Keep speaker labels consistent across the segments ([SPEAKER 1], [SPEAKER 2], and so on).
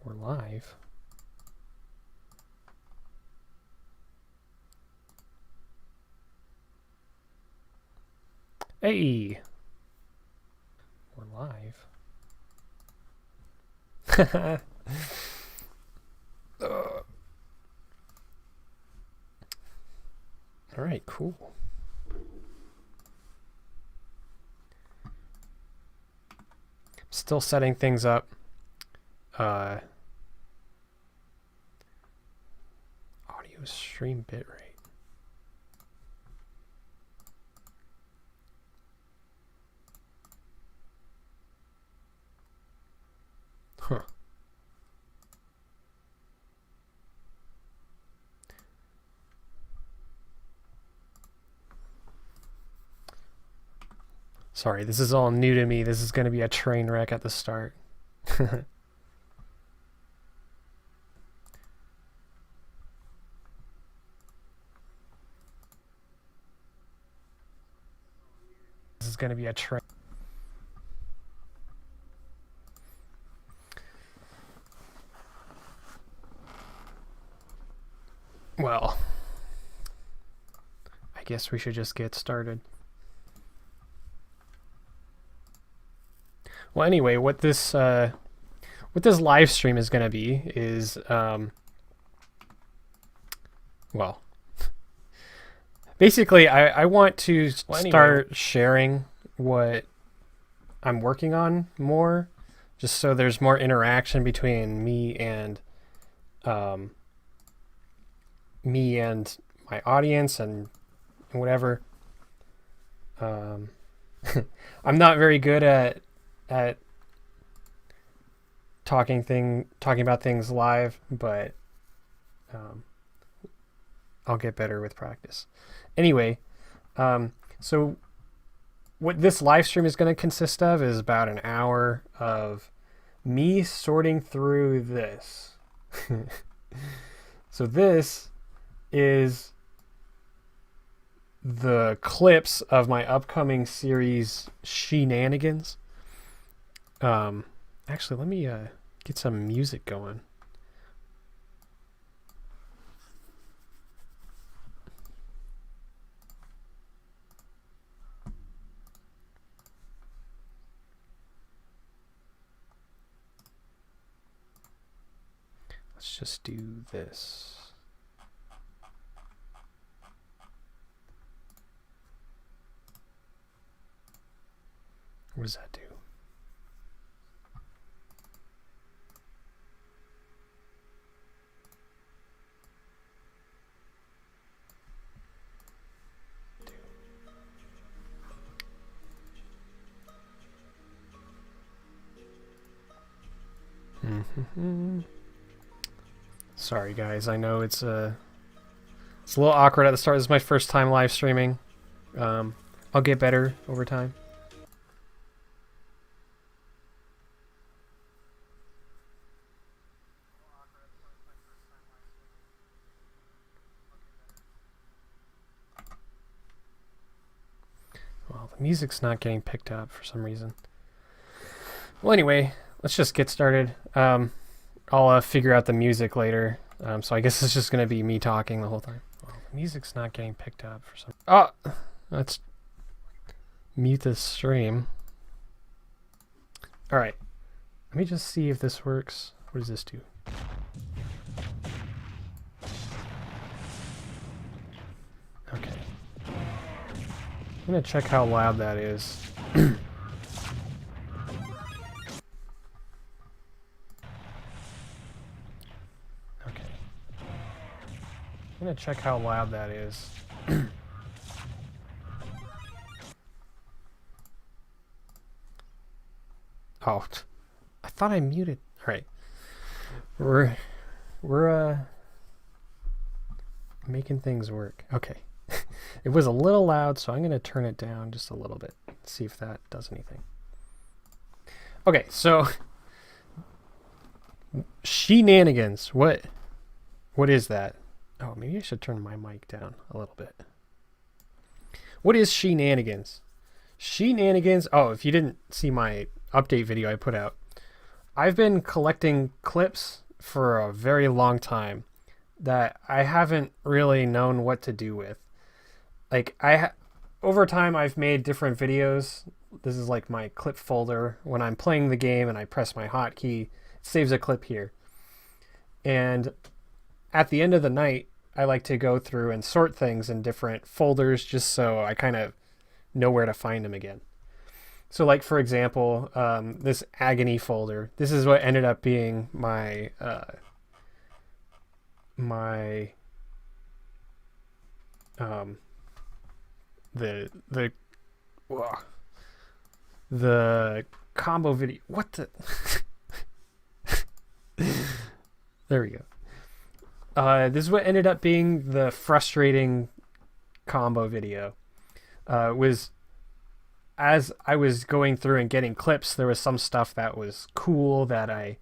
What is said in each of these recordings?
[SPEAKER 1] We're live. Hey! We're live. Alright, cool. Still setting things up. Audio stream bitrate. Huh. Sorry, this is all new to me. This is going to be a train wreck at the start. This is going to be a train. Well, I guess we should just get started. Well, anyway, what this live stream is going to be is, well, basically, I want to start sharing what I'm working on more, just so there's more interaction between me and my audience and whatever. I'm not very good at talking about things live, but I'll get better with practice. Anyway, so what this live stream is going to consist of is about an hour of me sorting through this. So this is the clips of my upcoming series Sheenanigans. Actually, let me get some music going. Let's just do this. What does that do? Sorry guys, I know it's a little awkward at the start. This is my first time live streaming. I'll get better over time. Well, the music's not getting picked up for some reason. Well, anyway, let's just get started. I'll figure out the music later. So I guess it's just going to be me talking the whole time. Well, the music's not getting picked up for some... Oh! Let's mute this stream. Alright. Let me just see if this works. What does this do? Okay. I'm going to check how loud that is. I'm going to check how loud that is. Oh, I thought I muted. All right. We're making things work. Okay. It was a little loud, so I'm going to turn it down just a little bit. See if that does anything. Okay, so Sheenanigans. What is that? Oh, maybe I should turn my mic down a little bit. What is Sheenanigans? Sheenanigans. Oh, if you didn't see my update video I put out, I've been collecting clips for a very long time that I haven't really known what to do with. Like over time I've made different videos. This is like my clip folder. When I'm playing the game and I press my hotkey, it saves a clip here. And at the end of the night, I like to go through and sort things in different folders just so I kind of know where to find them again. So like, for example, this agony folder, this is what ended up being my the combo video. What the? There we go. This is what ended up being the frustrating combo video. Was as I was going through and getting clips, there was some stuff that was cool that I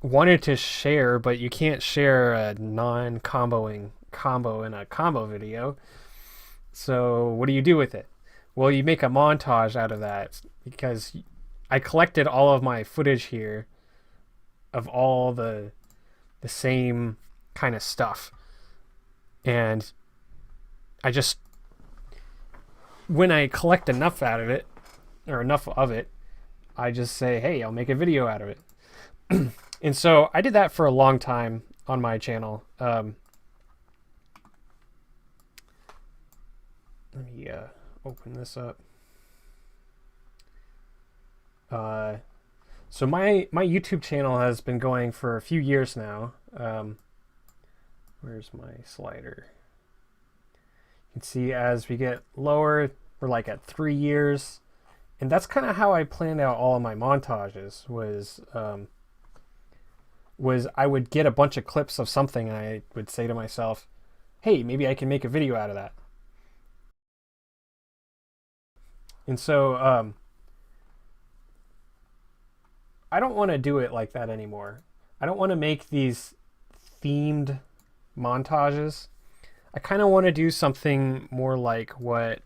[SPEAKER 1] wanted to share, but you can't share a non-comboing combo in a combo video. So what do you do with it? Well, you make a montage out of that, because I collected all of my footage here of all the same kind of stuff. And I just, when I collect enough out of it, or enough of it, I just say, hey, I'll make a video out of it. And so I did that for a long time on my channel. Let me open this up. So my YouTube channel has been going for a few years now. Where's my slider? You can see as we get lower, we're like at 3 years. And that's kind of how I planned out all of my montages, was I would get a bunch of clips of something and I would say to myself, hey, maybe I can make a video out of that. And so I don't want to do it like that anymore. I don't want to make these themed montages. I kind of want to do something more like what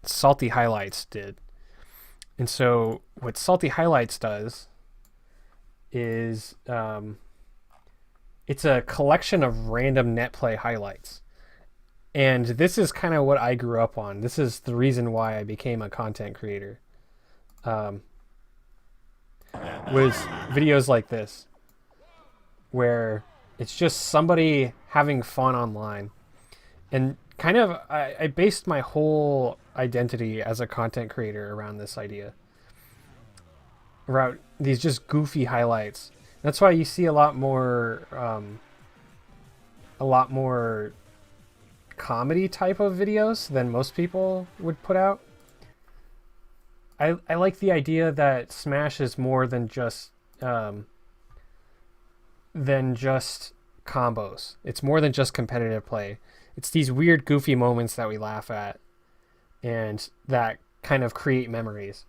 [SPEAKER 1] Salty Highlights did. And so what Salty Highlights does is it's a collection of random netplay highlights. And this is kind of what I grew up on. This is the reason why I became a content creator. Was videos like this, where it's just somebody having fun online. And kind of, I based my whole identity as a content creator around this idea. Around these just goofy highlights. That's why you see a lot more comedy type of videos than most people would put out. I like the idea that Smash is more than just combos. It's more than just competitive play. It's these weird, goofy moments that we laugh at and that kind of create memories.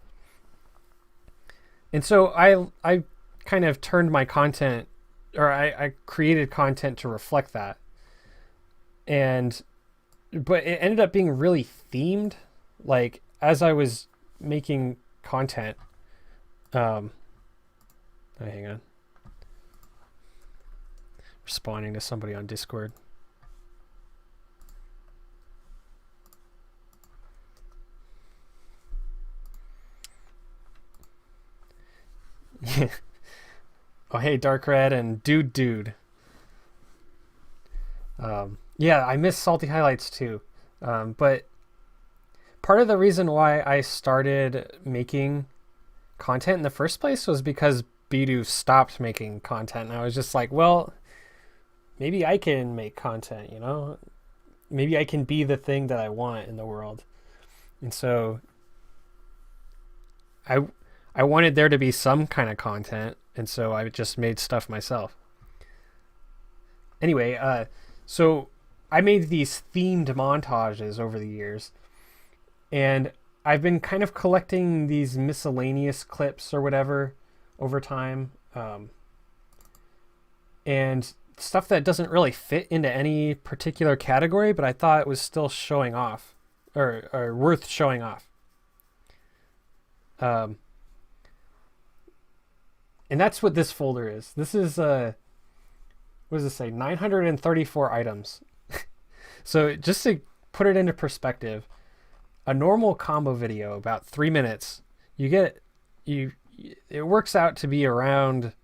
[SPEAKER 1] And so I kind of turned my content, or I created content to reflect that. But it ended up being really themed. Like, as I was making content, hang on. Responding to somebody on Discord. Oh, hey, Dark Red and Dude. Yeah, I miss Salty Highlights too. But part of the reason why I started making content in the first place was because Bidu stopped making content. And I was just like, well, maybe I can make content, you know? Maybe I can be the thing that I want in the world. And so I wanted there to be some kind of content, and so I just made stuff myself. Anyway, so I made these themed montages over the years, and I've been kind of collecting these miscellaneous clips or whatever over time, and stuff that doesn't really fit into any particular category, but I thought it was still showing off or worth showing off. Um, and that's what this folder is. This is what does it say? 934 items. So just to put it into perspective, a normal combo video, about 3 minutes, it works out to be around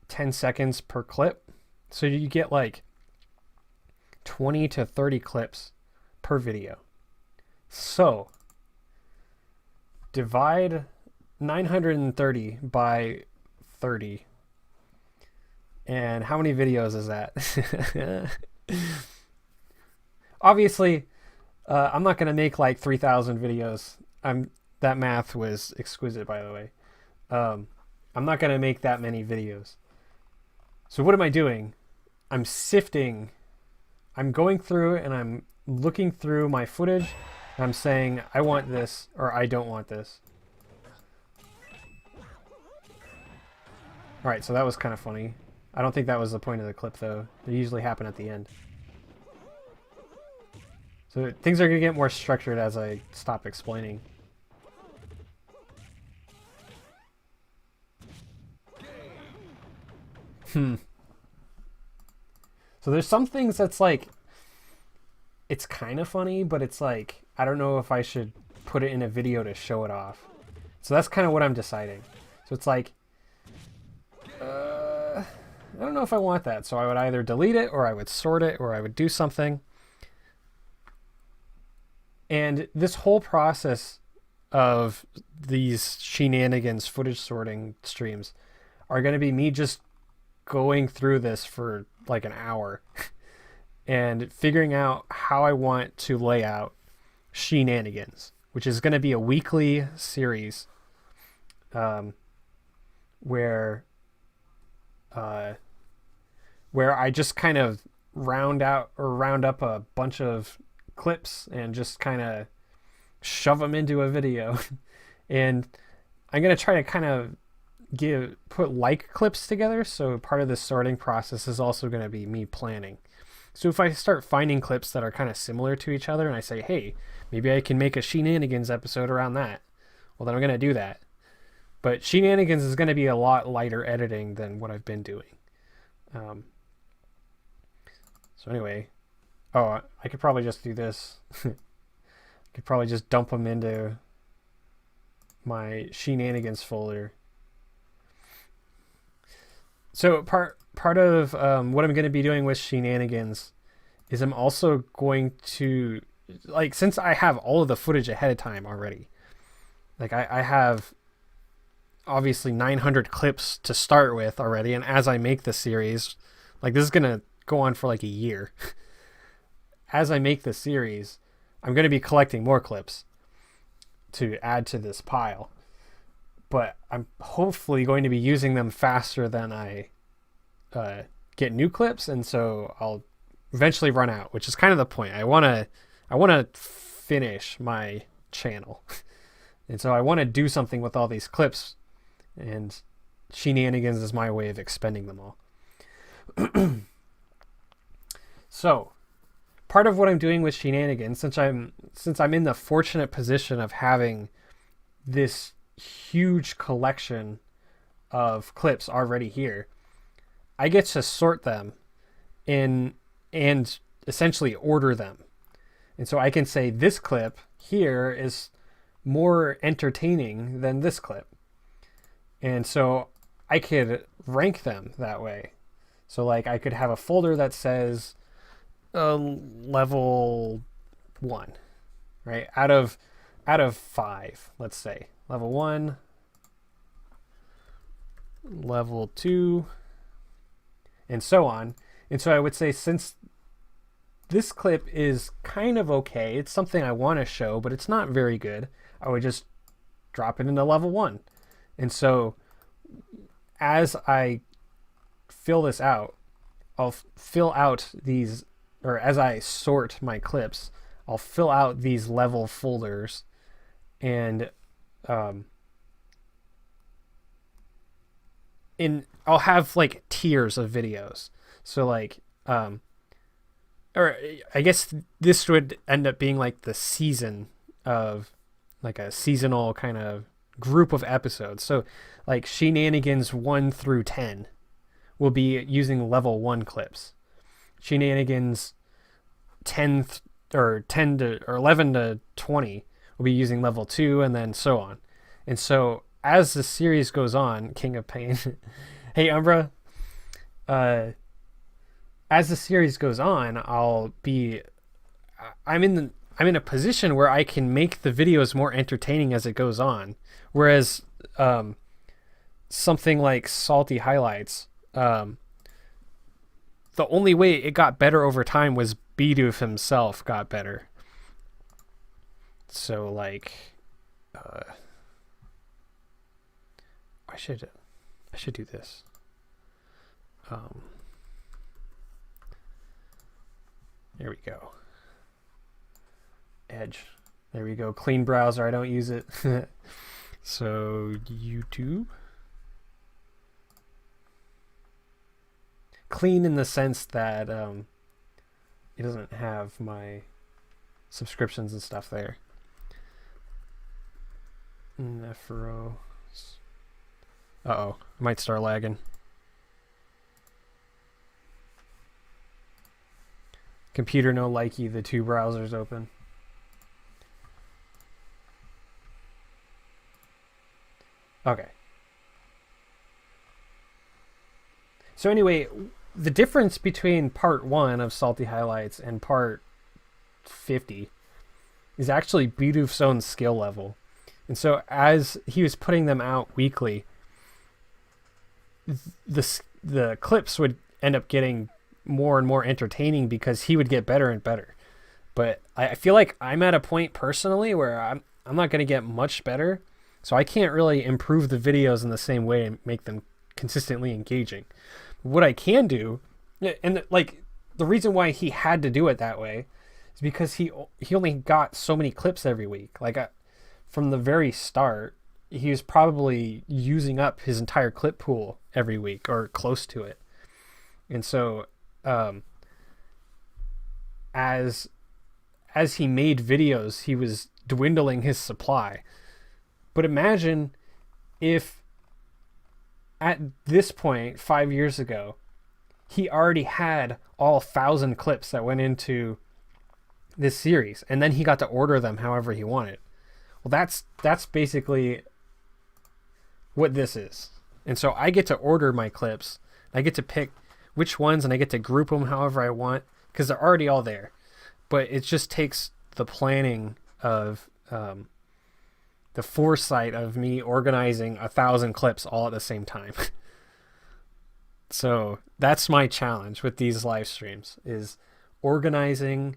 [SPEAKER 1] 10 seconds per clip. So you get like 20 to 30 clips per video. So divide 930 by 30. And how many videos is that? Obviously, I'm not going to make like 3,000 videos. That math was exquisite, by the way. I'm not going to make that many videos. So what am I doing? I'm sifting. I'm going through and I'm looking through my footage. And I'm saying, I want this or I don't want this. All right, so that was kind of funny. I don't think that was the point of the clip, though. They usually happen at the end. So things are going to get more structured as I stop explaining. So there's some things that's like, it's kind of funny, but it's like, I don't know if I should put it in a video to show it off. So that's kind of what I'm deciding. So it's like, I don't know if I want that. So I would either delete it or I would sort it or I would do something. And this whole process of these Sheenanigans footage sorting streams are going to be me just going through this for like an hour and figuring out how I want to lay out Sheenanigans, which is going to be a weekly series where I just kind of round up a bunch of clips and just kind of shove them into a video. And I'm going to try to kind of put like clips together. So part of the sorting process is also going to be me planning. So if I start finding clips that are kind of similar to each other and I say, hey, maybe I can make a Sheenanigans episode around that, well, then I'm going to do that. But Sheenanigans is going to be a lot lighter editing than what I've been doing. So anyway, I could probably just do this. I could probably just dump them into my Sheenanigans folder. So part of what I'm going to be doing with Sheenanigans is I'm also going to, like, since I have all of the footage ahead of time already, like I have obviously 900 clips to start with already, and as I make the series, like this is going to go on for like a year. As I make the series, I'm going to be collecting more clips to add to this pile. But I'm hopefully going to be using them faster than I get new clips, and so I'll eventually run out, which is kind of the point. I want to finish my channel. And so I want to do something with all these clips, and Sheenanigans is my way of expending them all. So part of what I'm doing with Sheenanigans, since I'm in the fortunate position of having this huge collection of clips already here, I get to sort them and essentially order them. And so I can say this clip here is more entertaining than this clip. And so I could rank them that way. So like I could have a folder that says level 1, right? Out of 5, let's say. Level 1, level 2, and so on. And so I would say, since this clip is kind of okay, it's something I want to show, but it's not very good, I would just drop it into level 1. And so as I fill this out, I'll fill out these, or as I sort my clips, I'll fill out these level folders, and I'll have like tiers of videos. So like or I guess this would end up being like the season of like a seasonal kind of group of episodes. So like Sheenanigans 1 through 10 will be using level 1 clips. Sheenanigans 10 to or 11 to 20 will be using level 2, and then so on. And so as the series goes on, King of Pain. Hey Umbra, as the series goes on, I'm in a position where I can make the videos more entertaining as it goes on. Whereas something like Salty Highlights, the only way it got better over time was Bidoof himself got better. So like, I should do this. There we go. Edge. There we go. Clean browser. I don't use it. So YouTube. Clean in the sense that it doesn't have my subscriptions and stuff there. Nephro. Uh-oh. I might start lagging. Computer no likey, the two browsers open. Okay. So anyway, the difference between part 1 of Salty Highlights and part 50 is actually Bidoof's own skill level. And so as he was putting them out weekly, the clips would end up getting more and more entertaining because he would get better and better. But I feel like I'm at a point personally where I'm not going to get much better, so I can't really improve the videos in the same way and make them consistently engaging. What I can do, and like the reason why he had to do it that way is because he only got so many clips every week. Like from the very start, he was probably using up his entire clip pool every week or close to it. And so as he made videos, he was dwindling his supply. But imagine if at this point 5 years ago he already had all 1,000 clips that went into this series, and then he got to order them however he wanted. Well, that's basically what this is. And so I get to order my clips, I get to pick which ones, and I get to group them however I want because they're already all there. But it just takes the planning of the foresight of me organizing 1,000 clips all at the same time. So that's my challenge with these live streams, is organizing,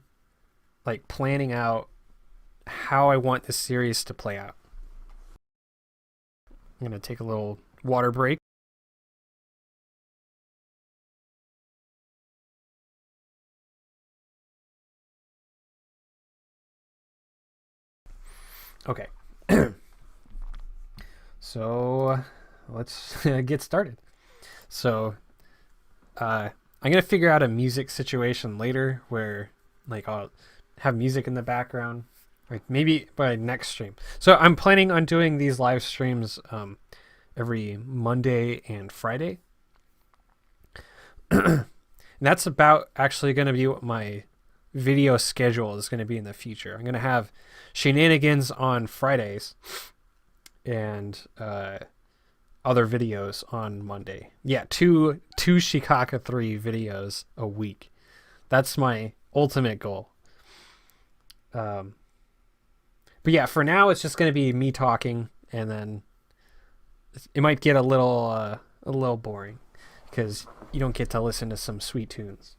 [SPEAKER 1] like planning out how I want this series to play out. I'm going to take a little water break. Okay. So let's get started. So I'm going to figure out a music situation later where like I'll have music in the background, like maybe by next stream. So I'm planning on doing these live streams every Monday and Friday. And that's about actually going to be what my video schedule is going to be in the future. I'm going to have Sheenanigans on Fridays and other videos on Monday. Yeah, two Shikaka 3 videos a week. That's my ultimate goal. But yeah, for now it's just going to be me talking, and then it might get a little boring because you don't get to listen to some sweet tunes.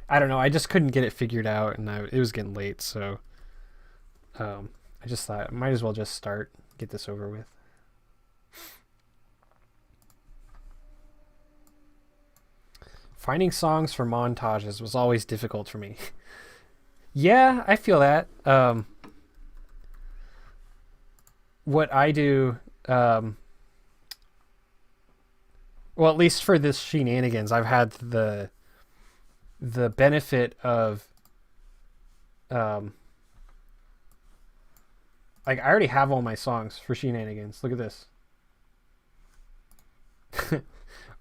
[SPEAKER 1] I don't know. I just couldn't get it figured out, and it was getting late, so I just thought I might as well just get this over with. Finding songs for montages was always difficult for me. Yeah, I feel that. What I do, well, at least for this Sheenanigans, I've had the the benefit of like I already have all my songs for Sheenanigans. Look at this.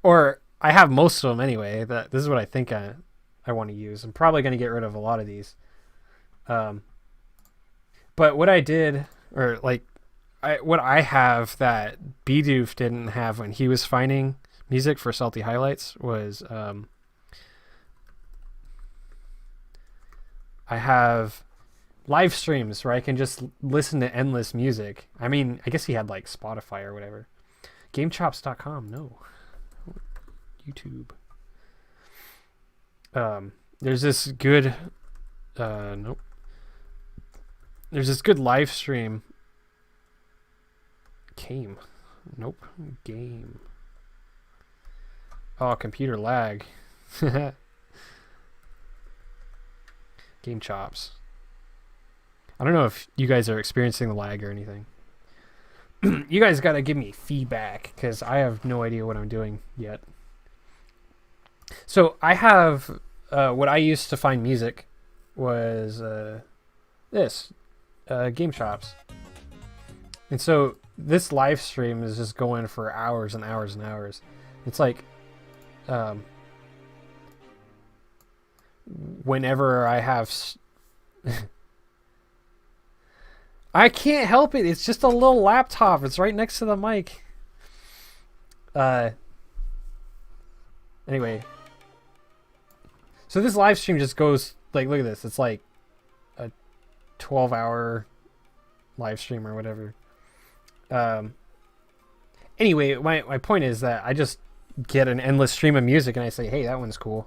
[SPEAKER 1] Or I have most of them anyway. This is what I think I want to use. I'm probably going to get rid of a lot of these. But what I did, or like what I have that Bidoof didn't have when he was finding music for Salty Highlights was I have live streams where I can just listen to endless music. I mean, I guess he had like Spotify or whatever. GameChops.com, no. YouTube. There's this good nope. There's this good live stream. Nope. Game. Oh, computer lag. Game Chops. I don't know if you guys are experiencing the lag or anything. You guys got to give me feedback because I have no idea what I'm doing yet. So I have what I used to find music was this Game Chops. And so this live stream is just going for hours and hours and hours. It's like whenever I have I can't help it. It's just a little laptop. It's right next to the mic. Anyway. So this live stream just goes like, look at this. It's like a 12-hour live stream or whatever. Anyway, my point is that I just get an endless stream of music and I say, hey, that one's cool.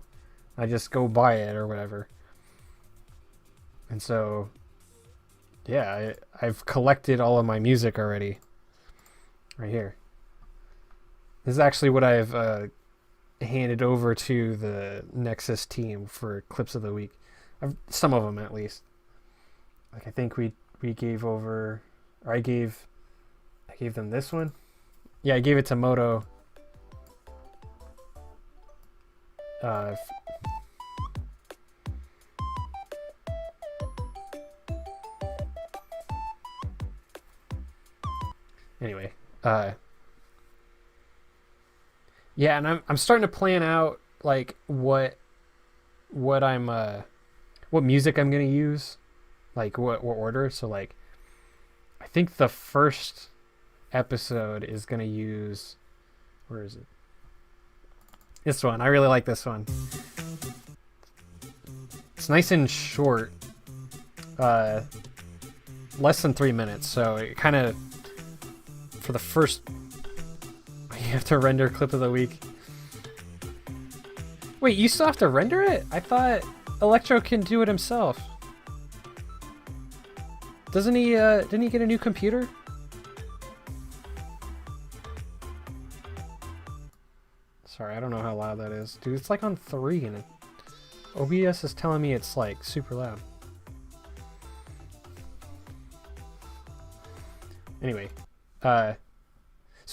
[SPEAKER 1] I just go buy it or whatever. And so, yeah, I've collected all of my music already. Right here. This is actually what I've handed over to the Nexus team for clips of the week. Some of them at least. Like I think we gave over, or I gave them this one. Yeah, I gave it to Moto. Anyway, yeah, and I'm starting to plan out like what music I'm gonna use, like what order. So like, I think the first episode is gonna use, where is it? This one. I really like this one. It's nice and short. Less than 3 minutes, so it kind of, for the first, you have to render clip of the week. Wait, you still have to render it? I thought Electro can do it himself. Doesn't he, didn't he get a new computer? Sorry, I don't know how loud that is. Dude, it's like on 3 and OBS is telling me it's like super loud. Anyway, so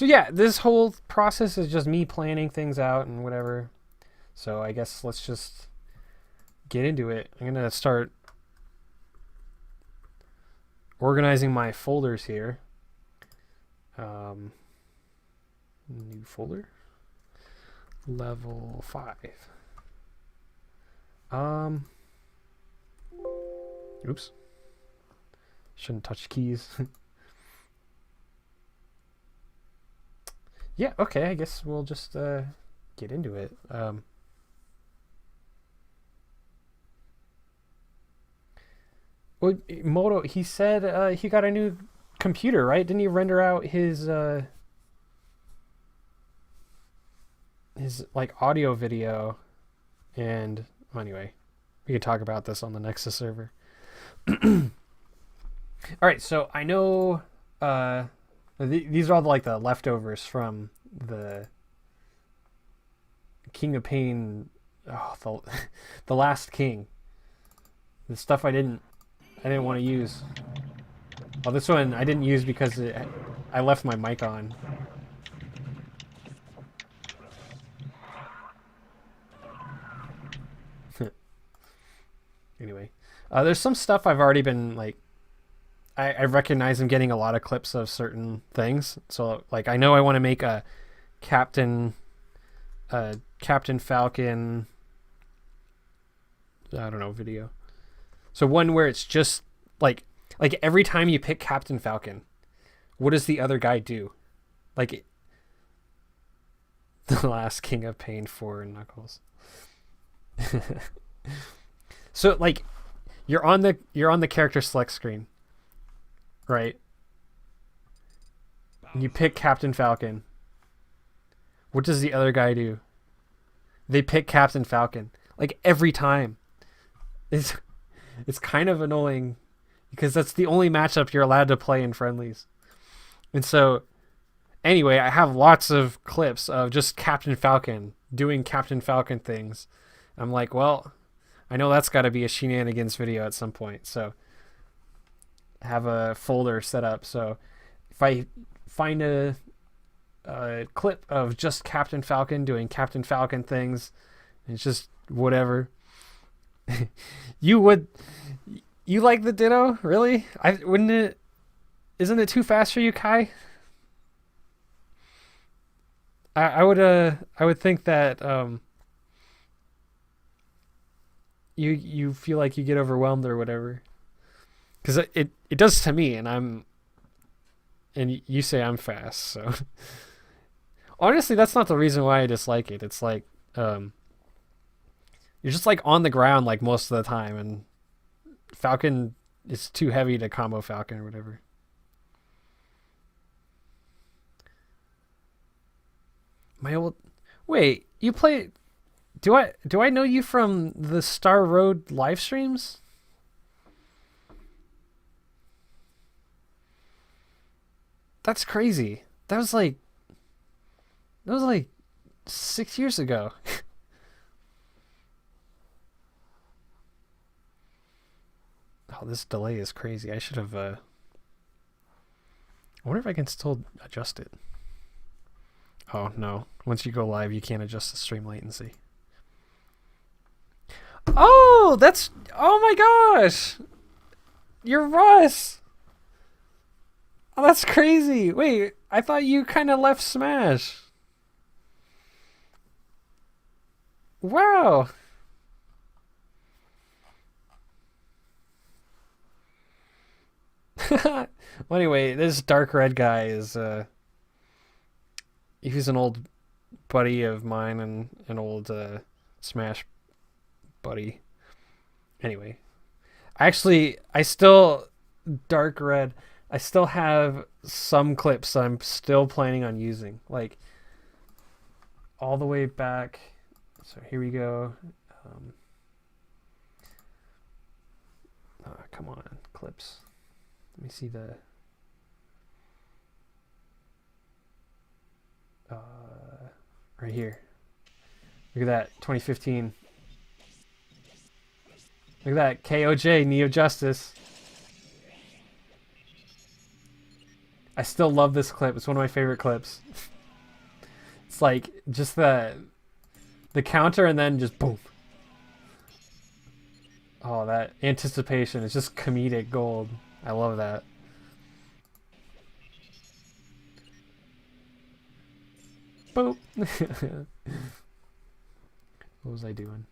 [SPEAKER 1] yeah, this whole process is just me planning things out and whatever. So I guess let's just get into it. I'm gonna start organizing my folders here. New folder. Level 5. Oops. Shouldn't touch keys. Yeah, okay, I guess we'll just get into it. Well, Moto, he said he got a new computer, right? Didn't he render out his like audio video? And well, anyway, we could talk about this on the Nexus server. All right, so I know these are all like the leftovers from the King of Pain, the Last King. The stuff I didn't want to use. Oh, this one I didn't use because I left my mic on. Anyway, there's some stuff I've already been like. I recognize I'm getting a lot of clips of certain things. So like I know I want to make a Captain Falcon, I don't know, video. So one where it's just like every time you pick Captain Falcon, what does the other guy do? Like the last King of Pain 4 Knuckles. So like you're on the character select screen, right? You pick Captain Falcon. What does the other guy do? They pick Captain Falcon. Like every time. It's kind of annoying because that's the only matchup you're allowed to play in friendlies. And so anyway, I have lots of clips of just Captain Falcon doing Captain Falcon things. I'm like, well, I know that's got to be a Sheenanigans video at some point. So I have a folder set up. So if I find a clip of just Captain Falcon doing Captain Falcon things, it's just whatever. You like the Ditto? Really? Isn't it too fast for you, Kai? I would think that you feel like you get overwhelmed or whatever, because it does to me, and you say I'm fast, so honestly that's not the reason why I dislike it. It's like you're just like on the ground like most of the time, and Falcon is too heavy to combo Falcon or whatever. Wait, you play? Do I know you from the Star Road live streams? That's crazy. That was like 6 years ago. Oh, this delay is crazy. I should have. I wonder if I can still adjust it. Oh no! Once you go live, you can't adjust the stream latency. Oh, oh my gosh! You're Russ! Oh, that's crazy. Wait, I thought you kind of left Smash. Wow. Well, anyway, this dark red guy is he's an old buddy of mine and an old Smash buddy. Anyway, I still dark red. I still have some clips I'm still planning on using, like all the way back. So here we go. Come on, clips. Let me see the. Right here. Look at that, 2015. Look at that, KOJ, Neo Justice. I still love this clip. It's one of my favorite clips. It's like just the counter and then just boom. Oh, that anticipation is just comedic gold. I love that. Boop. What was I doing?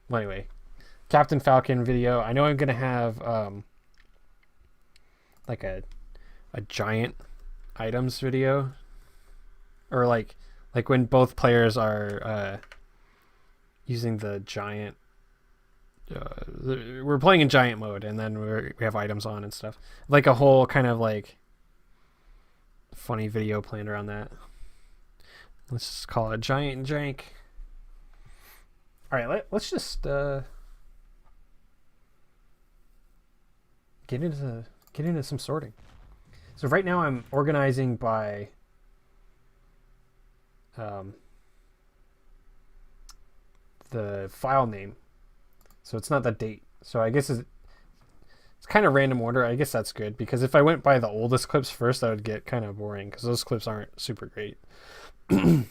[SPEAKER 1] Well, anyway, Captain Falcon video. I know I'm gonna have like a giant items video, or like when both players are using the giant. We're playing in giant mode, and then we have items on and stuff. Like a whole kind of like funny video planned around that. Let's just call it giant jank. All right, let's just get into some sorting. So right now I'm organizing by the file name. So it's not the date. So I guess it's kind of random order. I guess that's good, because if I went by the oldest clips first, that would get kind of boring, because those clips aren't super great. All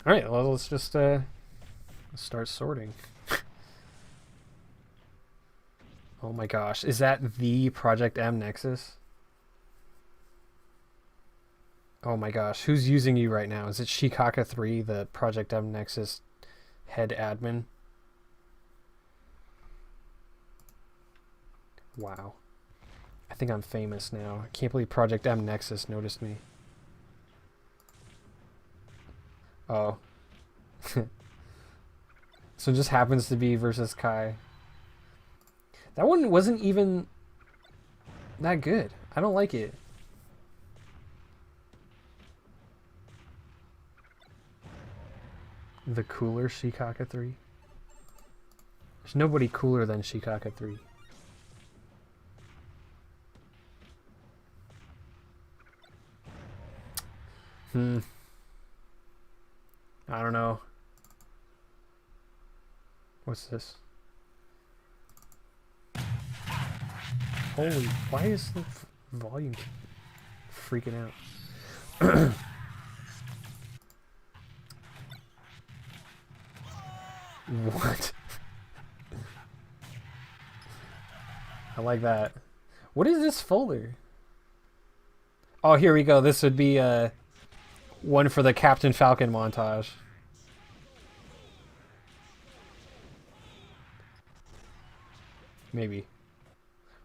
[SPEAKER 1] right, well, let's just start sorting. Oh my gosh. Is that the Project M Nexus? Oh my gosh. Who's using you right now? Is it Shikaka3, the Project M Nexus head admin? Wow. I think I'm famous now. I can't believe Project M Nexus noticed me. Oh. So it just happens to be versus Kai. That one wasn't even that good. I don't like it. The cooler Shikaka 3. There's nobody cooler than Shikaka 3. I don't know. What's this? Holy, why is the volume freaking out? What? I like that. What is this folder? Oh, here we go. This would be one for the Captain Falcon montage. Maybe.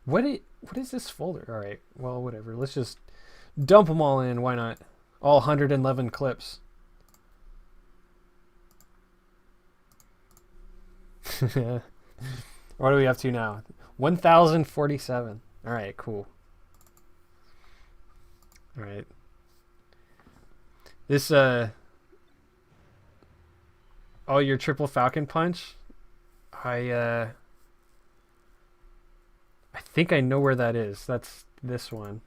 [SPEAKER 1] What is this folder? All right. Well, whatever. Let's just dump them all in. Why not? All 111 clips. What are we up to now? 1,047. All right, cool. All right. This oh, your triple Falcon punch? I think I know where that is. That's this one.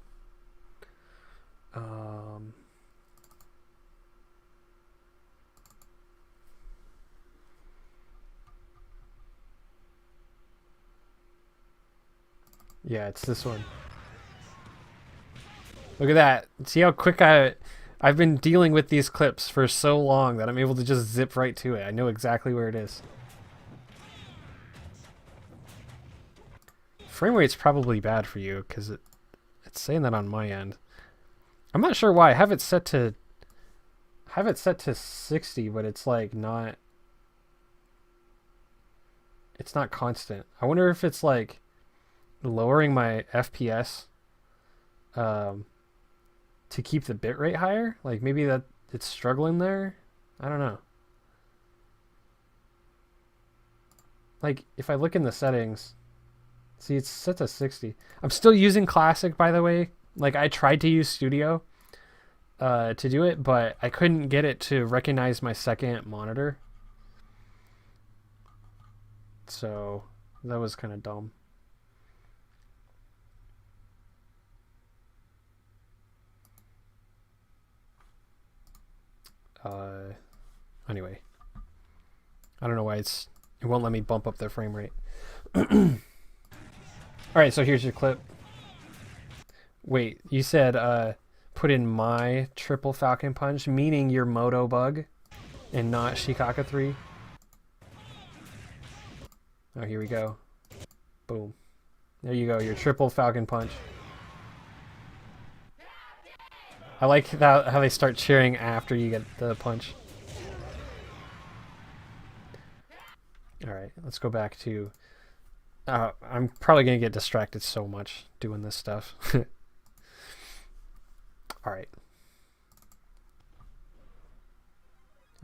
[SPEAKER 1] Yeah, it's this one. Look at that. See how quick I've been dealing with these clips for so long that I'm able to just zip right to it. I know exactly where it is. Frame rate's probably bad for you because it's saying that on my end. I'm not sure why. I have it set to 60, but it's like not. It's not constant. I wonder if it's like lowering my FPS to keep the bitrate higher. Like maybe that it's struggling there. I don't know. Like if I look in the settings, see it's set to 60. I'm still using Classic, by the way. Like I tried to use Studio to do it, but I couldn't get it to recognize my second monitor. So that was kind of dumb. Anyway, I don't know why it won't let me bump up the frame rate. All right, so here's your clip. Wait, you said put in my triple Falcon punch, meaning your Moto bug and not Shikaka 3? Oh, here we go. Boom. There you go, your triple Falcon punch. I like how they start cheering after you get the punch. Alright, let's go back to... I'm probably going to get distracted so much doing this stuff. Alright.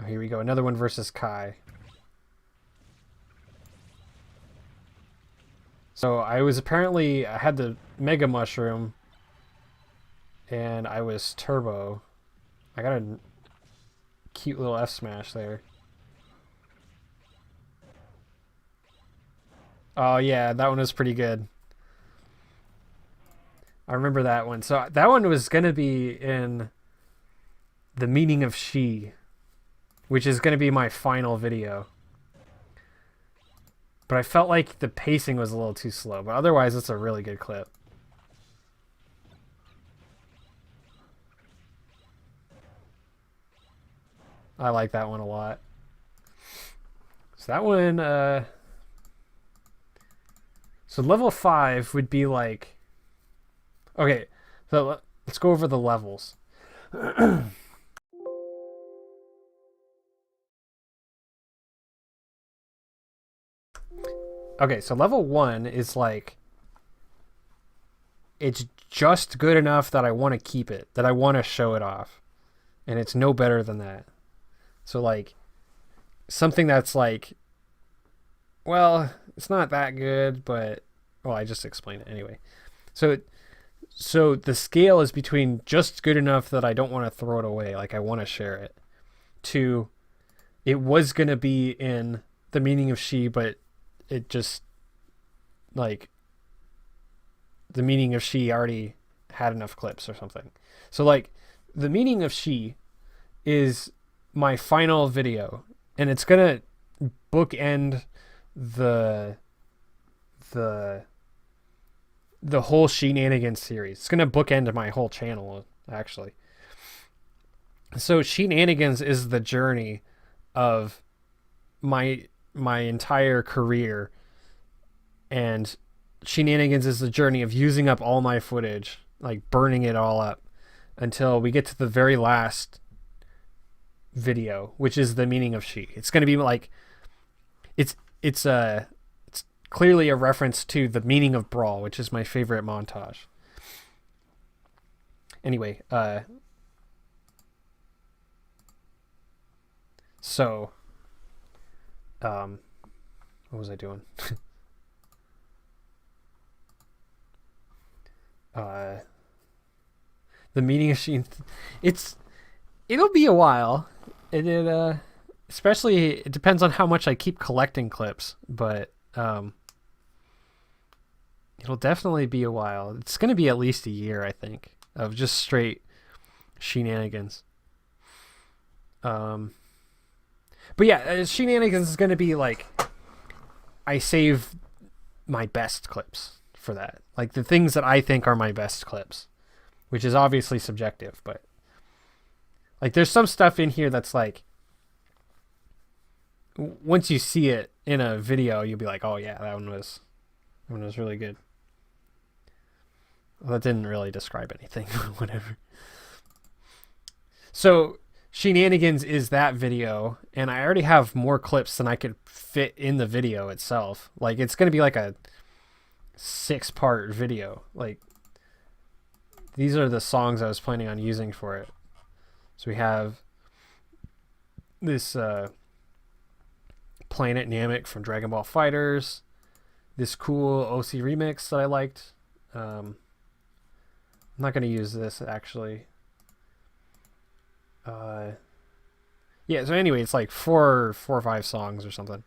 [SPEAKER 1] Oh, here we go. Another one versus Kai. So I had the Mega Mushroom, and I was Turbo. I got a cute little F smash there. Oh yeah, that one was pretty good. I remember that one. So that one was going to be in the meaning of SHEE, which is going to be my final video. But I felt like the pacing was a little too slow. But otherwise, it's a really good clip. I like that one a lot. So that one, So level 5 would be like, okay, so let's go over the levels. Okay, so level 1 is like, it's just good enough that I want to keep it, that I want to show it off. And it's no better than that. So, like, something that's like, well, it's not that good, but, well, I just explained it anyway. So the scale is between just good enough that I don't want to throw it away, like I want to share it, to it was going to be in the meaning of SHEE, but it just, like, the meaning of SHEE already had enough clips or something. So, like, the meaning of SHEE is my final video, and it's going to bookend the whole Sheenanigans series. It's going to bookend my whole channel, actually. So Sheenanigans is the journey of my entire career, and Sheenanigans is the journey of using up all my footage, like burning it all up, until we get to the very last video, which is the meaning of SHEE. It's going to be like, it's clearly a reference to the meaning of Brawl, which is my favorite montage. Anyway, so, what was I doing? The meaning of SHEE, it'll be a while. Especially, it depends on how much I keep collecting clips, but it'll definitely be a while. It's going to be at least a year, I think, of just straight Sheenanigans. But yeah, Sheenanigans is going to be like, I save my best clips for that. Like, the things that I think are my best clips, which is obviously subjective, but, like, there's some stuff in here that's like, once you see it in a video, you'll be like, oh yeah, that one was really good. Well, that didn't really describe anything. Whatever. So Sheenanigans is that video, and I already have more clips than I could fit in the video itself. Like, it's going to be like a 6-part video. Like, these are the songs I was planning on using for it. So we have this Planet Namek from Dragon Ball FighterZ, this cool OC remix that I liked. I'm not going to use this, actually. Yeah, so anyway, it's like four or 5 songs or something,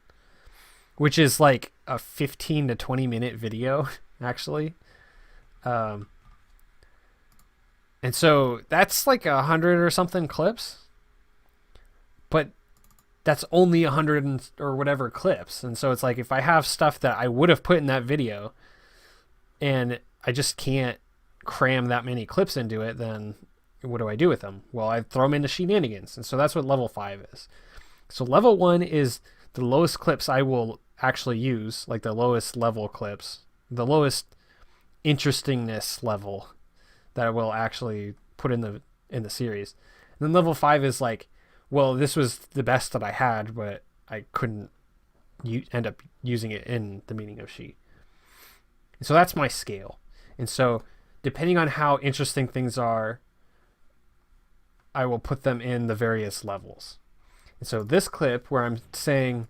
[SPEAKER 1] which is like a 15 to 20 minute video, actually. And so that's like 100 or something clips, but that's only 100 or whatever clips. And so it's like, if I have stuff that I would have put in that video and I just can't cram that many clips into it, then what do I do with them? Well, I throw them into Sheenanigans. And so that's what level 5 is. So level 1 is the lowest clips I will actually use, like the lowest level clips, the lowest interestingness level that I will actually put in the series. And then level 5 is like, well, this was the best that I had, but I couldn't end up using it in the meaning of SHEE. And so that's my scale. And so depending on how interesting things are, I will put them in the various levels. And so this clip where I'm saying,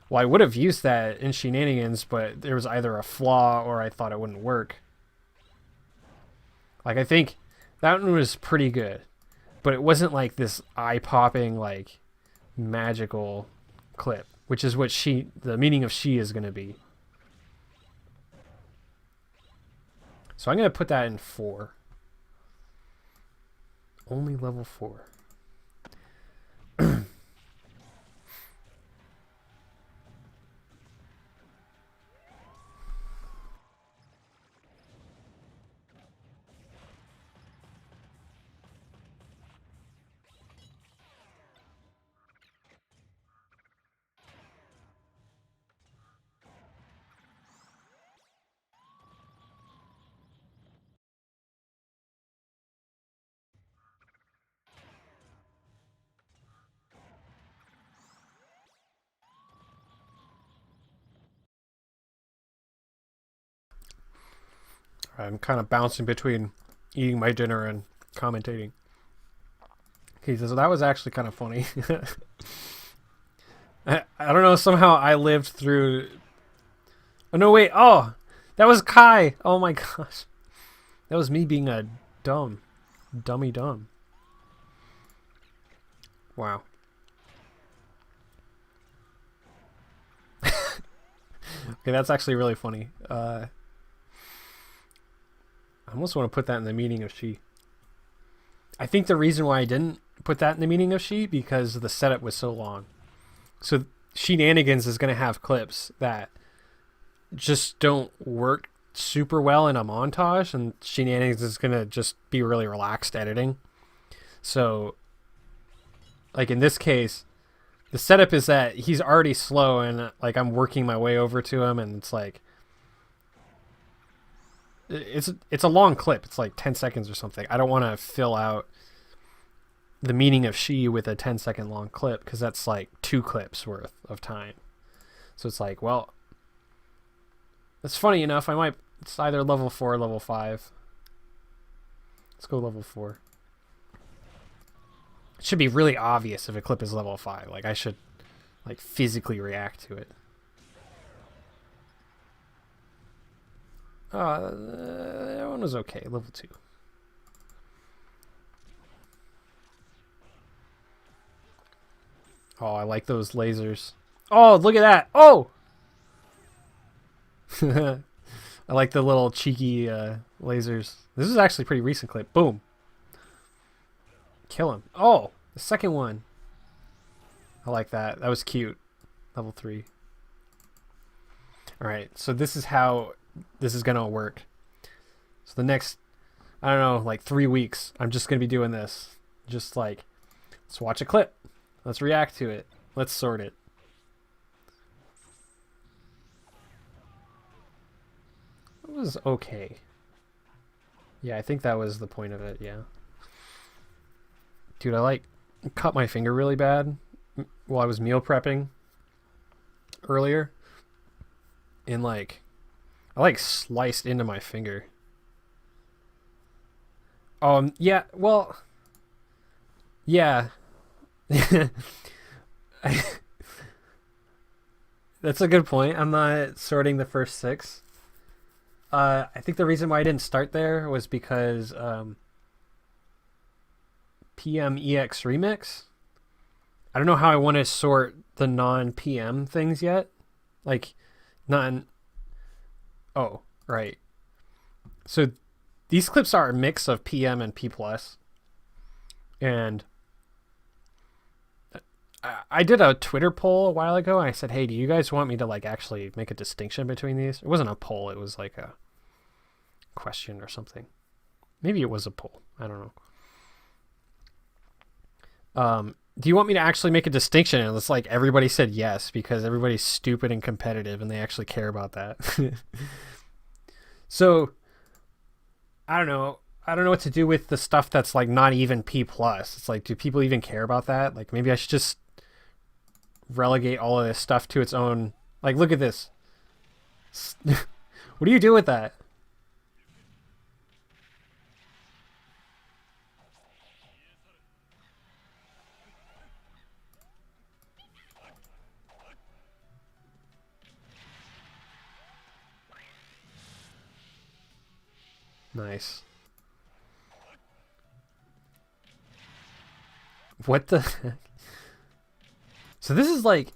[SPEAKER 1] well, I would have used that in Sheenanigans, but there was either a flaw or I thought it wouldn't work. Like, I think that one was pretty good, but it wasn't like this eye-popping, like, magical clip, which is what the meaning of SHEE is going to be. So I'm going to put that in 4. Only level 4. I'm kind of bouncing between eating my dinner and commentating. Okay, so that was actually kind of funny. I don't know, somehow I lived through... Oh, no, wait. Oh, that was Kai. Oh, my gosh. That was me being a dummy dumb. Wow. Okay, that's actually really funny. I almost want to put that in the meaning of SHEE. I think the reason why I didn't put that in the meaning of SHEE because the setup was so long. So Sheenanigans is going to have clips that just don't work super well in a montage, and Sheenanigans is going to just be really relaxed editing. So, like in this case, the setup is that he's already slow, and like I'm working my way over to him, and it's like it's a long clip. It's like 10 seconds or something. I don't want to fill out the meaning of SHEE with a 10-second long clip because that's like 2 clips worth of time. So it's like, well, it's funny enough. It's either level 4 or level 5. Let's go level 4. It should be really obvious if a clip is level 5. Like I should like physically react to it. That one was okay. Level 2. Oh, I like those lasers. Oh, look at that. Oh! I like the little cheeky lasers. This is actually a pretty recent clip. Boom. Kill him. Oh, the second one. I like that. That was cute. Level 3. Alright, so this is how this is going to work. So the next, I don't know, like 3 weeks, I'm just going to be doing this. Just like, let's watch a clip. Let's react to it. Let's sort it. It was okay. Yeah, I think that was the point of it, yeah. Dude, I like cut my finger really bad while I was meal prepping earlier. And like, I like sliced into my finger. Yeah, well, yeah. That's a good point. I'm not sorting the first 6. I think the reason why I didn't start there was because PMEX Remix. I don't know how I want to sort the non-PM things yet. Like, oh, right. So these clips are a mix of PM and P+. And I did a Twitter poll a while ago, and I said, hey, do you guys want me to like actually make a distinction between these? It wasn't a poll, it was like a question or something. Maybe it was a poll. I don't know. Do you want me to actually make a distinction? And it's like everybody said yes, because everybody's stupid and competitive and they actually care about that. So I don't know what to do with the stuff that's like not even P+. It's like, do people even care about that? Like maybe I should just relegate all of this stuff to its own. Like, look at this. What do you do with that? Nice. What the heck? So this is like,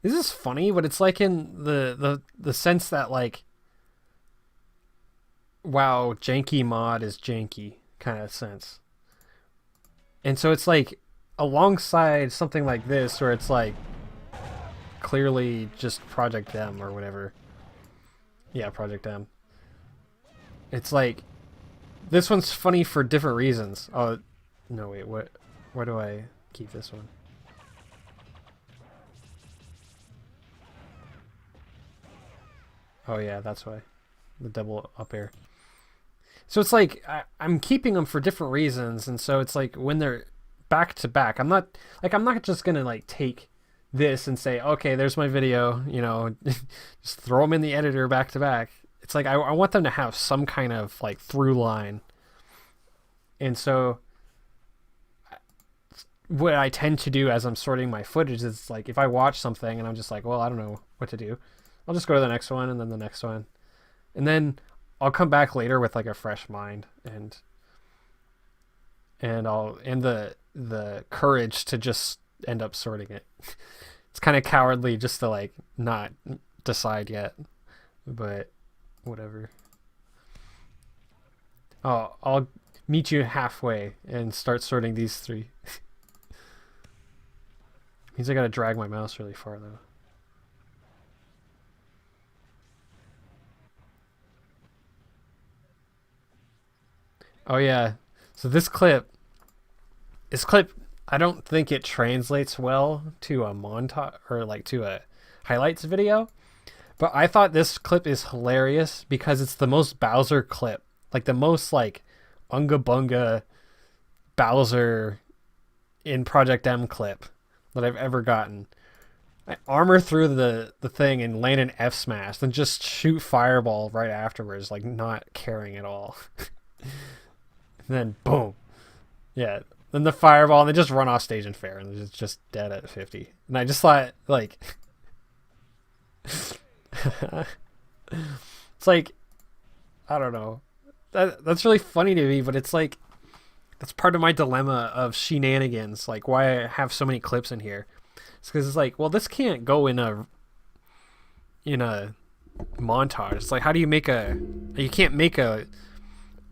[SPEAKER 1] this is funny, but it's like in the sense that like, wow, janky mod is janky kind of sense. And so it's like alongside something like this where it's like clearly just Project M or whatever. Yeah, Project M. It's like, this one's funny for different reasons. Oh, no, wait, what? Where do I keep this one? Oh yeah, that's why. The double up air. So it's like, I'm keeping them for different reasons, and so it's like when they're back to back, I'm not just gonna like take this and say, okay, there's my video, you know, just throw them in the editor back to back. it's like I want them to have some kind of like through line. And so what I tend to do as I'm sorting my footage is like if I watch something and I'm just like, well, I don't know what to do, I'll just go to the next one and then the next one. And then I'll come back later with like a fresh mind and the courage to just end up sorting it. It's kind of cowardly just to like not decide yet, but whatever. Oh, I'll meet you halfway and start sorting these three. Means I gotta drag my mouse really far though. Oh yeah. So this clip, I don't think it translates well to a montage or like to a highlights video. But I thought this clip is hilarious because it's the most Bowser clip, like the most like unga bunga Bowser in Project M clip that I've ever gotten. I armor through the thing and land an F smash, then just shoot fireball right afterwards, like not caring at all. And then boom, yeah. Then the fireball, and they just run off stage and fair, and it's just dead at 50. And I just thought, like, it's like, I don't know. That's really funny to me, but it's like, that's part of my dilemma of Sheenanigans, like why I have so many clips in here. It's because it's like, well, this can't go in a montage. It's like, how do you make you can't make a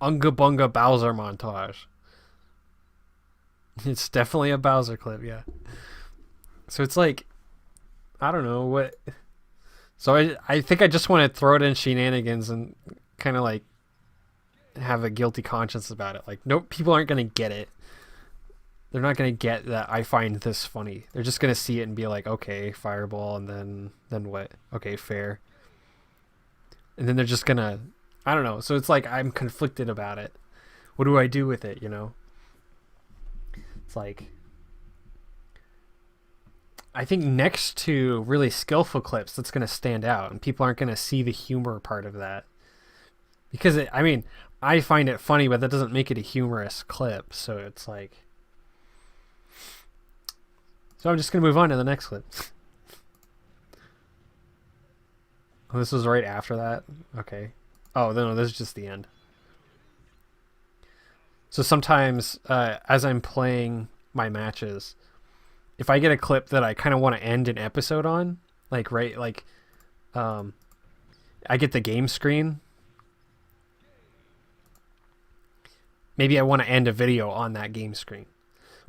[SPEAKER 1] Unga Bunga Bowser montage. It's definitely a Bowser clip, yeah. So it's like, I don't know what. So I think I just want to throw it in Sheenanigans and kind of like have a guilty conscience about it. Like, nope, people aren't going to get it. They're not going to get that I find this funny. They're just going to see it and be like, okay, fireball, and then what? Okay, fair. And then they're just going to, I don't know. So it's like I'm conflicted about it. What do I do with it, you know? It's like, I think next to really skillful clips, that's going to stand out, and people aren't going to see the humor part of that. Because, I find it funny, but that doesn't make it a humorous clip. So it's like, so I'm just going to move on to the next clip. Oh, this was right after that? Okay. Oh, no, this is just the end. So sometimes, as I'm playing my matches, if I get a clip that I kind of want to end an episode on, like, right, like, I get the game screen. Maybe I want to end a video on that game screen.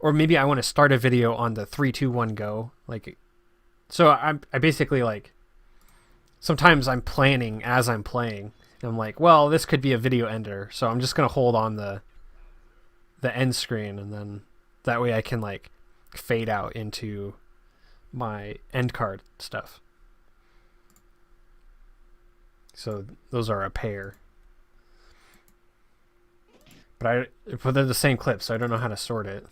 [SPEAKER 1] Or maybe I want to start a video on the 3, 2, 1, go. Like, so I basically, like, sometimes I'm planning as I'm playing. And I'm like, well, this could be a video ender. So I'm just going to hold on the end screen. And then that way I can, like, fade out into my end card stuff. So those are a pair. But they're the same clip, so I don't know how to sort it.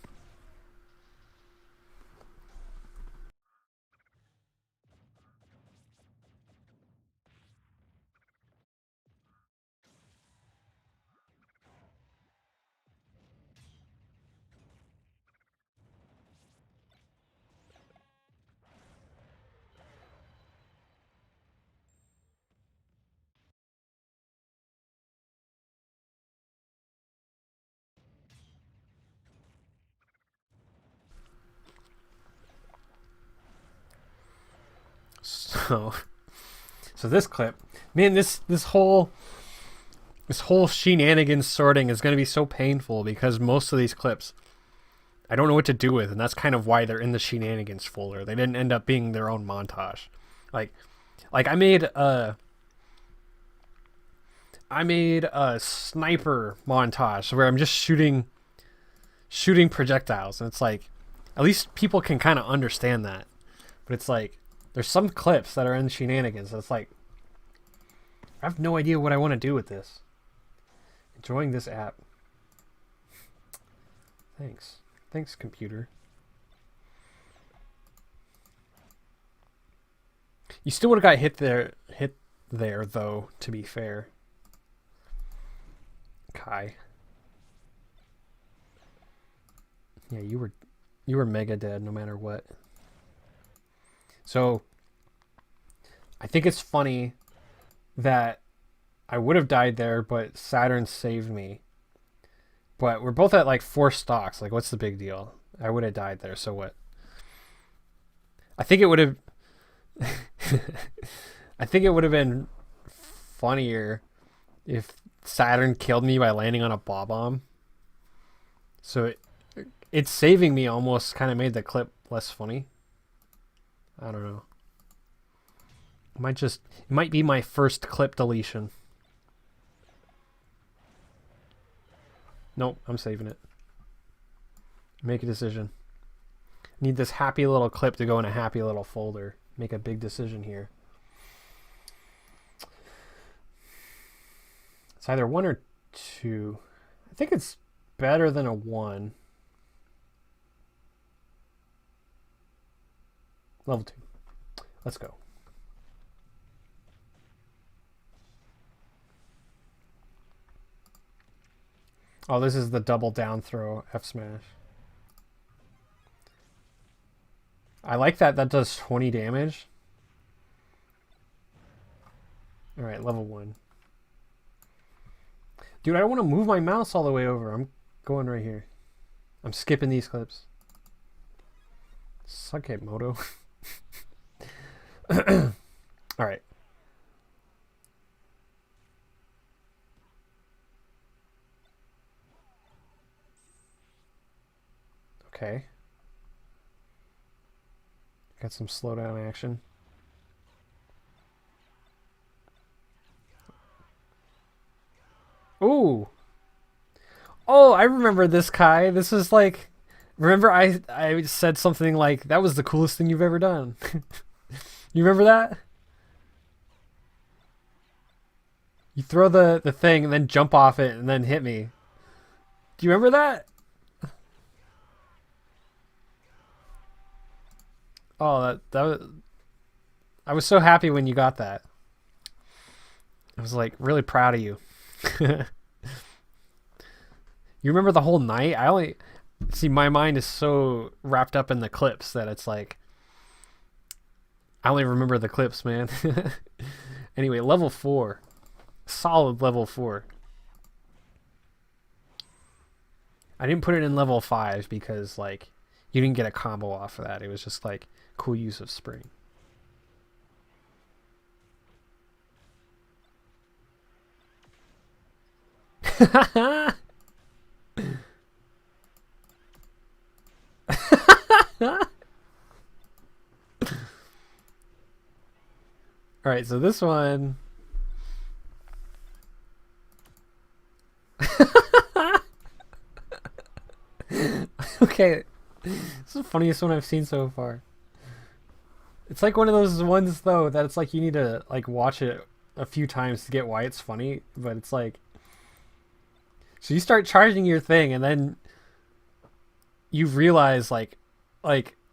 [SPEAKER 1] So this clip, man, this whole Sheenanigans sorting is going to be so painful because most of these clips I don't know what to do with, and that's kind of why they're in the Sheenanigans folder. They didn't end up being their own montage. Like I made a sniper montage where I'm just shooting projectiles, and it's like, at least people can kind of understand that. But it's like, there's some clips that are in Sheenanigans. It's like, I have no idea what I want to do with this. Enjoying this app. Thanks, computer. You still would have got hit there, though, to be fair. Kai. Yeah, you were mega dead no matter what. So I think it's funny that I would have died there, but Saturn saved me. But we're both at like 4 stocks. Like, what's the big deal? I would have died there, so what? I think it would have. I think it would have been funnier if Saturn killed me by landing on a ball bomb. So it's saving me almost kind of made the clip less funny. I don't know. It might be my first clip deletion. Nope, I'm saving it. Make a decision. Need this happy little clip to go in a happy little folder. Make a big decision here. It's either 1 or 2. I think it's better than a 1. Level 2. Let's go. Oh, this is the double down throw F smash. I like that. That does 20 damage. Alright, level 1. Dude, I don't want to move my mouse all the way over. I'm going right here. I'm skipping these clips. Suck it, Moto. Alright. Okay. Got some slowdown action. Ooh. Oh, I remember this, Kai. This is like... Remember I said something like, that was the coolest thing you've ever done. You remember that? You throw the thing and then jump off it and then hit me. Do you remember that? Oh, that was... I was so happy when you got that. I was like really proud of you. You remember the whole night? I only... See, my mind is so wrapped up in the clips that it's like... I only remember the clips, man. Anyway, level 4. Solid level 4. I didn't put it in level 5 because, like, you didn't get a combo off of that. It was just, like, cool use of spring. Alright, so this one... Okay, this is the funniest one I've seen so far. It's like one of those ones, though, that it's like you need to, like, watch it a few times to get why it's funny, but it's like... So you start charging your thing, and then you realize, like,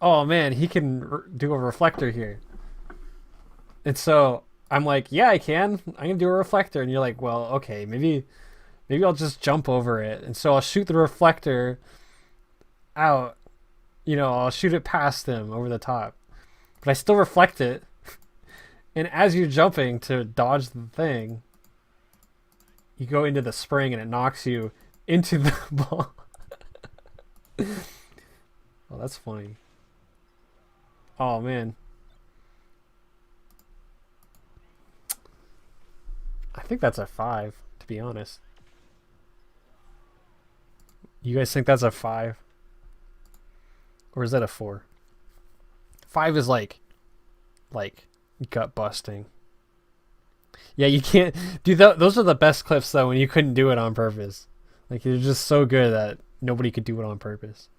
[SPEAKER 1] oh man, he can do a reflector here. And so I'm like, yeah, I can. I can do a reflector. And you're like, well, okay, maybe I'll just jump over it. And so I'll shoot the reflector out. You know, I'll shoot it past him over the top. But I still reflect it. And as you're jumping to dodge the thing, you go into the spring and it knocks you into the ball. Oh, that's funny. Oh, man. I think that's a 5, to be honest. You guys think that's a 5? Or is that a 4? 5 is like gut busting. Yeah, you can't... Dude, those are the best clips, though, when you couldn't do it on purpose. Like, you're just so good that nobody could do it on purpose.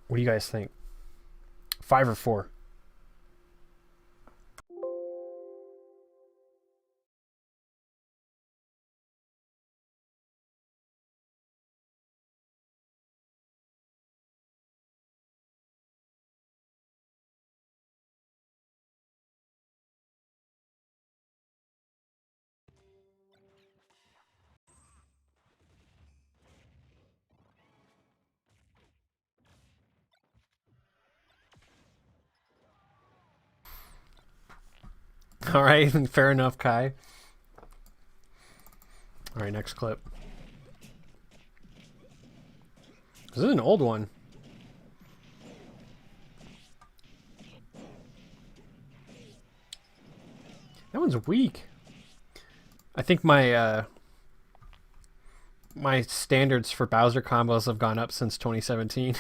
[SPEAKER 1] What do you guys think? 5 or 4? All right, fair enough, Kai. All right, next clip. This is an old one. That one's weak. I think my my standards for Bowser combos have gone up since 2017.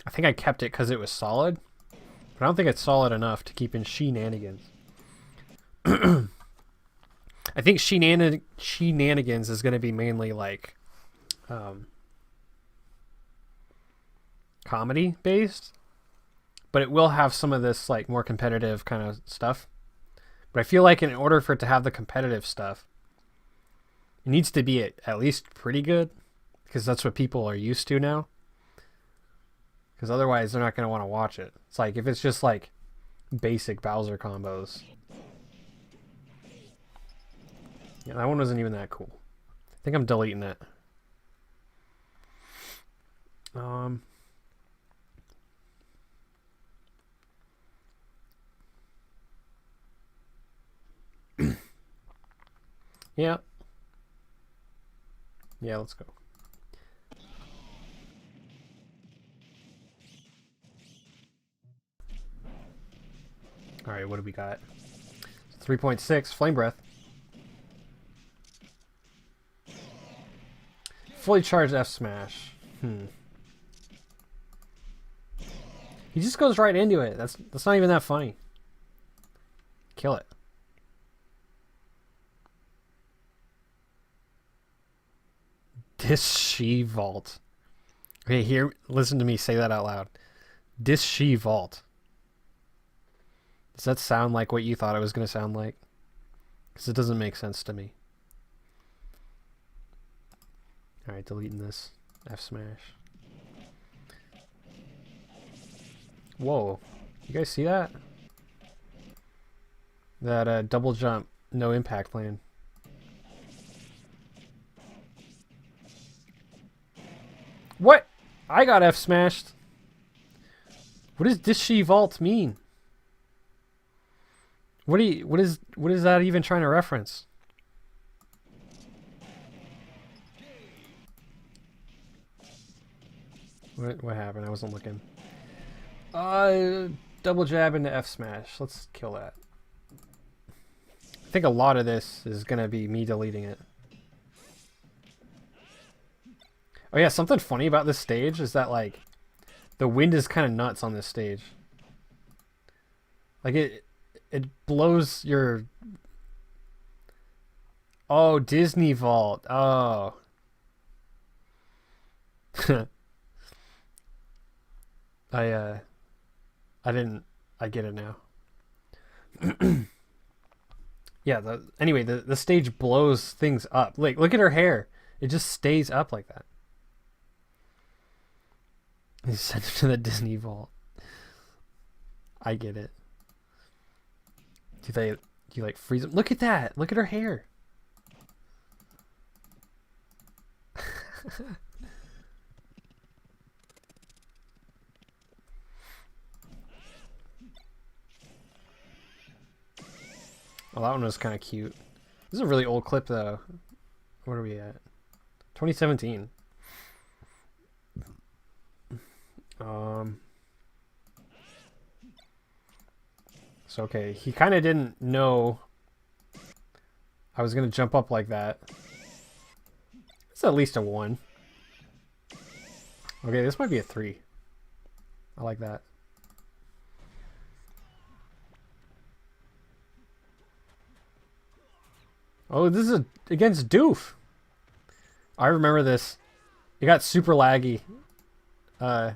[SPEAKER 1] I think I kept it because it was solid, but I don't think it's solid enough to keep in Sheenanigans. I think Sheenanigans is going to be mainly like comedy based, but it will have some of this like more competitive kind of stuff. But I feel like in order for it to have the competitive stuff, it needs to be at least pretty good, because that's what people are used to now. Because otherwise they're not going to want to watch it. It's like if it's just like basic Bowser combos. Yeah, that one wasn't even that cool. I think I'm deleting that. Yeah. Yeah, let's go. All right, what do we got? 3.6 Flame Breath. Fully charged F Smash. He just goes right into it. That's not even that funny. Kill it. SHEE Vault. Okay, here, listen to me say that out loud. SHEE Vault. Does that sound like what you thought it was going to sound like? Because it doesn't make sense to me. Alright, deleting this. F Smash. Whoa. You guys see that? That double jump, no impact land. What? I got F smashed. What does SHEE Vault mean? What is that even trying to reference? What happened? I wasn't looking. Double jab into F smash. Let's kill that. I think a lot of this is gonna be me deleting it. Oh yeah, something funny about this stage is that like the wind is kind of nuts on this stage. Like it blows your... Oh, Disney Vault. Oh. I get it now. Yeah, anyway, the stage blows things up. Like, look at her hair. It just stays up like that. He sent it to the Disney Vault. I get it. Do you like freeze them? Look at that. Look at her hair. Oh, that one was kind of cute. This is a really old clip, though. What are we at? 2017. So, okay, he kind of didn't know I was going to jump up like that. It's at least a 1. Okay, this might be a 3. I like that. Oh, this is against Doof. I remember this. It got super laggy. Oh,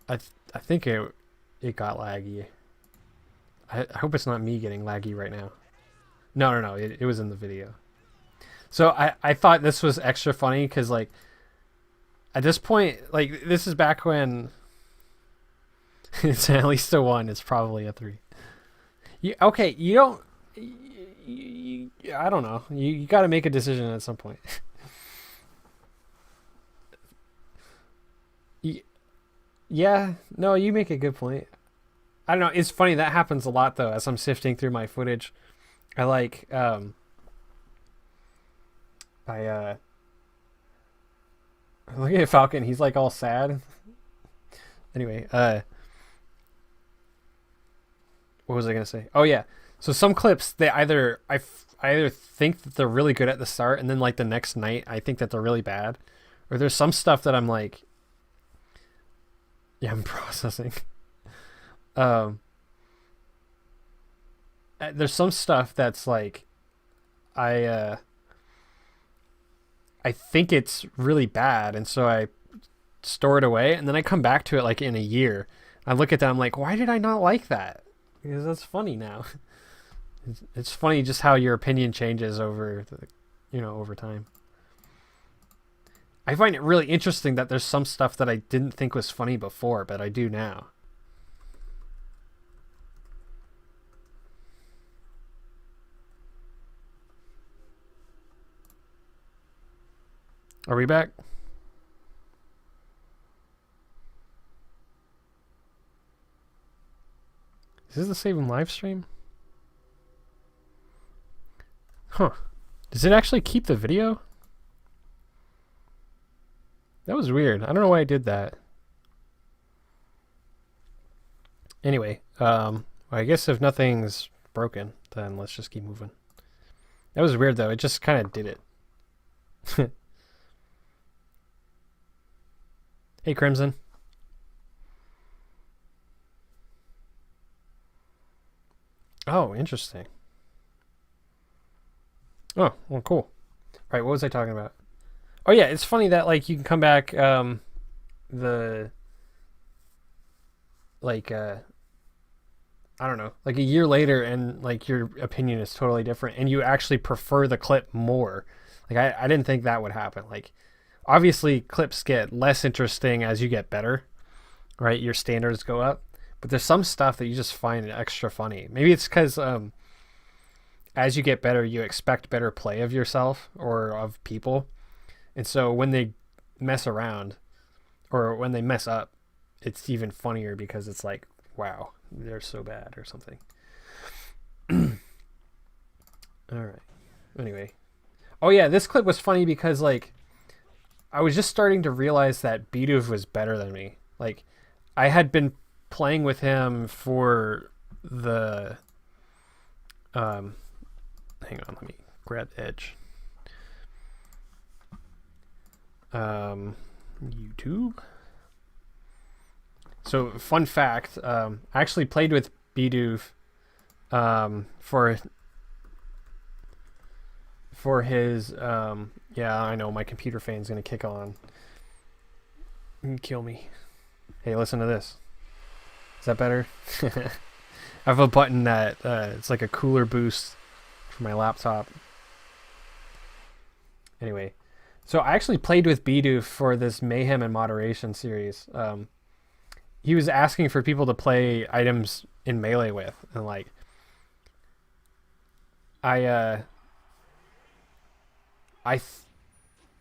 [SPEAKER 1] I think it got laggy. I hope it's not me getting laggy right now. No. It was in the video. So I thought this was extra funny because like at this point, like this is back when it's at least a 1. It's probably a 3. Okay, you don't... I don't know. You got to make a decision at some point. Yeah, no, you make a good point. I don't know. It's funny that happens a lot though. As I'm sifting through my footage, I like I look at Falcon. He's like all sad. Anyway, what was I gonna say? Oh yeah. So some clips they I either think that they're really good at the start, and then like the next night I think that they're really bad, or there's some stuff that I'm like, yeah, I'm processing. Um, there's some stuff that's like I uh I think it's really bad, and so I store it away, and then I come back to it like in a year. I look at that, I'm like, why did I not like that? Because that's funny now. It's funny just how your opinion changes over over time. I find it really interesting that there's some stuff that I didn't think was funny before, but I do now. Are we back? Is this the same live stream? Huh. Does it actually keep the video? That was weird. I don't know why I did that. Anyway, I guess if nothing's broken, then let's just keep moving. That was weird though. It just kind of did it. Hey, Crimson. Oh, interesting. Oh, well, cool. All right, what was I talking about? Oh yeah, it's funny that like you can come back the like I don't know, like a year later and like your opinion is totally different and you actually prefer the clip more. Like I didn't think that would happen. Like obviously clips get less interesting as you get better, right? Your standards go up. But there's some stuff that you just find extra funny. Maybe it's because as you get better, you expect better play of yourself or of people. And so when they mess around or when they mess up, it's even funnier because it's like, wow, they're so bad or something. All right. Anyway. Oh, yeah, this clip was funny because, like, I was just starting to realize that Bidoof was better than me. Like, I had been playing with him for the... hang on, let me grab the edge. YouTube. So, fun fact, I actually played with Bidoof for his yeah, I know my computer fan's gonna kick on and kill me. Hey, listen to this. Is that better? I have a button that it's like a cooler boost for my laptop. Anyway, so I actually played with Bidoof for this Mayhem and Moderation series. He was asking for people to play items in melee with, and like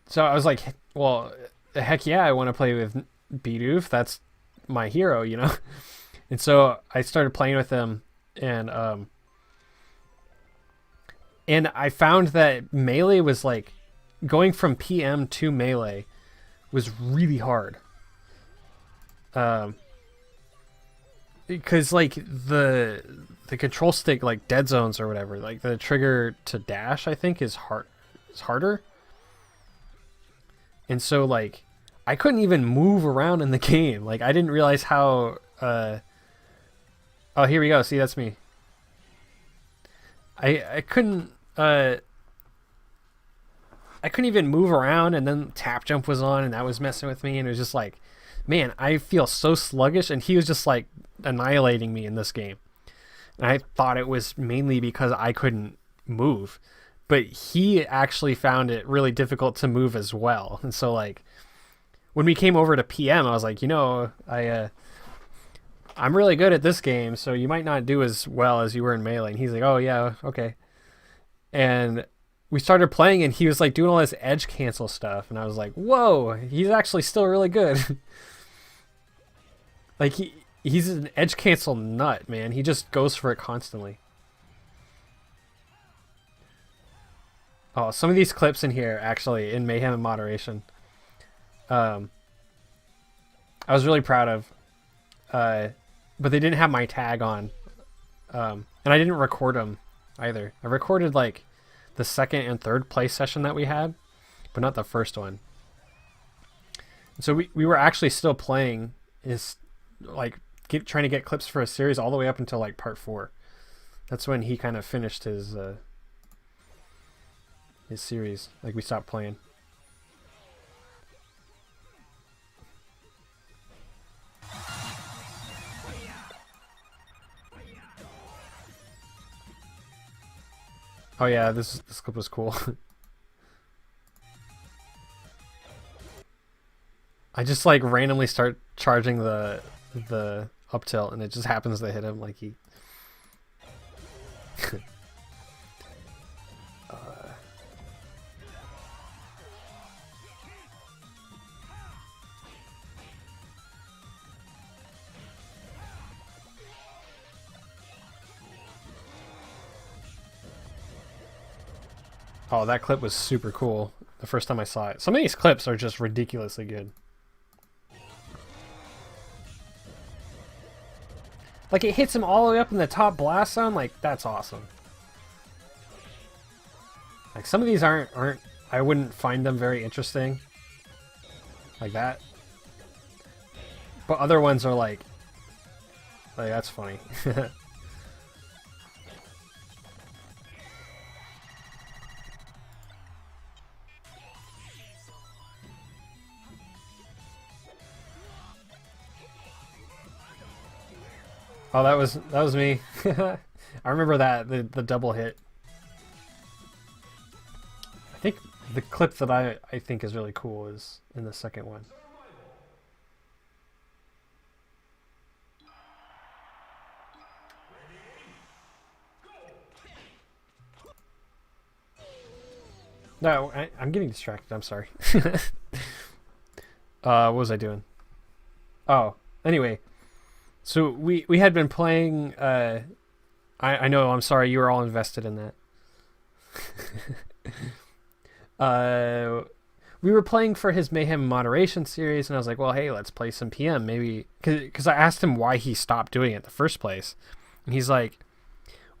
[SPEAKER 1] so I was like, well, heck yeah, I want to play with Bidoof. That's my hero, you know. And so I started playing with him, and I found that melee was like going from PM to melee was really hard. Because like the control stick, like dead zones or whatever, like the trigger to dash, I think is harder. And so like I couldn't even move around in the game. Like I didn't realize how oh, here we go. See, that's me. I couldn't even move around, and then tap jump was on, and that was messing with me, and it was just like, man, I feel so sluggish, and he was just like annihilating me in this game. And I thought it was mainly because I couldn't move, but he actually found it really difficult to move as well. And so like when we came over to PM, I was like, you know, I'm really good at this game, so you might not do as well as you were in melee. And he's like, oh yeah, okay. And we started playing, and he was like doing all this edge cancel stuff, and I was like, whoa, he's actually still really good. Like he's an edge cancel nut, man. He just goes for it constantly. Oh, some of these clips in here actually in Mayhem and Moderation, I was really proud of, but they didn't have my tag on, and I didn't record them either. I recorded like the second and third play session that we had, but not the first one. So we were actually still playing is like trying to get clips for a series all the way up until like part 4. That's when he kind of finished his series. Like we stopped playing. Oh yeah, this clip was cool. I just like randomly start charging the up tilt and it just happens to hit him like he Oh, that clip was super cool the first time I saw it. Some of these clips are just ridiculously good. Like it hits him all the way up in the top blast zone, like that's awesome. Like some of these aren't I wouldn't find them very interesting. Like that. But other ones are like that's funny. Oh, that was me. I remember that the double hit. I think the clip that I think is really cool is in the second one. No, I'm getting distracted. I'm sorry. What was I doing? Oh, anyway. So we had been playing. I know. I'm sorry. You were all invested in that. We were playing for his Mayhem Moderation series, and I was like, "Well, hey, let's play some PM, maybe." Because I asked him why he stopped doing it in the first place, and he's like,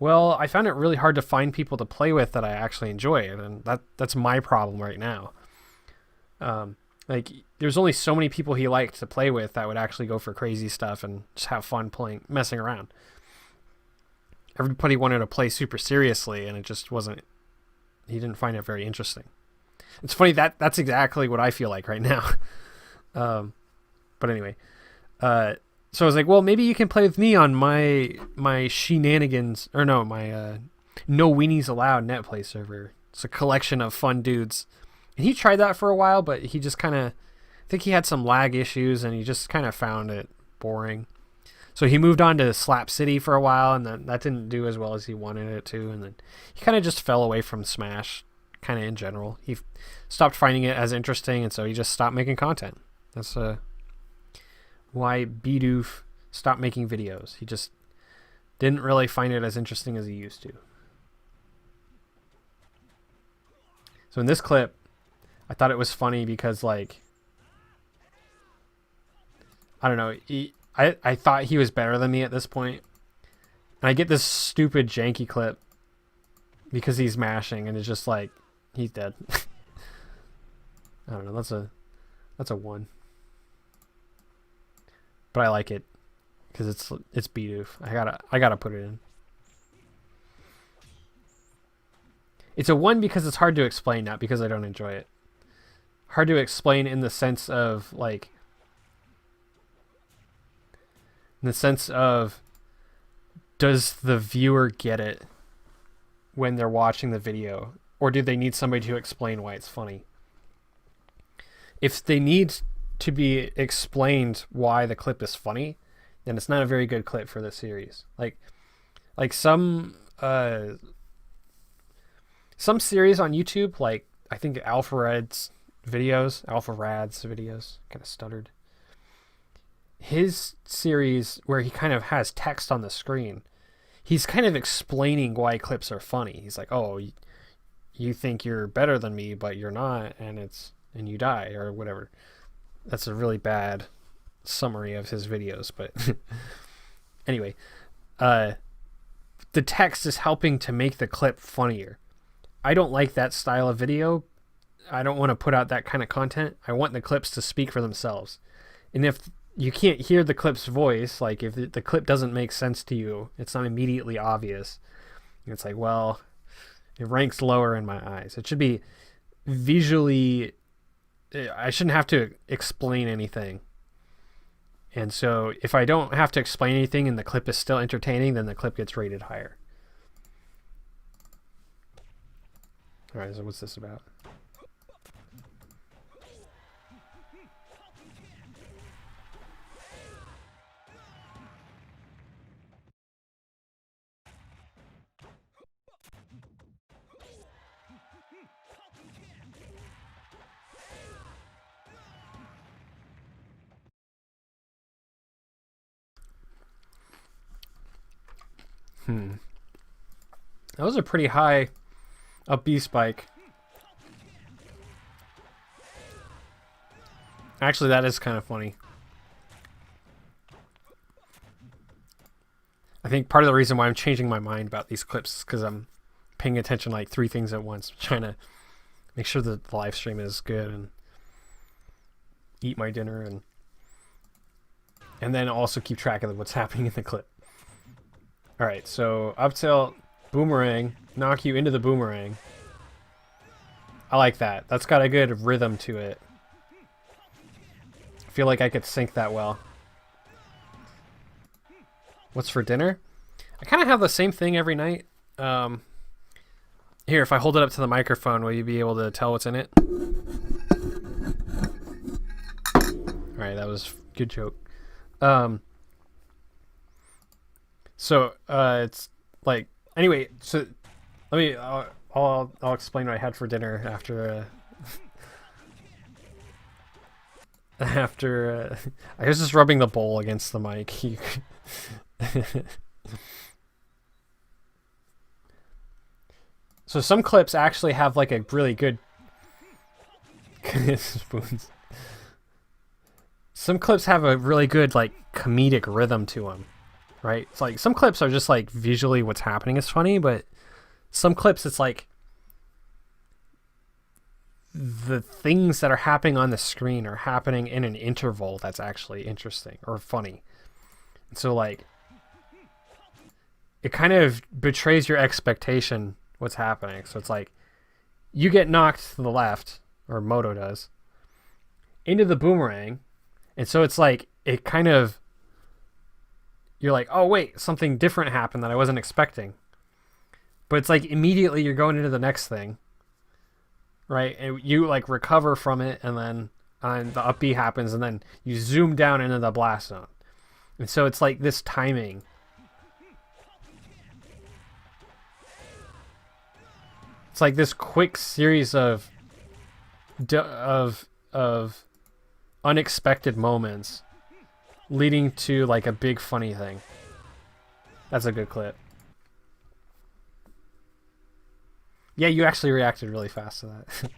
[SPEAKER 1] "Well, I found it really hard to find people to play with that I actually enjoy, and that's my problem right now." Like, there's only so many people he liked to play with that would actually go for crazy stuff and just have fun messing around. Everybody wanted to play super seriously, and it just wasn't. He didn't find it very interesting. It's funny that's exactly what I feel like right now. But anyway, so I was like, well, maybe you can play with me on my Sheenanigans, or no, my No Weenies Allowed net play server. It's a collection of fun dudes. And he tried that for a while, but he just kind of, I think he had some lag issues, and he just kind of found it boring. So he moved on to Slap City for a while, and then that didn't do as well as he wanted it to, and then he kind of just fell away from Smash, kind of in general. He stopped finding it as interesting, and so he just stopped making content. That's why Bidoof stopped making videos. He just didn't really find it as interesting as he used to. So in this clip, I thought it was funny because, like, I don't know, I thought he was better than me at this point. And I get this stupid janky clip because he's mashing, and it's just like, he's dead. I don't know, that's a 1. But I like it because it's Bidoof. I gotta put it in. It's a 1 because it's hard to explain, not because I don't enjoy it. Hard to explain in the sense of, like, does the viewer get it when they're watching the video, or do they need somebody to explain why it's funny? If they need to be explained why the clip is funny, then it's not a very good clip for the series. Like some series on YouTube, like I think Alpha Rad's videos, kind of stuttered. his series where he kind of has text on the screen, he's kind of explaining why clips are funny. He's like, oh, you think you're better than me, but you're not, and you die or whatever. That's a really bad summary of his videos, but anyway, the text is helping to make the clip funnier. I don't like that style of video. I don't want to put out that kind of content. I want the clips to speak for themselves. And if you can't hear the clip's voice, like if the clip doesn't make sense to you, it's not immediately obvious. It's like, well, it ranks lower in my eyes. It should be visually, I shouldn't have to explain anything. And so if I don't have to explain anything and the clip is still entertaining, then the clip gets rated higher. All right, so what's this about? That was a pretty high up B spike. Actually, that is kind of funny. I think part of the reason why I'm changing my mind about these clips is because I'm paying attention to like 3 things at once. I'm trying to make sure that the live stream is good and eat my dinner and then also keep track of what's happening in the clip. Alright, so up tilt, boomerang, knock you into the boomerang. I like that. That's got a good rhythm to it. I feel like I could sync that well. What's for dinner? I kind of have the same thing every night. Here, if I hold it up to the microphone, will you be able to tell what's in it? Alright, that was a good joke. So it's like, anyway, so let me, I'll explain what I had for dinner after, I was just rubbing the bowl against the mic. So some clips actually have like a really good spoons. Some clips have a really good like comedic rhythm to them, right? It's like some clips are just like visually what's happening is funny, but some clips it's like the things that are happening on the screen are happening in an interval that's actually interesting or funny. And so like it kind of betrays your expectation what's happening. So it's like you get knocked to the left, or Moto does, into the boomerang, and so it's like it kind of, you're like, oh wait, something different happened that I wasn't expecting. But it's like immediately you're going into the next thing, right? And you like recover from it, and then the up B happens, and then you zoom down into the blast zone. And so it's like this timing. It's like this quick series of unexpected moments leading to like a big funny thing. That's a good clip. Yeah, you actually reacted really fast to that.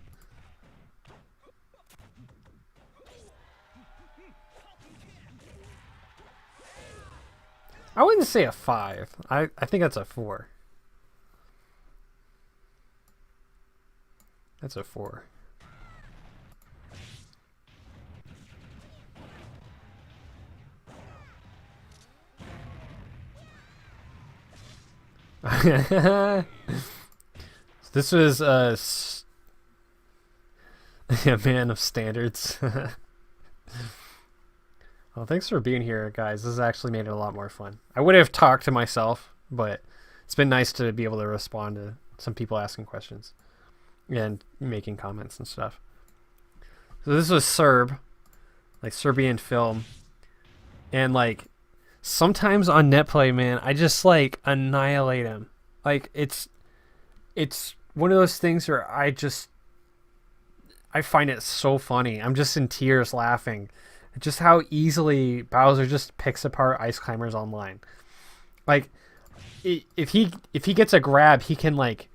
[SPEAKER 1] I wouldn't say a 5. I think that's a 4. That's a 4. This was a man of standards. Well, thanks for being here, guys. This has actually made it a lot more fun. I would have talked to myself, but it's been nice to be able to respond to some people asking questions and making comments and stuff. So this was like Serbian film, and like sometimes on Netplay, man, I just like annihilate him. Like it's one of those things where I find it so funny. I'm just in tears laughing Just how easily Bowser just picks apart ice climbers online. Like, if he gets a grab, he can like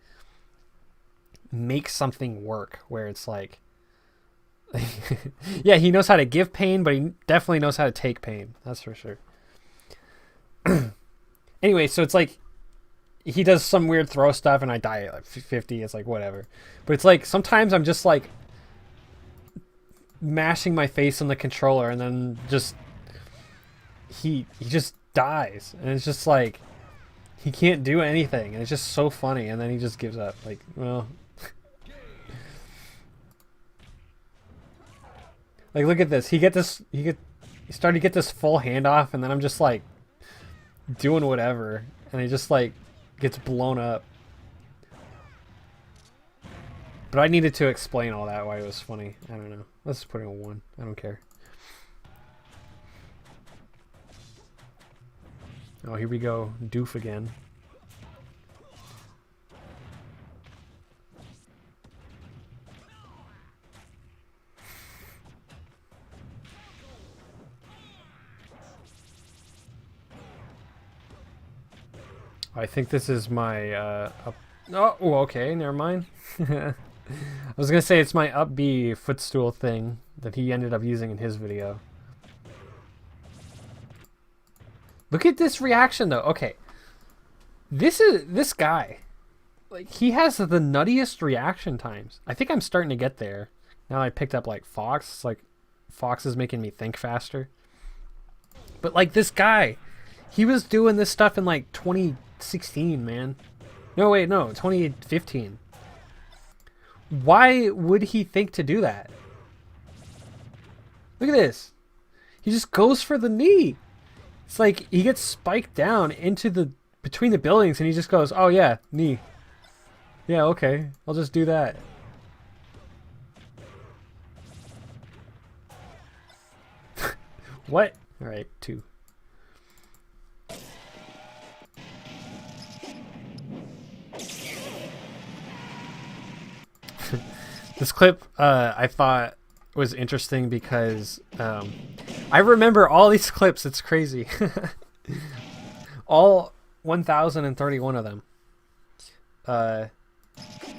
[SPEAKER 1] make something work where it's like, yeah, he knows how to give pain, but he definitely knows how to take pain. That's for sure. Anyway, so it's like he does some weird throw stuff and I die at like 50. It's like whatever. But it's like sometimes I'm just like mashing my face on the controller and then just he just dies and it's just like he can't do anything and it's just so funny and then he just gives up. Like, well, like look at this. He started to get this full handoff and then I'm just like doing whatever and he just like gets blown up. But I needed to explain all that why it was funny. I don't know. Let's just put it a 1. I don't care. Oh, here we go. Doof again. I think this is my oh, okay, never mind. I was gonna say it's my up B footstool thing that he ended up using in his video. Look at this reaction though. Okay, this guy, like he has the nuttiest reaction times. I think I'm starting to get there now. I picked up like Fox. It's like Fox is making me think faster. But like this guy, he was doing this stuff in like 2016, man. No, wait, no, 2015. Why would he think to do that? Look at this. He just goes for the knee. It's like he gets spiked down into the between the buildings and he just goes, "Oh yeah, knee. Yeah, okay. I'll just do that." What? All right, 2. This clip I thought was interesting because I remember all these clips. It's crazy. All 1,031 of them.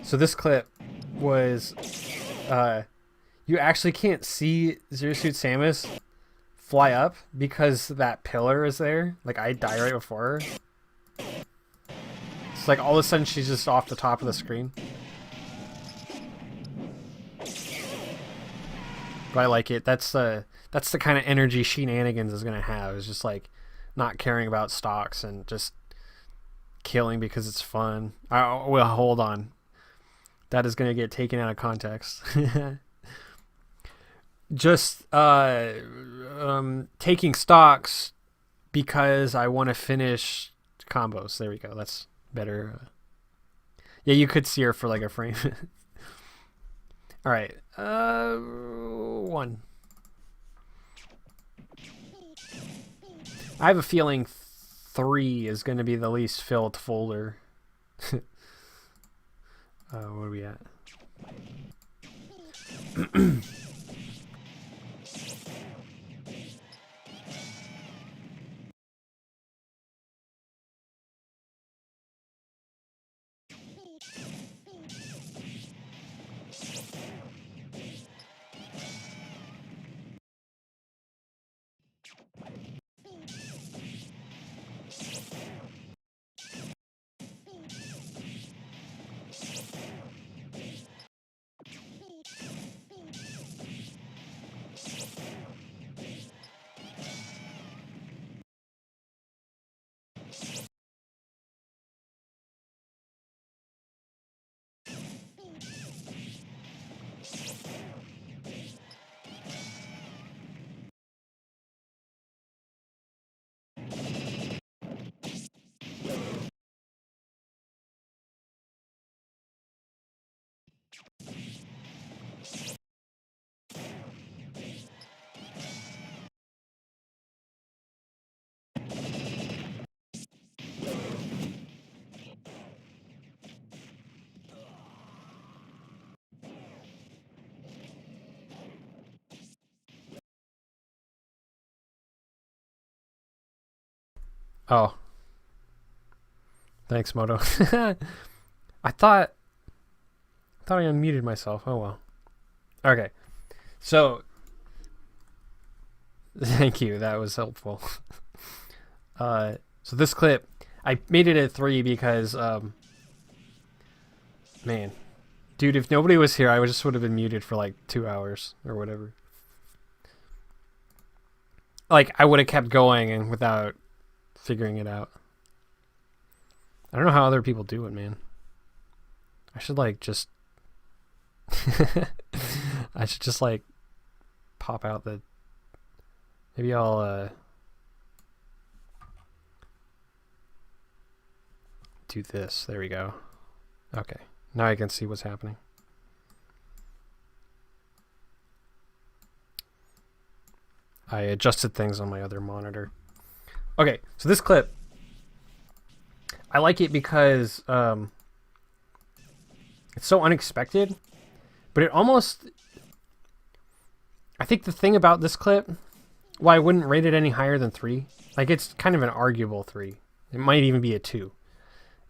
[SPEAKER 1] So this clip was you actually can't see Zero Suit Samus fly up because that pillar is there. Like I die right before her. It's like all of a sudden she's just off the top of the screen. But I like it. That's the kind of energy Sheenanigans is gonna have. Is just like not caring about stocks and just killing because it's fun. Well, hold on. That is gonna get taken out of context. Just taking stocks because I want to finish combos. There we go. That's better. Yeah, you could see her for like a frame. All right. 1. I have a feeling 3 is going to be the least filled folder. What are we at? Oh. Thanks, Moto. I thought I unmuted myself. Oh well. Okay. So thank you. That was helpful. So this clip, I made it at 3 because man, dude, if nobody was here, I just would have been muted for like 2 hours or whatever. Like, I would have kept going and without figuring it out. I don't know how other people do it, man. I should like just I should just like pop out the maybe I'll do this. There we go. Okay. Now I can see what's happening. I adjusted things on my other monitor. Okay, so this clip, I like it because it's so unexpected, but it almost, I think the thing about this clip, why I wouldn't rate it any higher than 3, like it's kind of an arguable 3. It might even be a 2.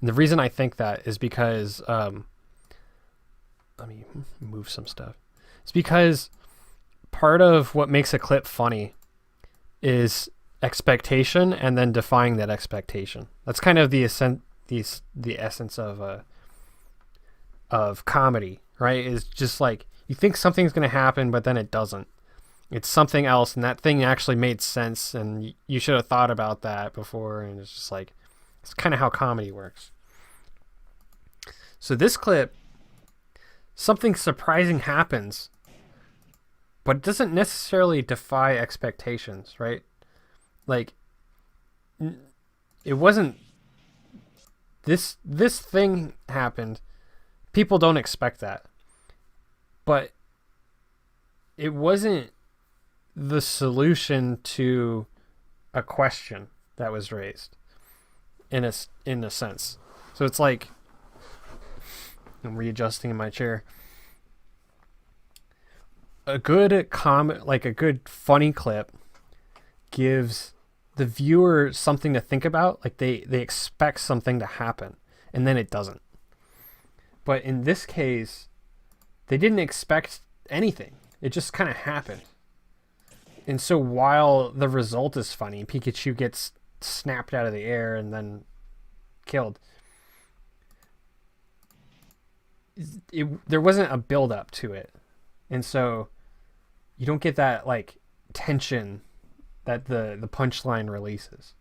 [SPEAKER 1] And the reason I think that is because, let me move some stuff. It's because part of what makes a clip funny is expectation and then defying that expectation. That's kind of the essence of comedy, right? Is just like you think something's going to happen, but then it doesn't. It's something else, and that thing actually made sense, and you should have thought about that before. And it's just like it's kind of how comedy works. So this clip, something surprising happens, but it doesn't necessarily defy expectations, right? Like, it wasn't, this thing happened. People don't expect that. But it wasn't the solution to a question that was raised, in a sense. So it's like, I'm readjusting in my chair. A good a good funny clip gives the viewer something to think about. Like they expect something to happen, and then it doesn't. But in this case, they didn't expect anything. It just kind of happened. And so while the result is funny, Pikachu gets snapped out of the air and then killed, there wasn't a build up to it. And so you don't get that like tension that the punchline releases.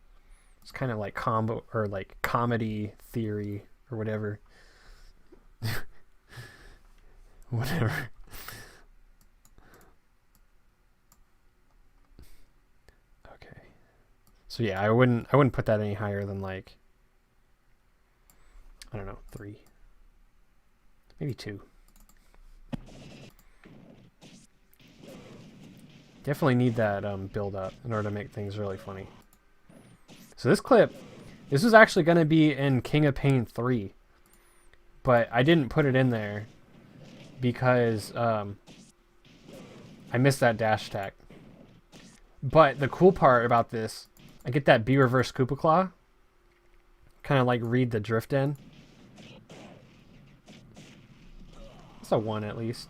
[SPEAKER 1] It's kind of like combo or like comedy theory or whatever. Whatever. Okay. So yeah, I wouldn't put that any higher than like, I don't know, 3. Maybe 2. Definitely need that build up in order to make things really funny. So this clip, this was actually going to be in King of Pain 3, but I didn't put it in there because I missed that dash attack. But the cool part about this, I get that B reverse Koopa Claw, kind of like read the drift in. It's a 1 at least.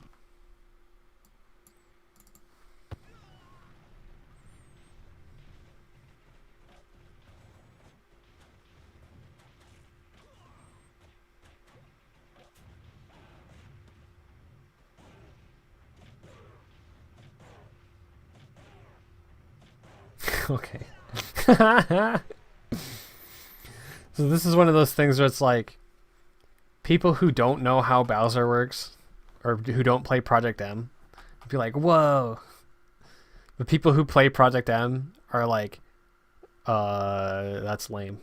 [SPEAKER 1] Okay. So this is one of those things where it's like people who don't know how Bowser works or who don't play Project M be like, whoa. The people who play Project M are like, that's lame.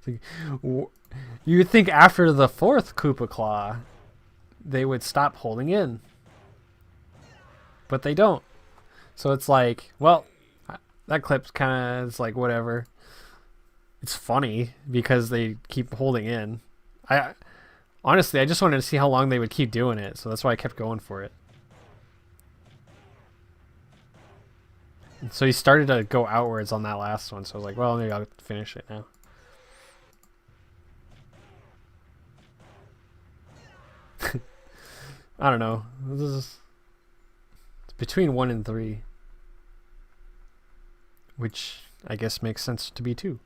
[SPEAKER 1] Like, you would think after the 4th Koopa Claw they would stop holding in, but they don't. So it's like, well, that clip's kind of, it's like whatever. It's funny because they keep holding in. Honestly, I just wanted to see how long they would keep doing it, so that's why I kept going for it. So he started to go outwards on that last one. So I was like, well, maybe I'll finish it now. I don't know. It's between 1 and 3. Which I guess makes sense to be 2.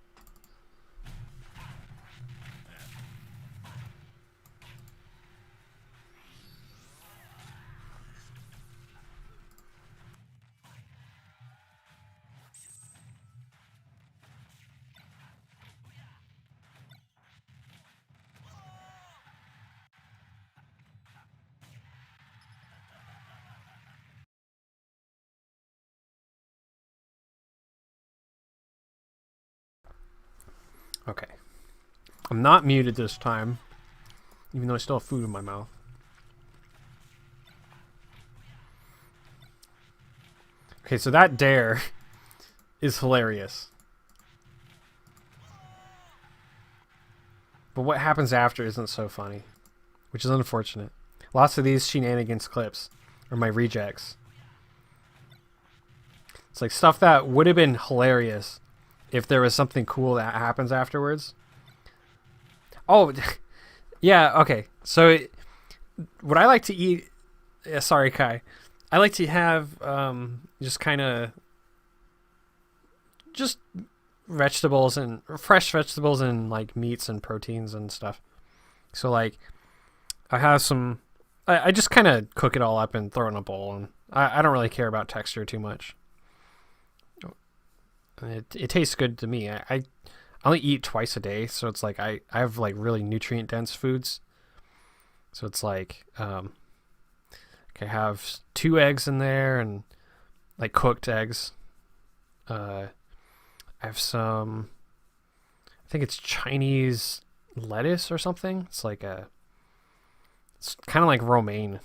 [SPEAKER 1] Okay. I'm not muted this time, even though I still have food in my mouth. Okay, so that dare is hilarious. But what happens after isn't so funny, which is unfortunate. Lots of these Sheenanigans clips are my rejects. It's like stuff that would have been hilarious if there was something cool that happens afterwards. Oh, yeah, okay. So what I like to eat... sorry, Kai. I like to have just kind of... just vegetables and... fresh vegetables and like meats and proteins and stuff. So like, I have some... I just kind of cook it all up and throw it in a bowl. And I don't really care about texture too much. It tastes good to me. I only eat twice a day, so it's like I have like really nutrient dense foods. So it's like I have 2 eggs in there and like cooked eggs. I have some, I think it's Chinese lettuce or something. It's like it's kind of like romaine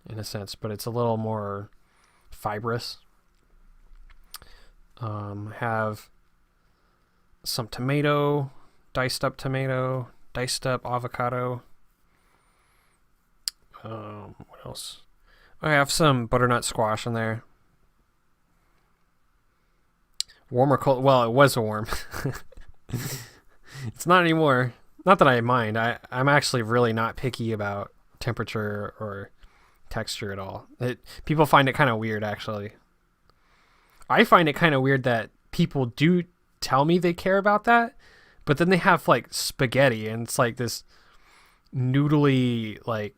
[SPEAKER 1] in a sense, but it's a little more fibrous. Have some tomato, diced up avocado. What else? I have some butternut squash in there. Warm or cold? Well, it was warm. It's not anymore. Not that I mind. I'm actually really not picky about temperature or texture at all. People find it kind of weird, actually. I find it kind of weird that people do tell me they care about that, but then they have like spaghetti and it's like this noodly, like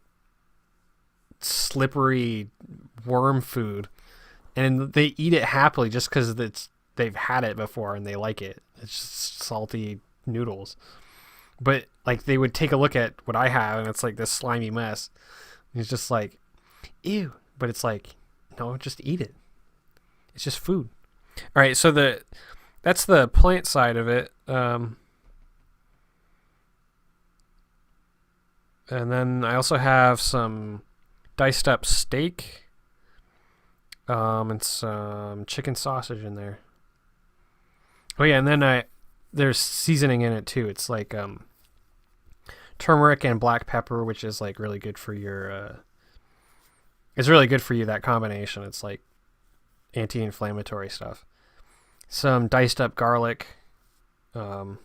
[SPEAKER 1] slippery worm food, and they eat it happily just because they've had it before and they like it. It's just salty noodles. But like they would take a look at what I have and it's like this slimy mess. And it's just like, ew. But it's like, no, just eat it. It's just food. All right, so that's the plant side of it. And then I also have some diced up steak and some chicken sausage in there. Oh yeah, and then there's seasoning in it too. It's like turmeric and black pepper, which is like really good for your it's really good for you, that combination. It's like anti-inflammatory stuff. Some diced up garlic, and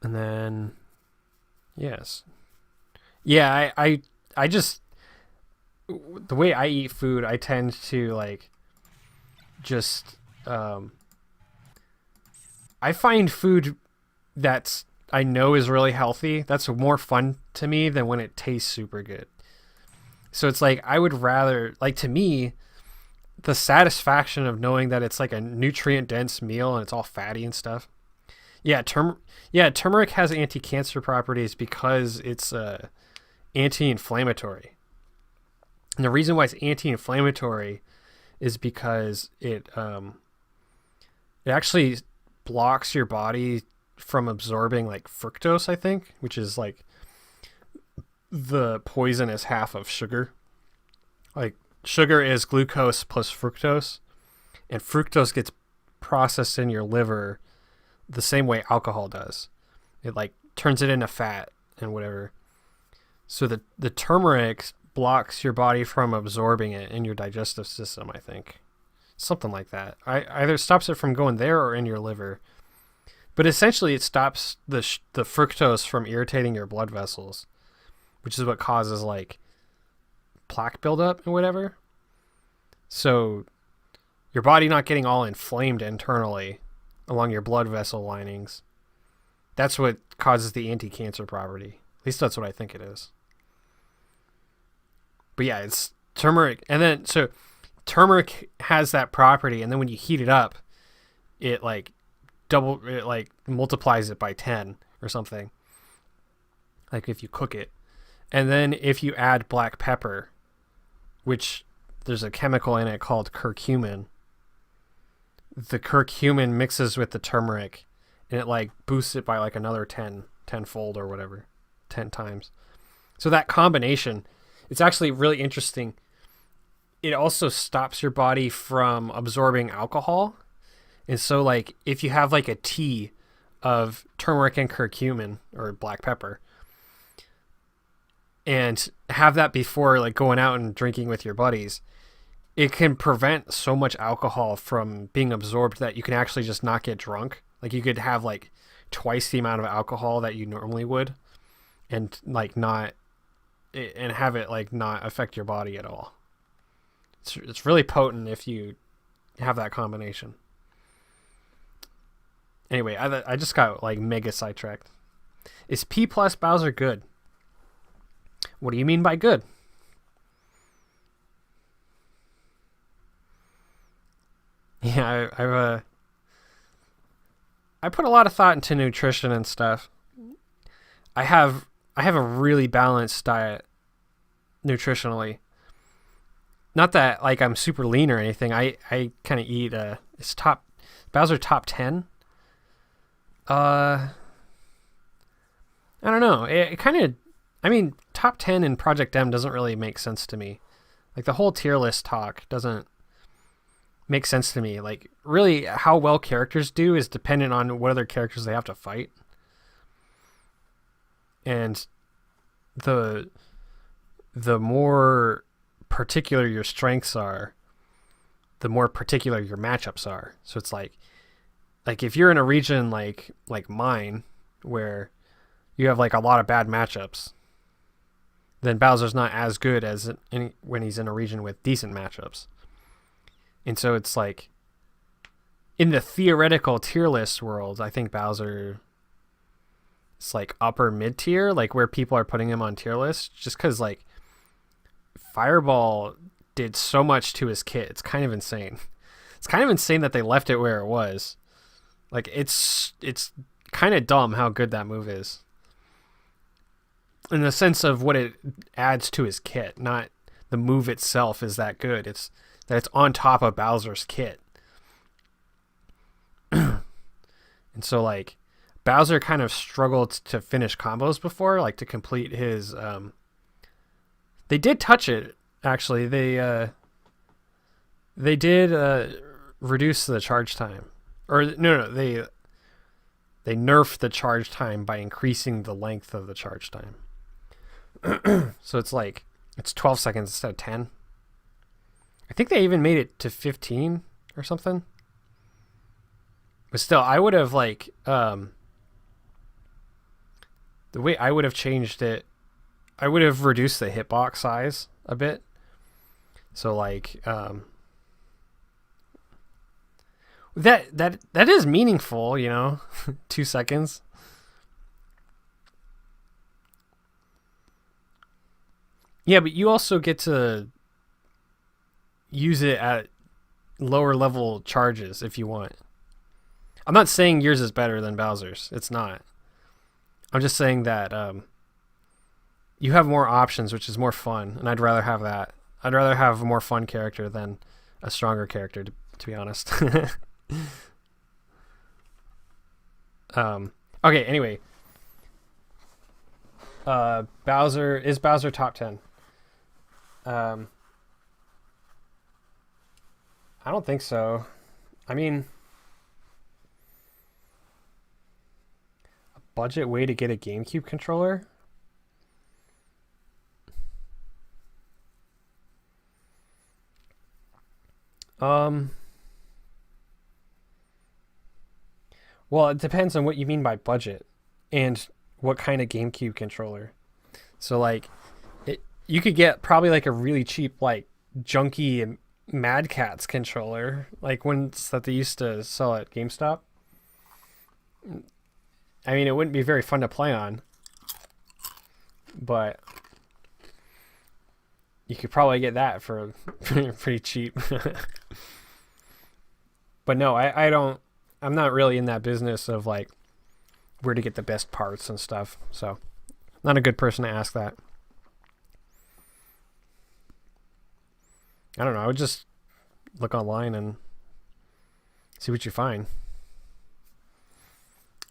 [SPEAKER 1] then yes, yeah. I just, the way I eat food, I tend to like just I find food that's I know is really healthy. That's more fun to me than when it tastes super good. So it's like I would rather, like, to me, the satisfaction of knowing that it's like a nutrient dense meal and it's all fatty and stuff. Yeah, turmeric has anti-cancer properties because it's anti-inflammatory. And the reason why it's anti-inflammatory is because it actually blocks your body from absorbing like fructose, I think, which is like the poisonous half of sugar. Like, sugar is glucose plus fructose, and fructose gets processed in your liver the same way alcohol does. It like turns it into fat and whatever. So the turmeric blocks your body from absorbing it in your digestive system, I think. Something like that. Either stops it from going there or in your liver. But essentially it stops the fructose from irritating your blood vessels, which is what causes like plaque buildup and whatever. So your body not getting all inflamed internally along your blood vessel linings. That's what causes the anti-cancer property. At least that's what I think it is. But yeah, it's turmeric. And then, so turmeric has that property. And then when you heat it up, it like multiplies it by 10 or something. Like if you cook it. And then if you add black pepper, which there's a chemical in it called curcumin, the curcumin mixes with the turmeric and it like boosts it by like another 10-fold or whatever, 10 times. So that combination, it's actually really interesting. It also stops your body from absorbing alcohol. And so like if you have like a tea of turmeric and curcumin or black pepper and have that before like going out and drinking with your buddies, it can prevent so much alcohol from being absorbed that you can actually just not get drunk. Like you could have like twice the amount of alcohol that you normally would and like not, and have it like not affect your body at all. It's really potent if you have that combination. Anyway, I just got like mega sidetracked. Is P plus Bowser good? What do you mean by good? Yeah, I put a lot of thought into nutrition and stuff. I have a really balanced diet nutritionally. Not that like I'm super lean or anything. I kind of eat it's Bowser top 10. I don't know. It kind of, I mean, top 10 in Project M doesn't really make sense to me. Like the whole tier list talk doesn't make sense to me. Like really how well characters do is dependent on what other characters they have to fight. And the more particular your strengths are, the more particular your matchups are. So it's like if you're in a region like mine where you have like a lot of bad matchups, then Bowser's not as good as when he's in a region with decent matchups. And so it's like in the theoretical tier list world, I think Bowser is like upper mid tier, like where people are putting him on tier lists, just because like Fireball did so much to his kit. It's kind of insane. It's kind of insane that they left it where it was. Like it's kind of dumb how good that move is. In the sense of what it adds to his kit, not the move itself is that good. It's that it's on top of Bowser's kit. And so like Bowser kind of struggled to finish combos before, like to complete his they did touch it, actually. They did reduce the charge time. Or no, they nerfed the charge time by increasing the length of the charge time. So it's like it's 12 seconds instead of 10. I think they even made it to 15 or something. But still, I would have like the way I would have changed it, I would have reduced the hitbox size a bit. So like that is meaningful, you know. 2 seconds. Yeah, but you also get to use it at lower level charges if you want. I'm not saying yours is better than Bowser's. It's not. I'm just saying that you have more options, which is more fun, and I'd rather have that. I'd rather have a more fun character than a stronger character, to be honest. Okay, anyway. Is Bowser top 10? I don't think so. I mean, a budget way to get a GameCube controller? Um, well, it depends on what you mean by budget and what kind of GameCube controller. So like, you could get probably like a really cheap like junky Mad Catz controller, like ones that they used to sell at GameStop. I mean, it wouldn't be very fun to play on, but you could probably get that for pretty cheap. But no, I don't. I'm not really in that business of like where to get the best parts and stuff. So, not a good person to ask that. I don't know. I would just look online and see what you find.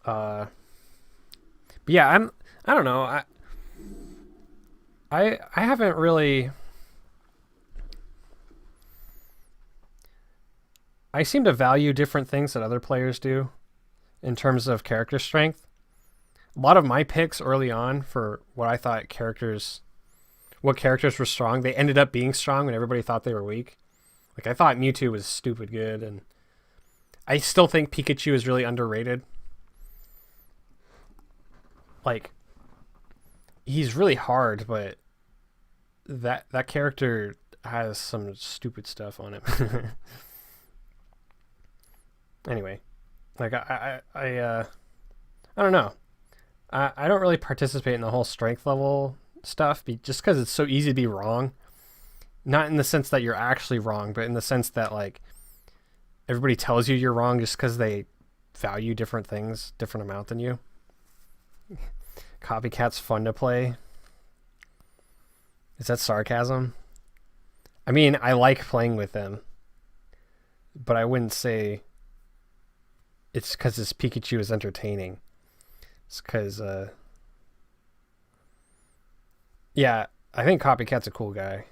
[SPEAKER 1] But yeah, I don't know. I haven't really. I seem to value different things that other players do in terms of character strength. A lot of my picks early on for what I thought what characters were strong, they ended up being strong when everybody thought they were weak. Like, I thought Mewtwo was stupid good, and I still think Pikachu is really underrated. Like, he's really hard, but that character has some stupid stuff on him. Anyway, like I don't know. I don't really participate in the whole strength level stuff just because it's so easy to be wrong. Not in the sense that you're actually wrong, but in the sense that like everybody tells you you're wrong just because they value different things, different amount than you. Copycat's fun to play. Is that sarcasm? I mean, I like playing with them, but I wouldn't say it's because this Pikachu is entertaining. It's because, yeah, I think Copycat's a cool guy.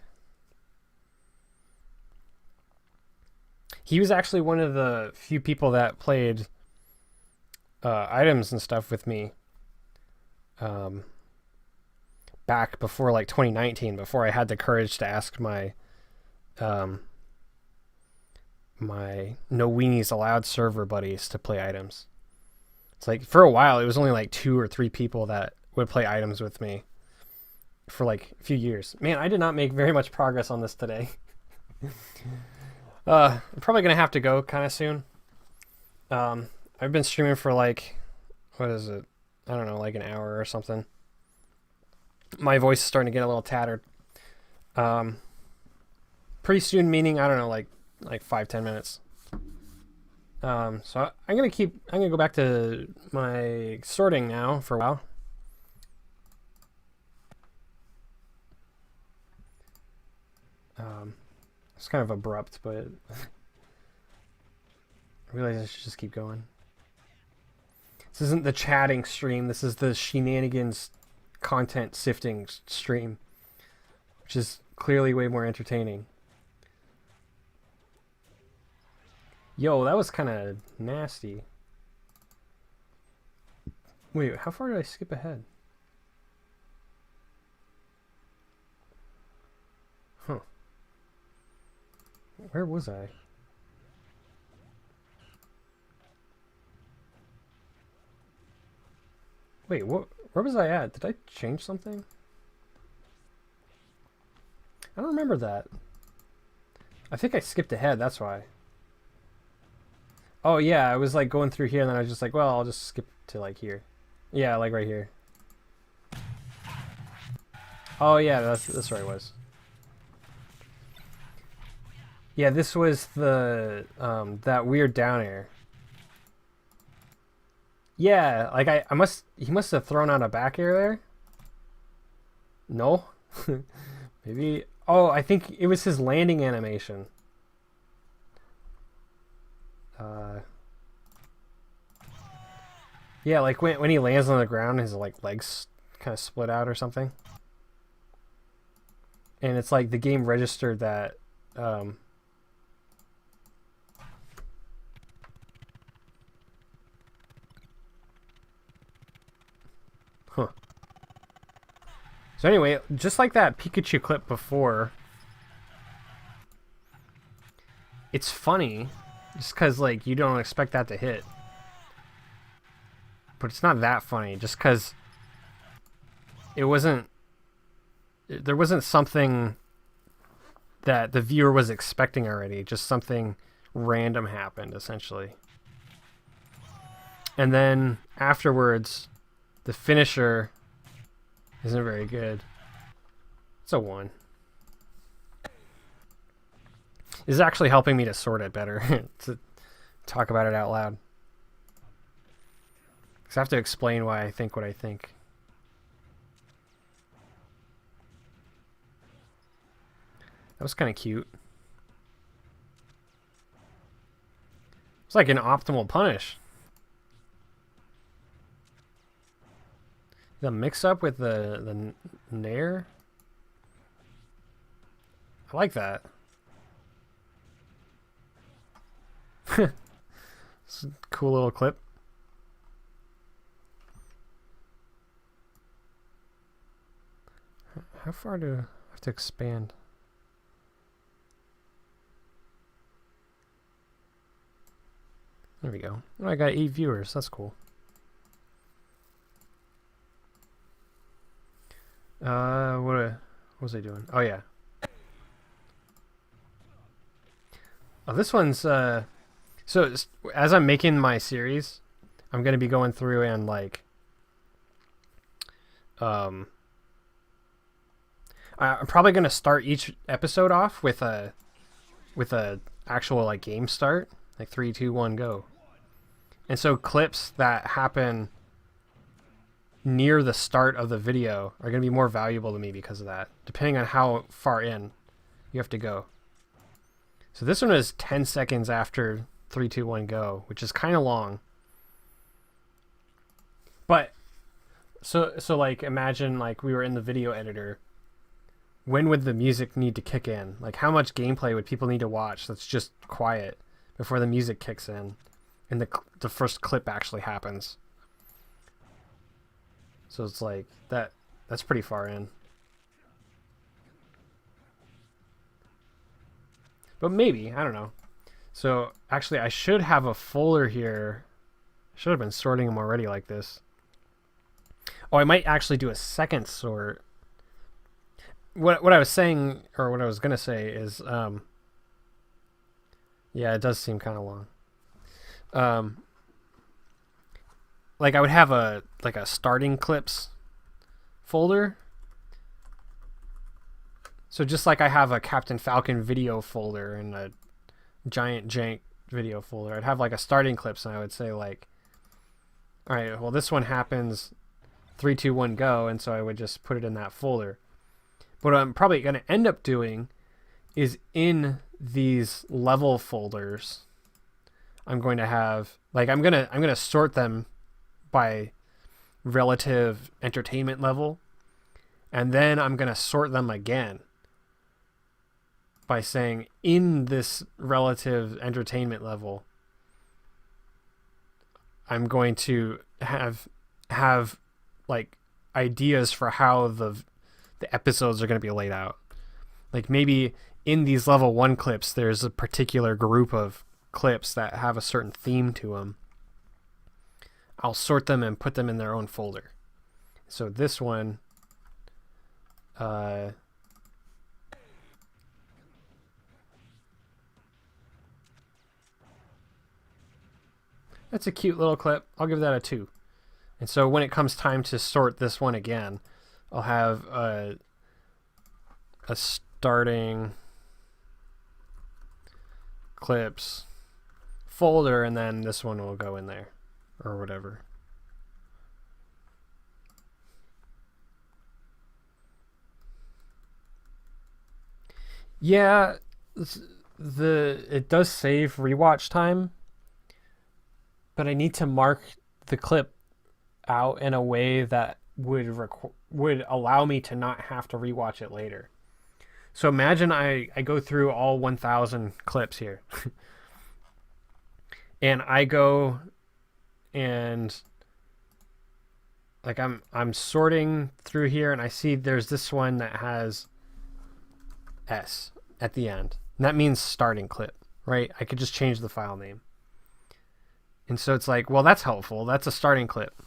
[SPEAKER 1] He was actually one of the few people that played items and stuff with me back before like 2019, before I had the courage to ask my my No Weenies Allowed server buddies to play items. It's like for a while it was only like 2 or 3 people that would play items with me for like a few years. Man, I did not make very much progress on this today. I'm probably gonna have to go kind of soon. I've been streaming for like, what is it? I don't know, like an hour or something. My voice is starting to get a little tattered. Pretty soon, meaning I don't know, like 5-10 minutes. So I'm gonna go back to my sorting now for a while. It's kind of abrupt, but I realize I should just keep going. This isn't the chatting stream. This is the Sheenanigans content sifting stream, which is clearly way more entertaining. Yo, that was kind of nasty. Wait, how far did I skip ahead? Huh. Where was I? Wait, where was I at? Did I change something? I don't remember that. I think I skipped ahead, that's why. Oh yeah, I was like going through here and then I was just like, well, I'll just skip to like here. Yeah, like right here. Oh yeah, that's where I was. Yeah, this was the that weird down air. Yeah, like he must have thrown out a back air there. No? Maybe. Oh, I think it was his landing animation. Yeah, like when he lands on the ground, his like legs kind of split out or something. And it's like the game registered that. Huh. So anyway, just like that Pikachu clip before, it's funny just because like you don't expect that to hit, but it's not that funny just because there wasn't something that the viewer was expecting already. Just something random happened essentially, and then afterwards the finisher isn't very good. It's a 1. This is actually helping me to sort it better to talk about it out loud. Because I have to explain why I think what I think. That was kind of cute. It's like an optimal punish. The mix-up with the Nair. I like that. It's a cool little clip. How far do I have to expand? There we go. Oh, I got 8 viewers. That's cool. What was I doing? Oh yeah. Oh, this one's so as I'm making my series, I'm gonna be going through and like I'm probably gonna start each episode off with a actual like game start, like 3, 2, 1, go. And so clips that happen near the start of the video are going to be more valuable to me because of that, depending on how far in you have to go. So this one is 10 seconds after 3, 2, 1, go, which is kind of long. But so like imagine like we were in the video editor. When would the music need to kick in? Like how much gameplay would people need to watch that's just quiet before the music kicks in and the first clip actually happens? So it's like that's pretty far in. But maybe, I don't know. So actually I should have a folder here. I should have been sorting them already like this. Oh, I might actually do a second sort. What I was saying, or what I was gonna say is yeah, it does seem kind of long. Like I would have a starting clips folder. So just like I have a Captain Falcon video folder and a Giant Jank video folder, I'd have like a starting clips, and I would say like, all right, well this one happens 3, 2, 1, go, and so I would just put it in that folder. What I'm probably going to end up doing is in these level folders, I'm going to have like I'm gonna sort them by relative entertainment level, and then I'm gonna sort them again by saying in this relative entertainment level I'm going to have like ideas for how the episodes are going to be laid out. Like maybe in these level 1 clips there's a particular group of clips that have a certain theme to them. I'll sort them and put them in their own folder. So this one that's a cute little clip. I'll give that a 2. And so when it comes time to sort this one again, I'll have a starting clips folder, and then this one will go in there or whatever. Yeah, it does save rewatch time, but I need to mark the clip out in a way that would allow me to not have to rewatch it later. So imagine I go through all 1,000 clips here. And I go and like I'm sorting through here, and I see there's this one that has S at the end. And that means starting clip right? I could just change the file name. And so it's like, well, that's helpful. That's a starting clip.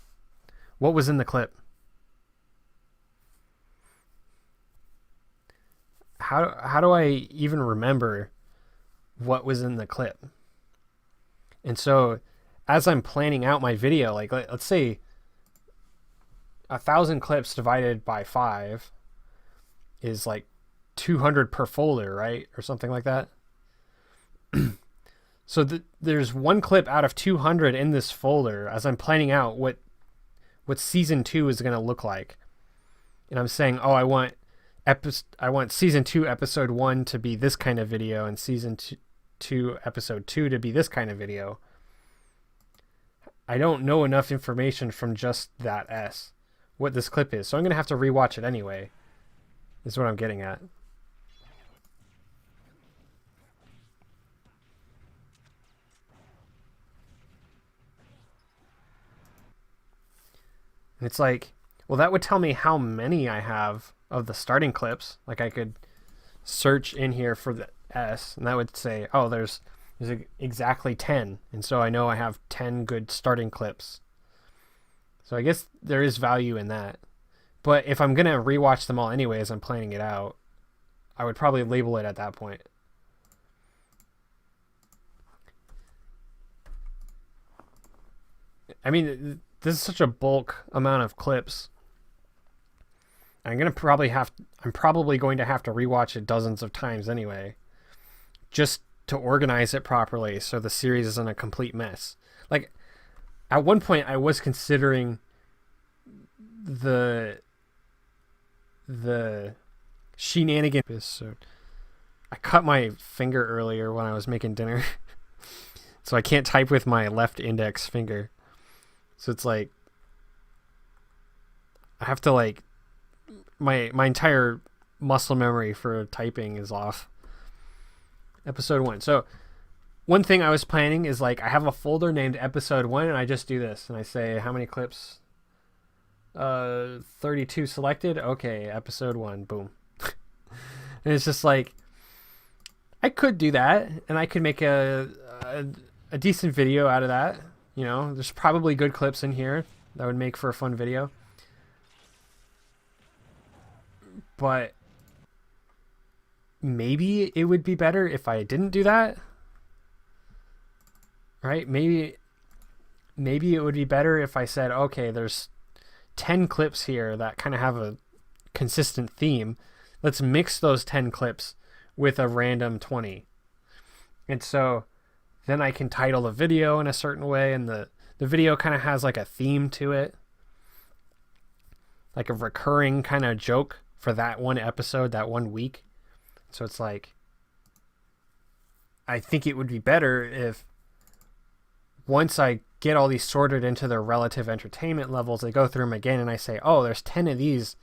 [SPEAKER 1] What was in the clip? How do I even remember what was in the clip? And so as I'm planning out my video, like let's say 1,000 clips divided by 5 is like 200 per folder, right? Or something like that. So there's one clip out of 200 in this folder as I'm planning out what season 2 is going to look like. And I'm saying, oh, I want season 2 episode 1 to be this kind of video and season 2 episode 2 to be this kind of video. I don't know enough information from just that what this clip is. So I'm going to have to rewatch it anyway. Is what I'm getting at. And it's like, well, that would tell me how many I have of the starting clips. Like I could search in here for the S, and that would say, oh, there's exactly 10. And so I know I have 10 good starting clips. So I guess there is value in that. But if I'm going to rewatch them all anyway as I'm planning it out, I would probably label it at that point. I mean, this is such a bulk amount of clips. I'm probably going to have to rewatch it dozens of times anyway, just to organize it properly so the series isn't a complete mess. Like, at one point I was considering the Sheenanigans episode. I cut my finger earlier when I was making dinner, so I can't type with my left index finger. So it's like I have to like my entire muscle memory for typing is off. Episode 1. So one thing I was planning is like I have a folder named episode 1 and I just do this and I say how many clips? 32 selected. Okay, episode 1. Boom. And it's just like I could do that and I could make a decent video out of that. You know, there's probably good clips in here that would make for a fun video. But maybe it would be better if I didn't do that. Right? Maybe it would be better if I said, okay, there's 10 clips here that kind of have a consistent theme. Let's mix those 10 clips with a random 20. And so then I can title the video in a certain way, and the video kind of has like a theme to it, like a recurring kind of joke for that one episode, that 1 week. So it's like, I think it would be better if once I get all these sorted into their relative entertainment levels, I go through them again and I say, oh, there's 10 of these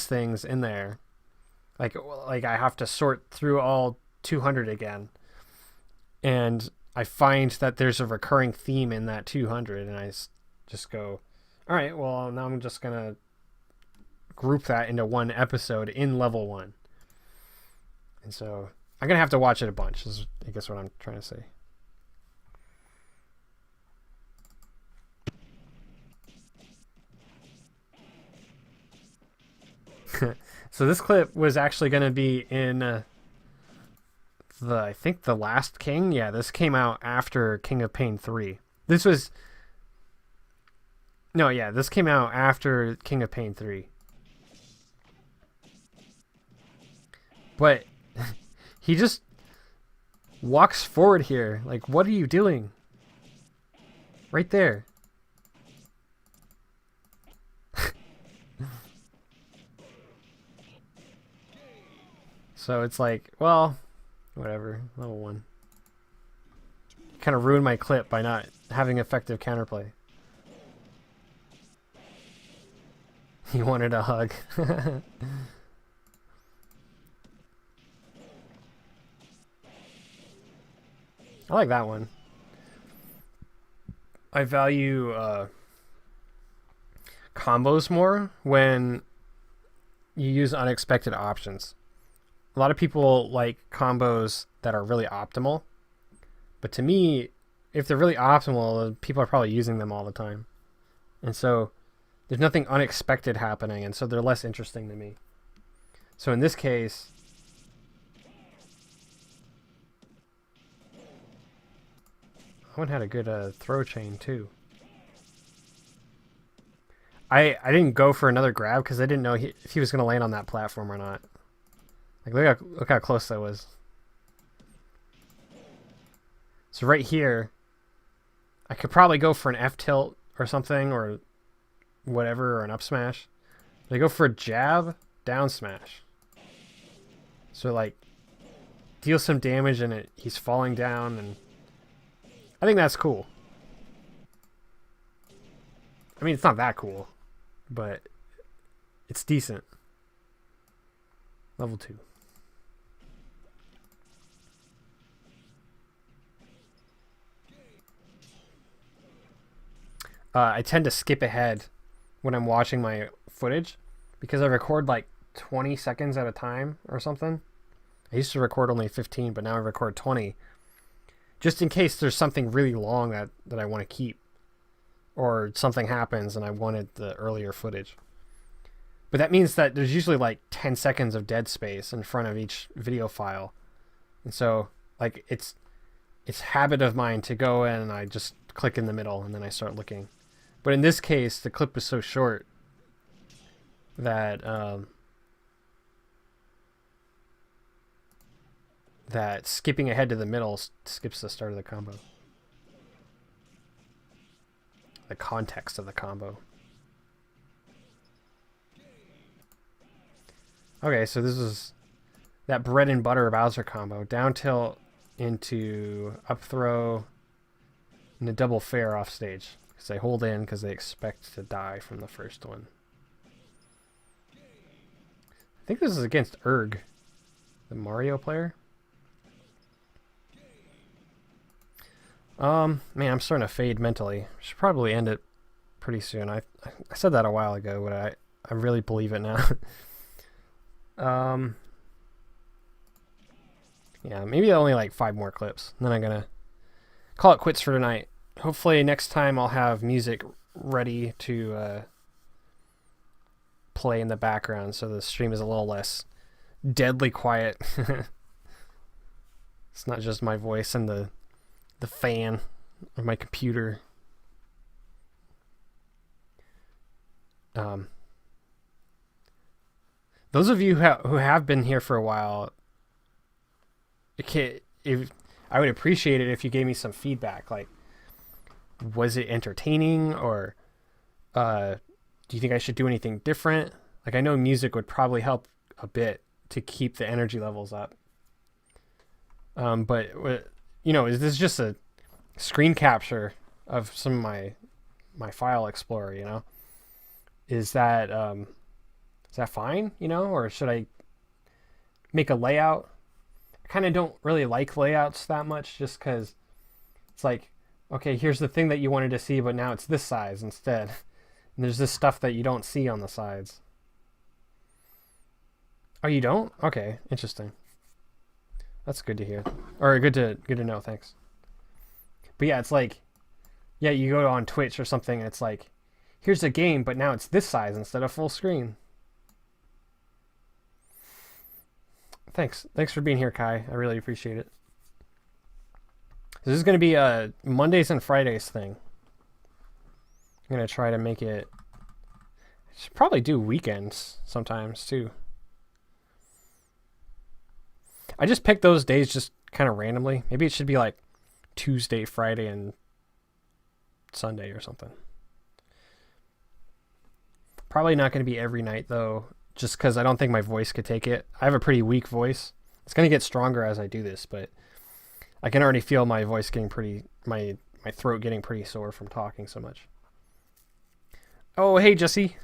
[SPEAKER 1] things in there. Like I have to sort through all 200 again. And I find that there's a recurring theme in that 200, and I just go, all right, well, now I'm just going to group that into one episode in level 1. And so I'm going to have to watch it a bunch, is I guess what I'm trying to say. So this clip was actually going to be in I think the Last King. Yeah, this came out after King of Pain 3. This came out after King of Pain 3. But he just walks forward here. Like, what are you doing? Right there. So it's like, well, whatever. Level 1. Kind of ruined my clip by not having effective counterplay. He wanted a hug. I like that one. I value combos more when you use unexpected options. A lot of people like combos that are really optimal, but to me, if they're really optimal, people are probably using them all the time, and so there's nothing unexpected happening, and so they're less interesting to me. So in this case, Owen had a good throw chain too. I didn't go for another grab because I didn't know if he was going to land on that platform or not. Like look how close that was. So right here, I could probably go for an F tilt or something or whatever, or an up smash. But I go for a jab, down smash. So like deal some damage and he's falling down, and I think that's cool. I mean, it's not that cool, but it's decent. Level 2. I tend to skip ahead when I'm watching my footage because I record like 20 seconds at a time or something. I used to record only 15, but now I record 20. Just in case there's something really long that I want to keep. Or something happens and I wanted the earlier footage. But that means that there's usually like 10 seconds of dead space in front of each video file. And so like it's habit of mine to go in and I just click in the middle and then I start looking. But in this case, the clip is so short that that skipping ahead to the middle skips the start of the combo. The context of the combo. Okay, so this is that bread and butter Bowser combo. Down tilt into up throw and a double fair off stage. Because they hold in because they expect to die from the first one. I think this is against Erg, the Mario player. Man, I'm starting to fade mentally. Should probably end it pretty soon. I said that a while ago, but I really believe it now. Yeah, maybe only like 5 more clips. And then I'm gonna call it quits for tonight. Hopefully next time I'll have music ready to play in the background so the stream is a little less deadly quiet. It's not just my voice and the fan of my computer. Those of you who have been here for a while, if I would appreciate it if you gave me some feedback. Like, was it entertaining, or do you think I should do anything different? Like, I know music would probably help a bit to keep the energy levels up. But is this just a screen capture of some of my file explorer? Is that fine? Or should I make a layout? I kind of don't really like layouts that much, just because it's like, okay, here's the thing that you wanted to see, but now it's this size instead. And there's this stuff that you don't see on the sides. Oh, you don't? Okay, interesting. That's good to hear. Or good to know, thanks. But yeah, it's like, yeah, you go on Twitch or something and it's like, here's a game, but now it's this size instead of full screen. Thanks for being here, Kai. I really appreciate it. This is going to be a Mondays and Fridays thing. I'm going to try to make it... I should probably do weekends sometimes, too. I just picked those days just kind of randomly. Maybe it should be like Tuesday, Friday, and Sunday or something. Probably not going to be every night, though, just because I don't think my voice could take it. I have a pretty weak voice. It's going to get stronger as I do this, but I can already feel my voice getting my throat getting pretty sore from talking so much. Oh, hey, Jesse.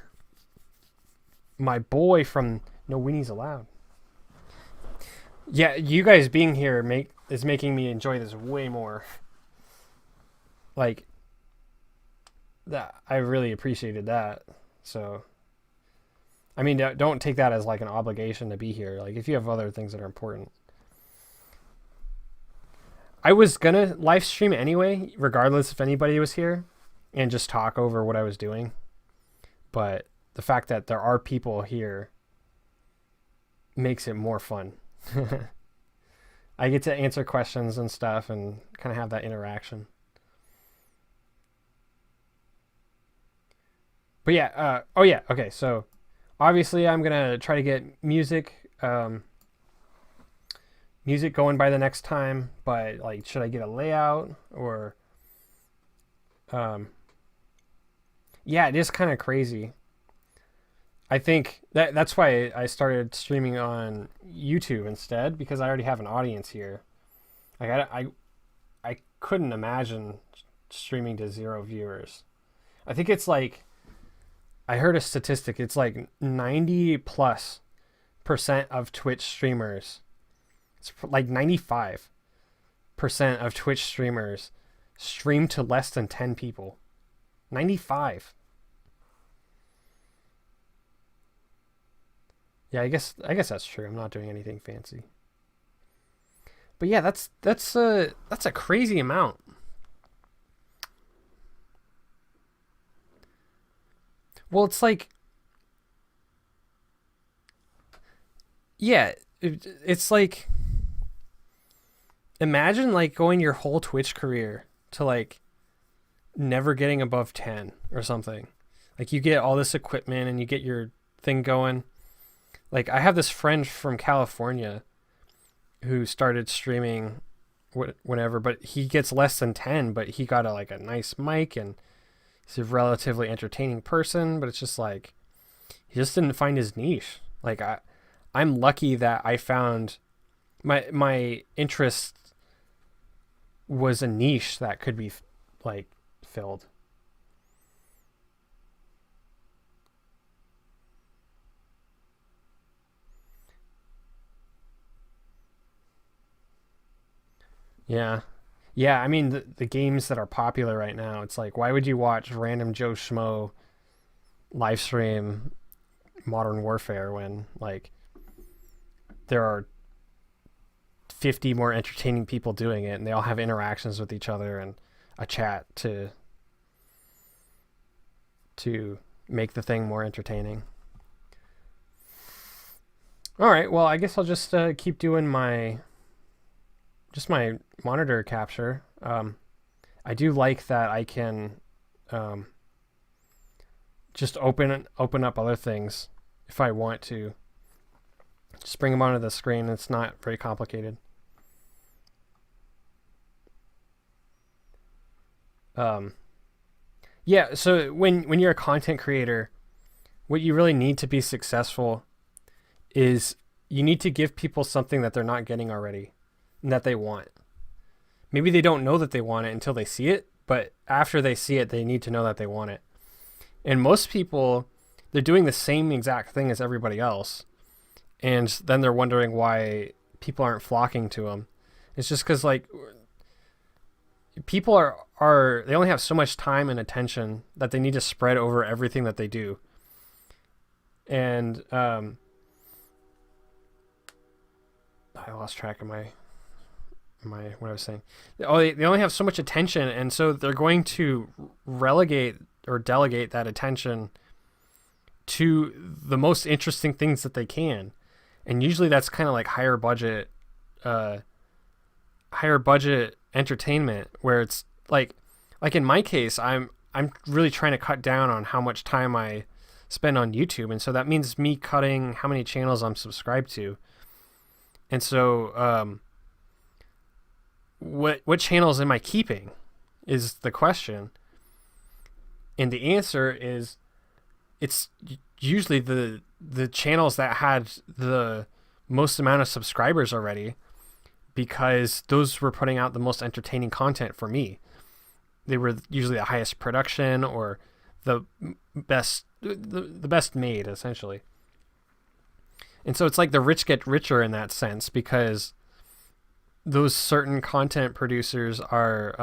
[SPEAKER 1] My boy from No Weenies Allowed. Yeah, you guys being here is making me enjoy this way more. Like, that I really appreciated that. So, I mean, don't take that as like an obligation to be here. Like if you have other things that are important. I was gonna live stream anyway, regardless if anybody was here, and just talk over what I was doing. But the fact that there are people here makes it more fun. I get to answer questions and stuff and kind of have that interaction. But yeah, oh yeah, okay, so obviously I'm gonna try to get music going by the next time, but like should I get a layout or yeah, it is kind of crazy. I think that's why I started streaming on YouTube instead, because I already have an audience here. Like I couldn't imagine streaming to 0 viewers. I think it's like, I heard a statistic, it's like 90+% of Twitch streamers, it's like 95% of Twitch streamers stream to less than 10 people. 95. Yeah, I guess that's true. I'm not doing anything fancy. But yeah, that's a crazy amount. Well, it's like, yeah, it's like, imagine like going your whole Twitch career to like never getting above 10 or something. Like you get all this equipment and you get your thing going. Like I have this friend from California who started streaming whenever, but he gets less than 10, but he got a nice mic and he's a relatively entertaining person, but it's just like, he just didn't find his niche. Like I'm lucky that I found my interest was a niche that could be like filled. Yeah. Yeah, I mean the games that are popular right now, it's like, why would you watch random Joe Schmo live stream Modern Warfare when like there are 50 more entertaining people doing it and they all have interactions with each other and a chat to make the thing more entertaining. All right, well, I guess I'll just keep doing my monitor capture. I do like that I can just open up other things if I want to. Just bring them onto the screen. It's not very complicated. Yeah, so when you're a content creator, what you really need to be successful is you need to give people something that they're not getting already and that they want. Maybe they don't know that they want it until they see it, but after they see it, they need to know that they want it. And most people, they're doing the same exact thing as everybody else, and then they're wondering why people aren't flocking to them. It's just because like people are they only have so much time and attention that they need to spread over everything that they do. And I lost track of my what I was saying. They only have so much attention, and so they're going to relegate or delegate that attention to the most interesting things that they can. And usually that's kind of like higher budget entertainment, where it's like in my case, I'm really trying to cut down on how much time I spend on YouTube, and so that means me cutting how many channels I'm subscribed to. And so what channels am I keeping is the question. And the answer is it's usually the channels that had the most amount of subscribers already, because those were putting out the most entertaining content for me. They were usually the highest production or the best made, essentially. And so it's like the rich get richer in that sense, because those certain content producers are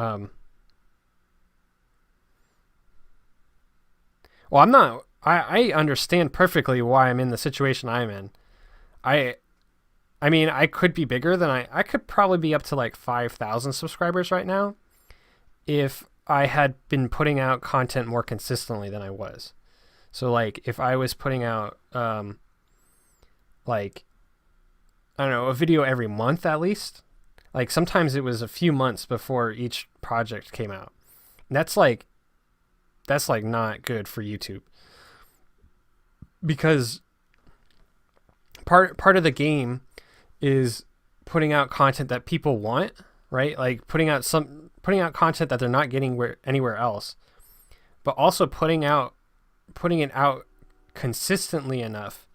[SPEAKER 1] I'm I understand perfectly why I'm in the situation I'm in. I I mean, I could be bigger than I could probably be up to like 5,000 subscribers right now if I had been putting out content more consistently than I was. So like if I was putting out like I don't know, a video every month at least. Like sometimes it was a few months before each project came out. And that's like not good for YouTube. Because part of the game is putting out content that people want, right? Like putting out content that they're not getting anywhere else. But also putting it out consistently enough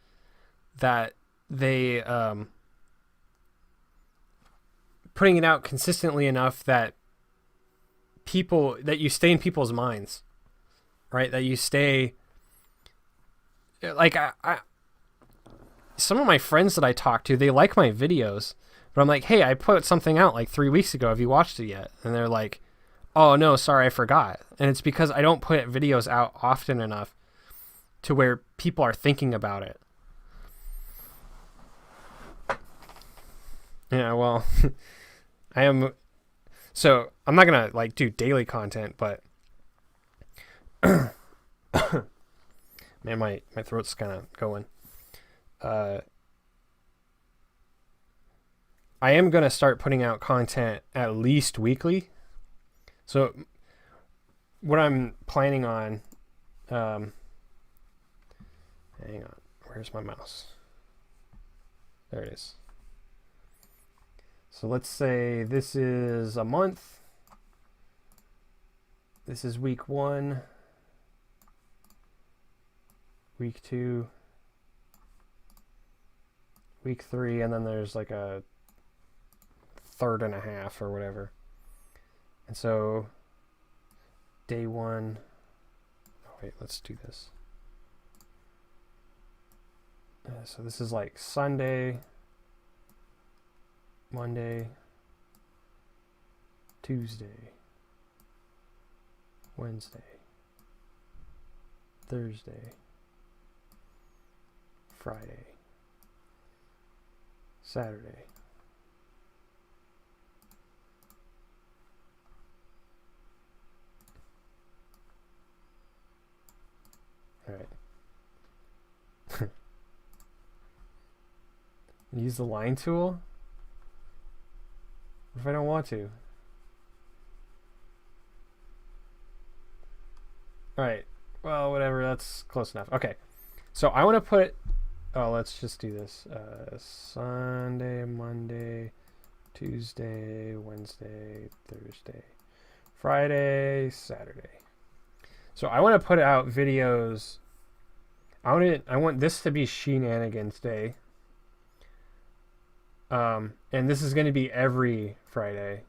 [SPEAKER 1] that they putting it out consistently enough that you stay in people's minds, right? That you stay like I some of my friends that I talk to, they like my videos, but I'm like, hey, I put something out like 3 weeks ago. Have you watched it yet? And they're like, oh no, sorry, I forgot. And it's because I don't put videos out often enough to where people are thinking about it. Yeah, well, so I'm not gonna like do daily content, but man, my throat's kind of going. I am gonna start putting out content at least weekly. So what I'm planning on, hang on, where's my mouse? There it is. So let's say this is a month. This is week 1, week 2, week 3, and then there's like a third and a half or whatever. And so day 1, oh wait, let's do this. So this is like Sunday, Monday, Tuesday, Wednesday, Thursday, Friday, Saturday, all right. Use the line tool. What if I don't want to? Alright. Well, whatever. That's close enough. Okay. So I want to put... Oh, let's just do this. Sunday, Monday, Tuesday, Wednesday, Thursday, Friday, Saturday. So I want to put out videos. I want this to be Sheenanigans Day. And this is going to be every Friday.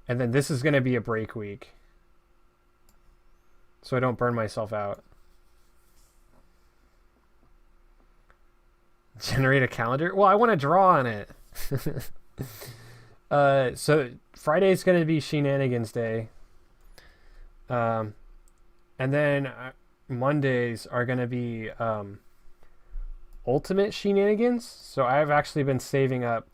[SPEAKER 1] And then this is going to be a break week. So I don't burn myself out. Generate a calendar? Well, I want to draw on it. So Friday is going to be Sheenanigans Day. And then Mondays are going to be... Ultimate Sheenanigans. So I've actually been saving up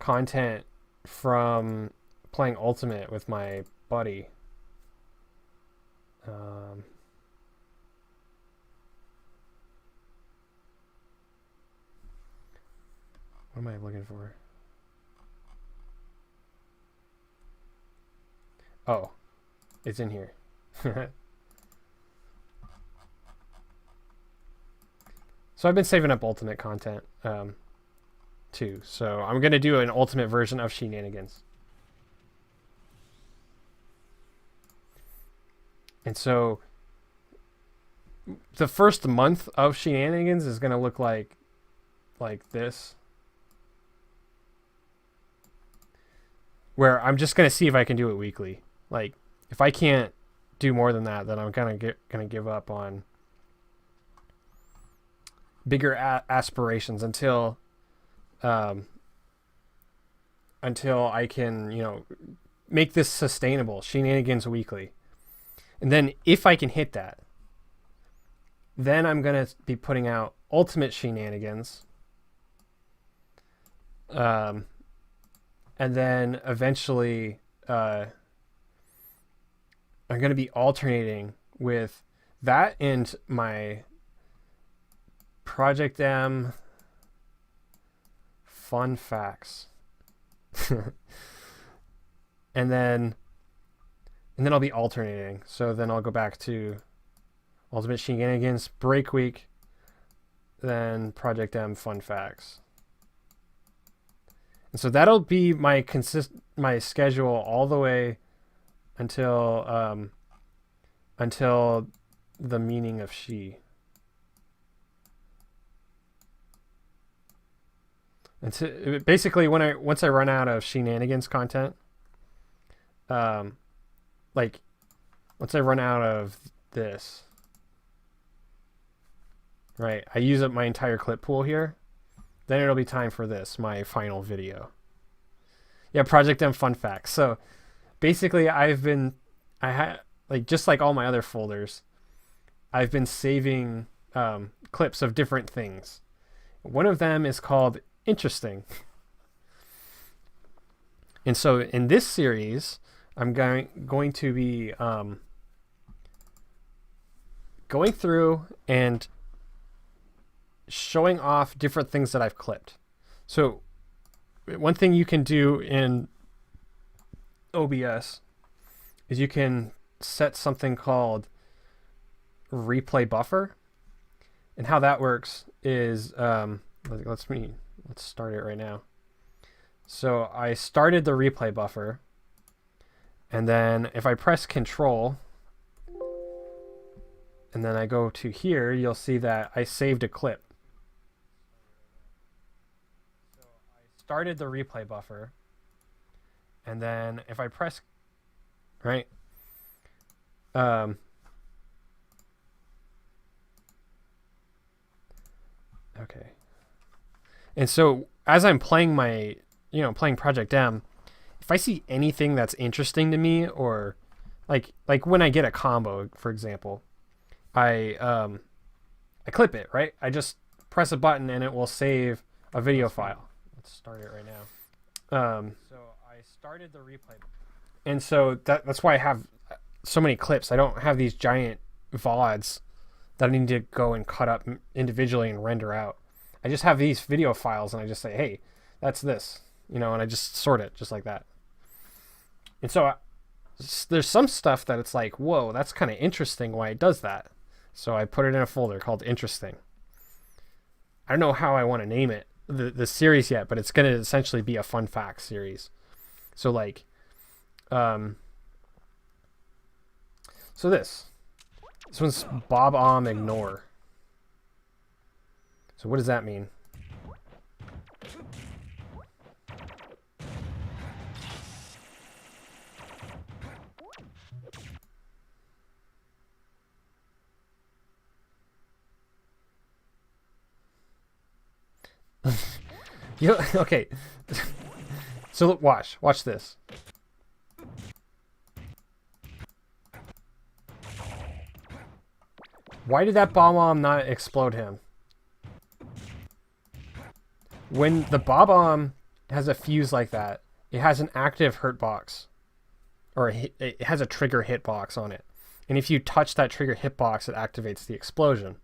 [SPEAKER 1] content from playing Ultimate with my buddy. What am I looking for? Oh, it's in here. So I've been saving up Ultimate content too. So I'm going to do an Ultimate version of Sheenanigans. And so the first month of Sheenanigans is going to look like this. Where I'm just going to see if I can do it weekly. Like if I can't do more than that, then I'm kind of going to give up on bigger aspirations until I can, make this sustainable. Sheenanigans weekly. And then if I can hit that, then I'm going to be putting out Ultimate Sheenanigans. And then eventually I'm going to be alternating with that and my Project M fun facts. and then I'll be alternating. So then I'll go back to Ultimate Shenanigans, Break Week, then Project M fun facts. And so that'll be my schedule all the way until the meaning of SHEE. And so basically, once I run out of Sheenanigans content, like once I run out of this, right? I use up my entire clip pool here. Then it'll be time for this, my final video. Yeah, Project M fun facts. So basically, just like all my other folders, I've been saving clips of different things. One of them is called Interesting. And so in this series, I'm going to be going through and showing off different things that I've clipped. So one thing you can do in OBS is you can set something called replay buffer. And how that works is, let's start it right now. So I started the replay buffer, and then if I press Control, and then I go to here, you'll see that I saved a clip. So I started the replay buffer, and then if I press, right, okay. And so as I'm playing playing Project M, if I see anything that's interesting to me, or like when I get a combo, for example, I clip it, right? I just press a button and it will save a video file. Let's start it right now. So I started the replay. And so that's why I have so many clips. I don't have these giant VODs that I need to go and cut up individually and render out. I just have these video files and I just say, hey, that's this, and I just sort it just like that. And so there's some stuff that it's like, whoa, that's kind of interesting why it does that. So I put it in a folder called Interesting. I don't know how I want to name it, the series yet, but it's going to essentially be a fun facts series. So like, so this one's Bob Ignore. So what does that mean? Okay. So look, watch this. Why did that bomb not explode him? When the bomb has a fuse like that, it has an active hurt box, or it has a trigger hitbox on it. And if you touch that trigger hitbox, it activates the explosion.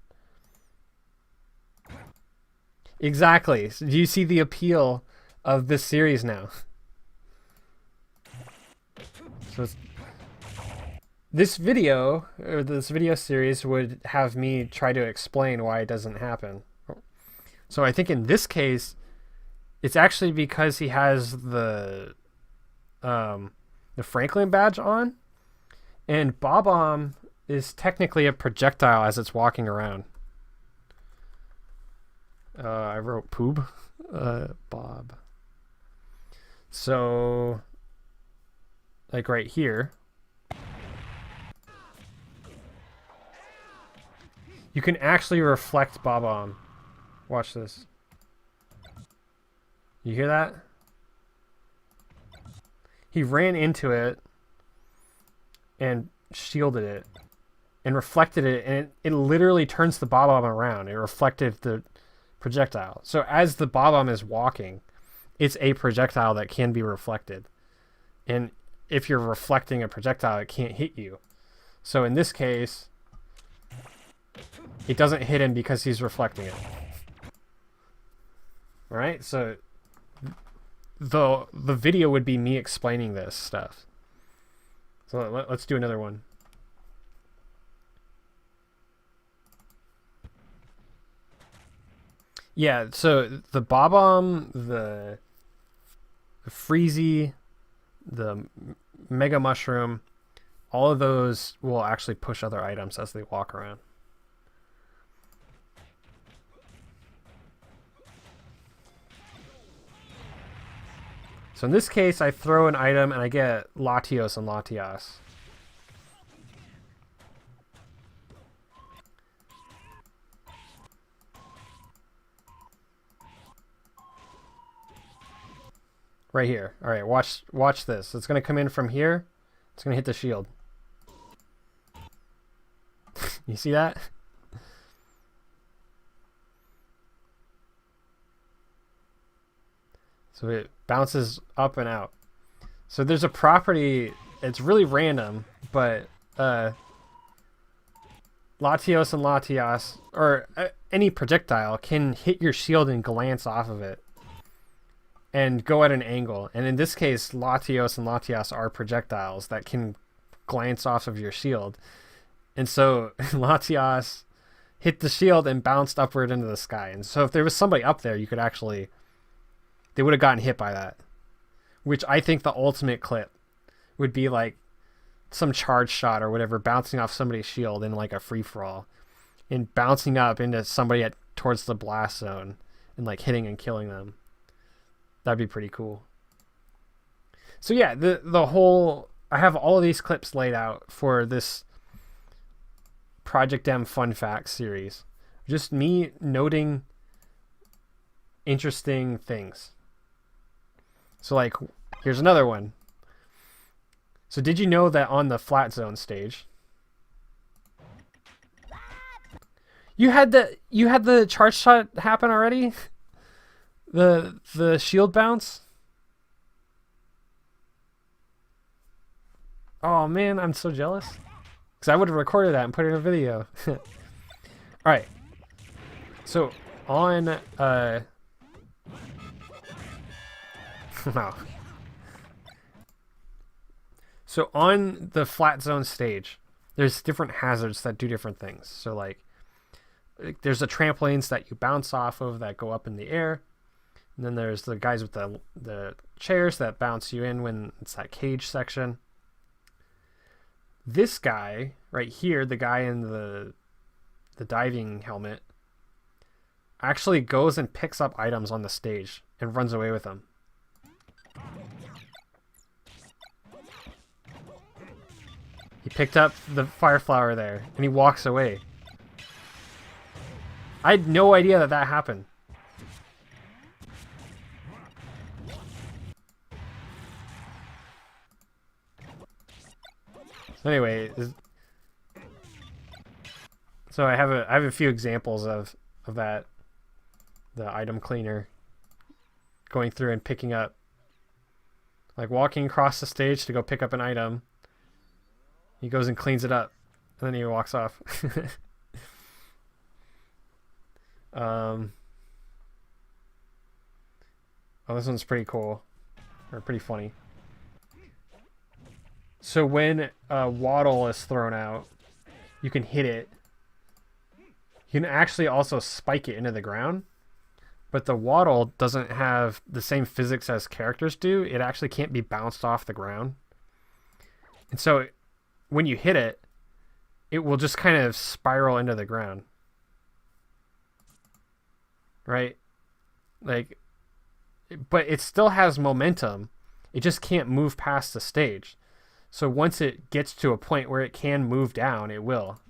[SPEAKER 1] Exactly. So do you see the appeal of this series now? So this video series would have me try to explain why it doesn't happen. So I think in this case, it's actually because he has the Franklin badge on, and Bob-omb is technically a projectile as it's walking around. I wrote Poob, Bob. So, like right here, you can actually reflect Bob-omb. Watch this. You hear that? He ran into it, and shielded it and reflected it, and it literally turns the bob-omb around. It reflected the projectile. So as the bob-omb is walking, it's a projectile that can be reflected. And if you're reflecting a projectile, it can't hit you. So in this case, it doesn't hit him because he's reflecting it. Right? So the video would be me explaining this stuff. So let's do another one. Yeah, so the bob-omb, the freezy, the mega mushroom, all of those will actually push other items as they walk around. So in this case, I throw an item and I get Latios and Latias. Right here. All right, watch this. It's going to come in from here. It's going to hit the shield. You see that? So it bounces up and out. So there's a property, it's really random, but Latios and Latias, or any projectile, can hit your shield and glance off of it and go at an angle. And in this case, Latios and Latias are projectiles that can glance off of your shield. And so Latias hit the shield and bounced upward into the sky. And so if there was somebody up there, you could actually... they would have gotten hit by that. Which I think the ultimate clip would be like some charge shot or whatever bouncing off somebody's shield in like a free-for-all. And bouncing up into somebody towards the blast zone and like hitting and killing them. That'd be pretty cool. So yeah, the whole... I have all of these clips laid out for this Project M Fun Facts series. Just me noting interesting things. So like, here's another one. So did you know that on the flat zone stage, you had the charge shot happen already? The shield bounce? Oh man, I'm so jealous. Because I would have recorded that and put it in a video. Alright. So on So on the flat zone stage, there's different hazards that do different things. So like there's the trampolines that you bounce off of that go up in the air. And then there's the guys with the chairs that bounce you in when it's that cage section. This guy right here, the guy in the diving helmet, actually goes and picks up items on the stage and runs away with them. He picked up the fire flower there and he walks away. I had no idea that happened. So anyway, so I have a few examples of that. The item cleaner going through and picking up, like walking across the stage to go pick up an item. He goes and cleans it up, and then he walks off. Oh, this one's pretty cool, or pretty funny. So when a waddle is thrown out, you can hit it. You can actually also spike it into the ground. But the waddle doesn't have the same physics as characters do. It actually can't be bounced off the ground. And so when you hit it, it will just kind of spiral into the ground. Right? Like, but it still has momentum. It just can't move past the stage. So once it gets to a point where it can move down, it will.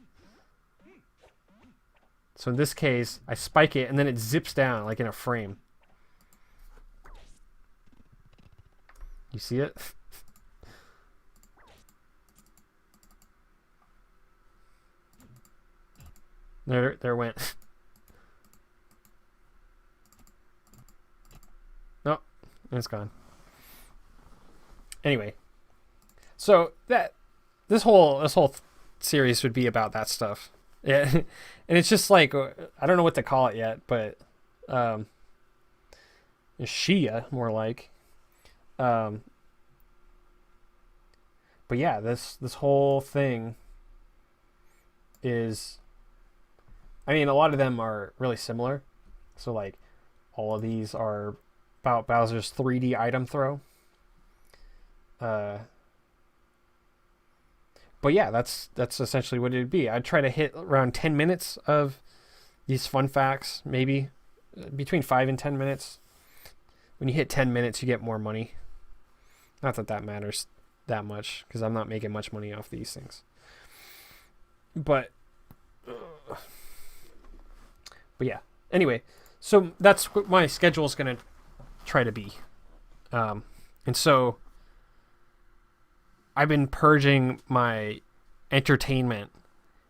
[SPEAKER 1] So in this case, I spike it and then it zips down like in a frame. You see it? There went. No, it's gone. Anyway, so this whole series would be about that stuff. Yeah, and it's just like I don't know what to call it yet, but SHEE more like. But yeah, this whole thing is, I mean, a lot of them are really similar. So like all of these are about Bowser's 3D item throw. But yeah, that's essentially what it'd be. I'd try to hit around 10 minutes of these fun facts, maybe between 5 and 10 minutes. When you hit 10 minutes, you get more money. Not that that matters that much, because I'm not making much money off these things. But yeah. Anyway, so that's what my schedule is going to try to be. And so I've been purging my entertainment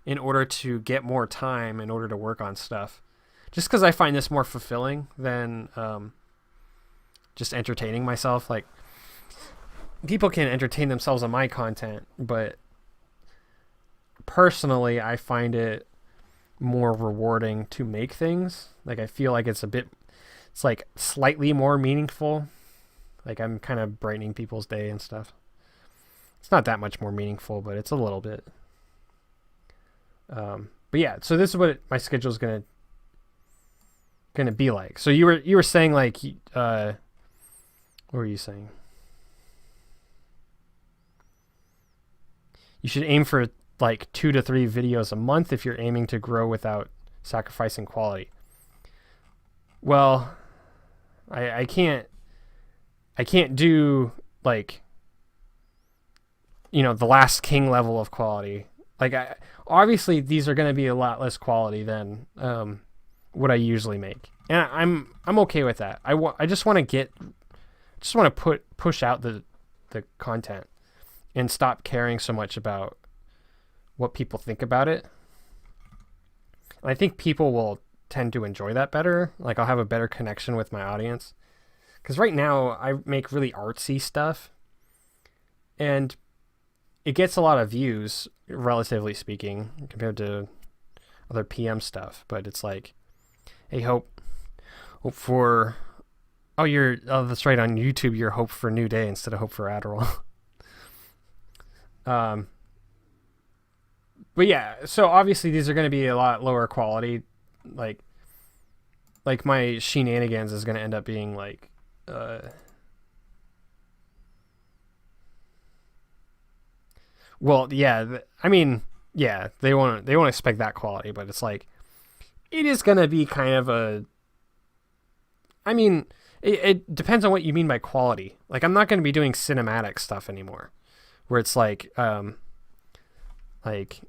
[SPEAKER 1] in order to get more time in order to work on stuff. Just because I find this more fulfilling than just entertaining myself. Like, people can entertain themselves on my content, but personally, I find it more rewarding to make things. Like, I feel like it's like slightly more meaningful. Like, I'm kind of brightening people's day and stuff. It's not that much more meaningful, but it's a little bit. But yeah, so this is what my schedule is gonna be like. So you were saying, like, what were you saying? You should aim for like 2 to 3 videos a month if you're aiming to grow without sacrificing quality. Well, I can't do, like, you know, the Last King level of quality. Like, obviously these are going to be a lot less quality than what I usually make, and I'm okay with that. I just want to push out the content and stop caring so much about what people think about it. And I think people will tend to enjoy that better. Like, I'll have a better connection with my audience. Because right now I make really artsy stuff, and it gets a lot of views, relatively speaking, compared to other PM stuff. But it's like, hey, hope for, that's right, on YouTube you're hope for New Day instead of hope for Adderall. But yeah, so obviously these are going to be a lot lower quality. Like my Sheenanigans is going to end up being like, well, yeah, I mean, yeah, they won't expect that quality, but it's like, it is going to be kind of a, I mean, it depends on what you mean by quality. Like, I'm not going to be doing cinematic stuff anymore, where it's like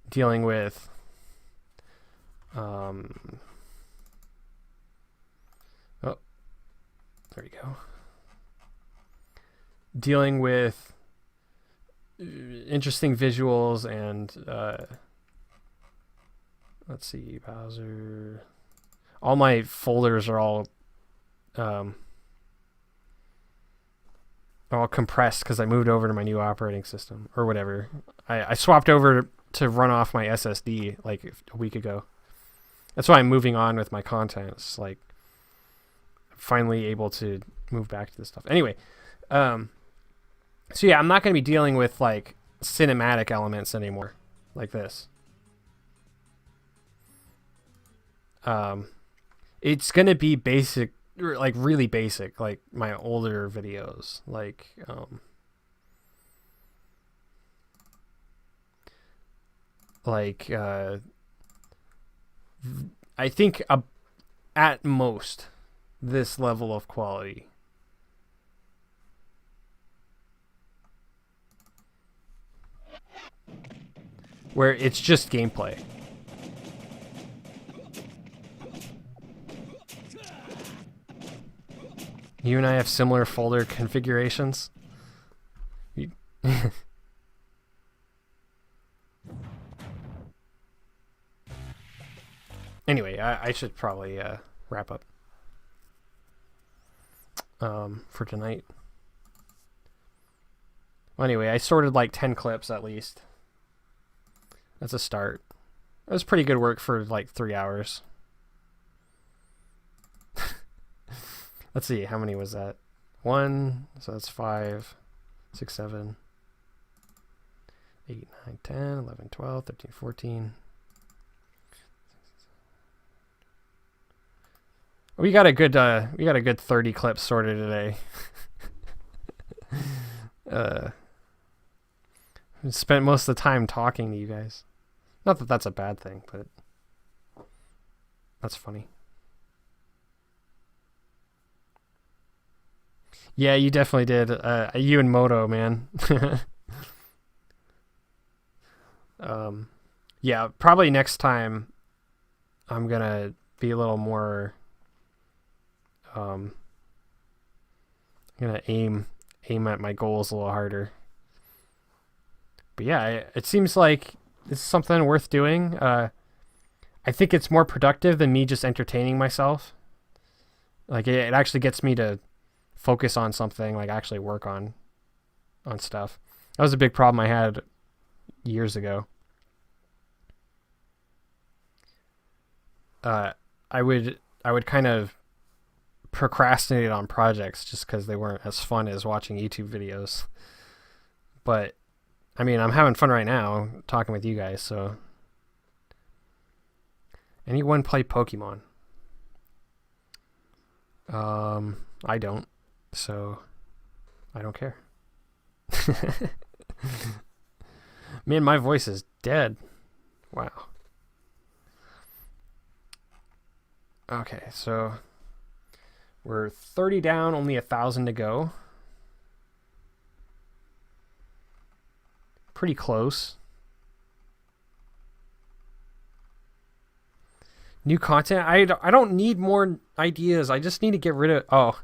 [SPEAKER 1] dealing with oh, there you go. Dealing with interesting visuals and let's see, Bowser. All my folders are all compressed because I moved over to my new operating system or whatever. I swapped over to run off my SSD like a week ago. That's why I'm moving on with my content. It's like finally able to move back to this stuff. Anyway, so yeah, I'm not going to be dealing with like cinematic elements anymore like this. It's going to be basic, like really basic, like my older videos, like I think at most this level of quality. Where it's just gameplay. You and I have similar folder configurations. Anyway, I should probably wrap up for tonight. Well, anyway, I sorted like 10 clips at least. That's a start. It was pretty good work for like 3 hours. Let's see, how many was that? 1, so that's 5, 6, 7, 8, 9, 10, 11, 12, 13, 14. We got a good 30 clips sorted today. Spent most of the time talking to you guys. Not that that's a bad thing, but that's funny. Yeah, you definitely did. You and Moto, man. Yeah, probably next time I'm gonna be a little more. I'm gonna aim at my goals a little harder. But yeah, it seems like it's something worth doing. I think it's more productive than me just entertaining myself. Like it actually gets me to focus on something, like actually work on stuff. That was a big problem I had years ago. I would kind of procrastinate on projects just because they weren't as fun as watching YouTube videos. But I mean, I'm having fun right now talking with you guys. So, anyone play Pokemon? I don't. So, I don't care. Man, my voice is dead. Wow. Okay, so we're 30 down, only 1,000 to go. Pretty close. New content? I don't need more ideas. I just need to get rid of... Oh.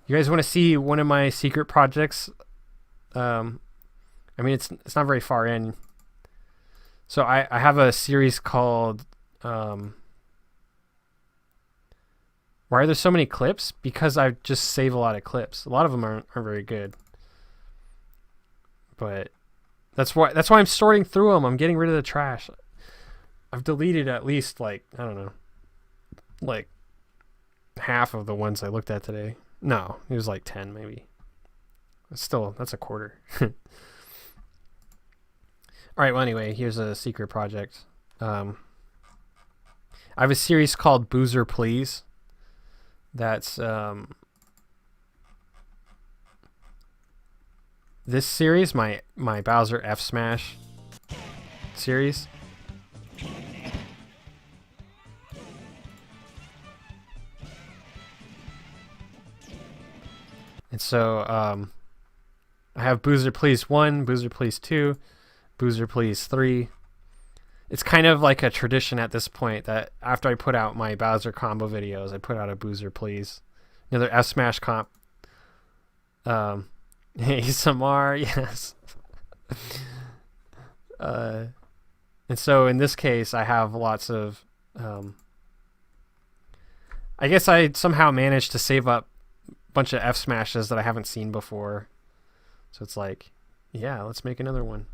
[SPEAKER 1] You guys want to see one of my secret projects? I mean, it's not very far in. So I have a series called... Why are there so many clips? Because I just save a lot of clips. A lot of them aren't very good. But that's why I'm sorting through them. I'm getting rid of the trash. I've deleted at least like, I don't know, like half of the ones I looked at today. No, it was like 10 maybe. Still, that's a quarter. All right, well anyway, here's a secret project. I have a series called Boozer Please. That's this series, my Bowser F Smash series. And so I have Boozer Please 1, Boozer Please 2, Boozer Please 3. It's kind of like a tradition at this point that after I put out my Bowser combo videos, I put out a Boozer Please. Another F Smash comp. ASMR, yes. And so in this case, I have lots of... I guess I somehow managed to save up a bunch of F Smashes that I haven't seen before. So it's like, yeah, let's make another one.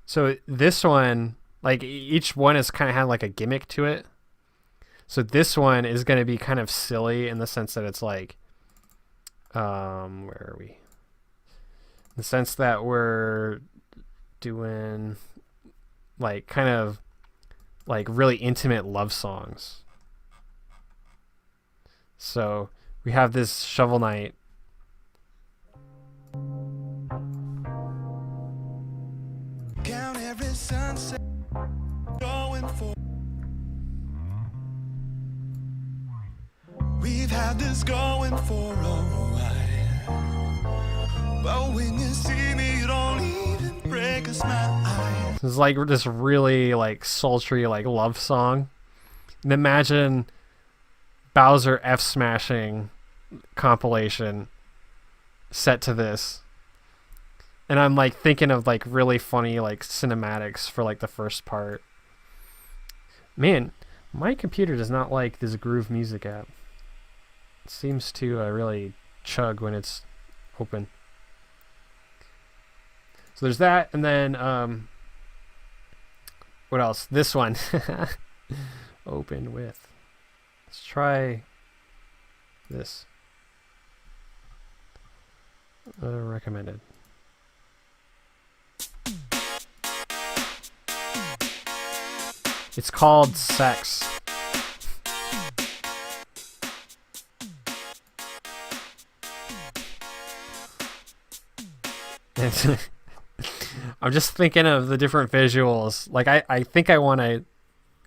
[SPEAKER 1] So this one, like each one has kind of had like a gimmick to it. So this one is going to be kind of silly in the sense that it's like, where are we? In the sense that we're doing like kind of like really intimate love songs. So we have this Shovel Knight.
[SPEAKER 2] Count every sunset going for. We've had this going for a while, but when you see me, you don't even break a smile.
[SPEAKER 1] It's like this really like sultry like love song. And imagine Bowser F smashing compilation set to this. And I'm like thinking of like really funny like cinematics for like the first part. Man, my computer does not like this Groove Music app. It seems to really chug when it's open. So there's that, and then what else? This one. Open with. Let's try this. Recommended. It's called Sex. I'm just thinking of the different visuals. Like, I think I want to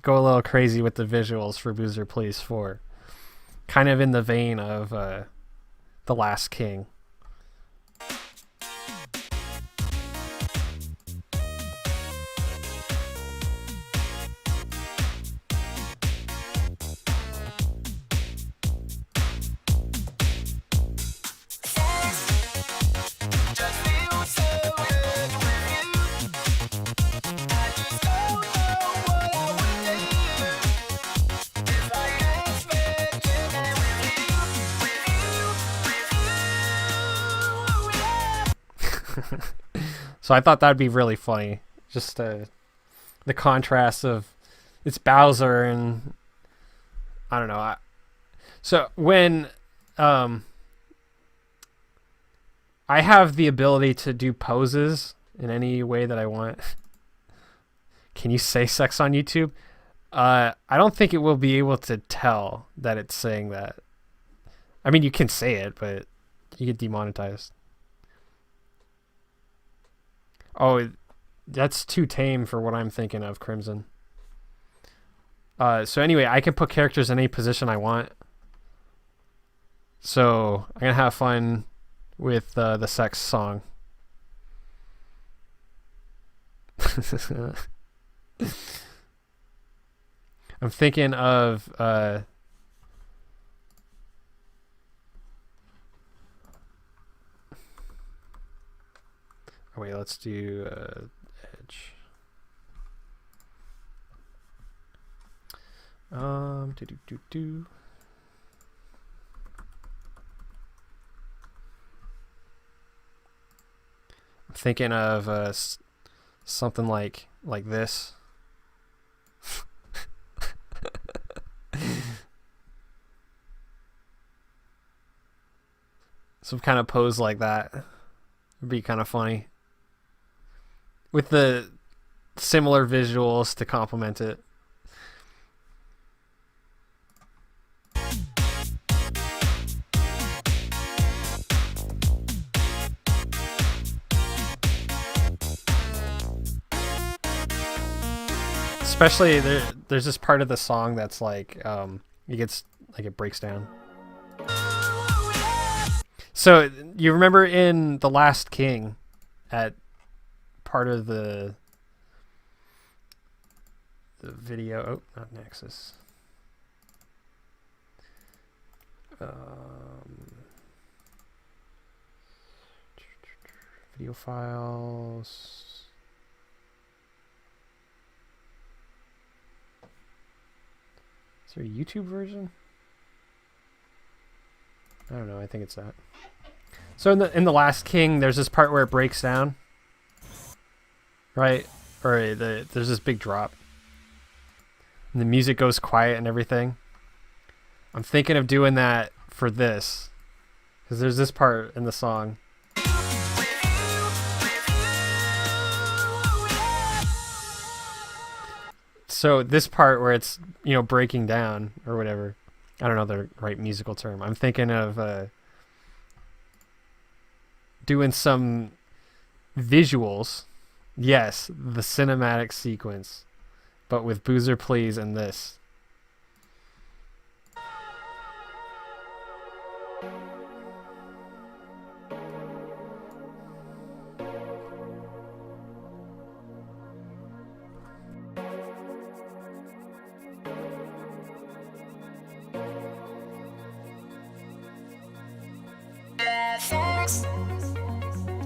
[SPEAKER 1] go a little crazy with the visuals for Boozer Please 4. Kind of in the vein of The Last King. So I thought that'd be really funny. Just the contrast of it's Bowser and I don't know. So when I have the ability to do poses in any way that I want. Can you say sex on YouTube? I don't think it will be able to tell that it's saying that. I mean, you can say it, but you get demonetized. Oh, that's too tame for what I'm thinking of, Crimson. So anyway, I can put characters in any position I want. So I'm going to have fun with the sex song. I'm thinking of... oh, wait, let's do Edge. I'm thinking of something like this. Some kind of pose like that would be kind of funny. With the similar visuals to complement it. Especially there's this part of the song that's like it gets like it breaks down. So you remember in The Last King, at part of the video. Oh, not Nexus. Video files. Is there a YouTube version? I don't know. I think it's that. So in the Last King, there's this part where it breaks down, right? Or there's this big drop, and the music goes quiet and everything. I'm thinking of doing that for this, because there's this part in the song. So this part where it's, you know, breaking down or whatever. I don't know the right musical term. I'm thinking of doing some visuals. Yes, the cinematic sequence, but with Boozer Please and this.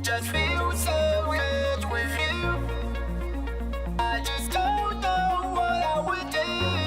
[SPEAKER 2] Just feel so good with you. I just don't know what I would do.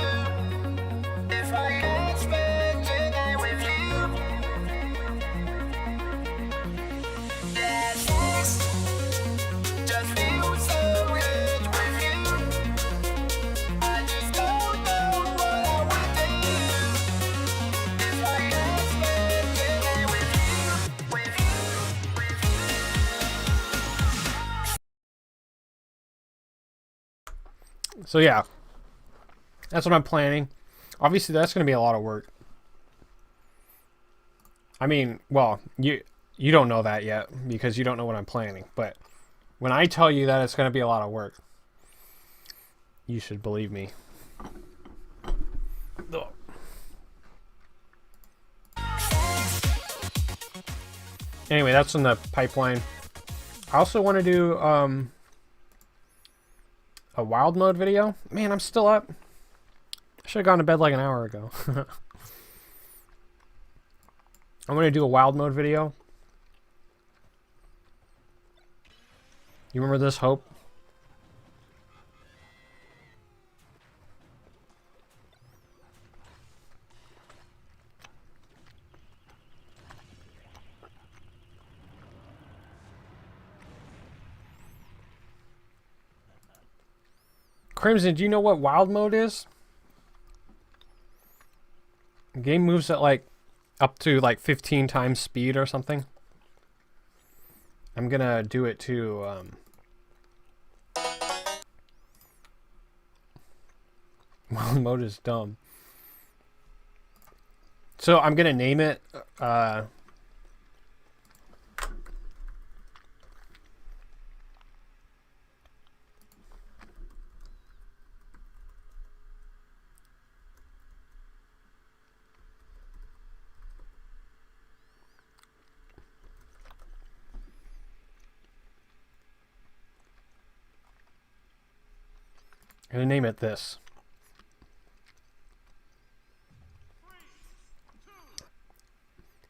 [SPEAKER 1] So yeah, that's what I'm planning. Obviously, that's going to be a lot of work. I mean, well, you don't know that yet because you don't know what I'm planning. But when I tell you that it's going to be a lot of work, you should believe me. Ugh. Anyway, that's in the pipeline. I also want to do a wild mode video. Man, I'm still up. I should have gone to bed like an hour ago. I'm going to do a wild mode video. You remember this, Hope? Crimson, do you know what wild mode is? The game moves at like up to like 15 times speed or something. I'm gonna do it to wild mode is dumb. So I'm gonna name it this.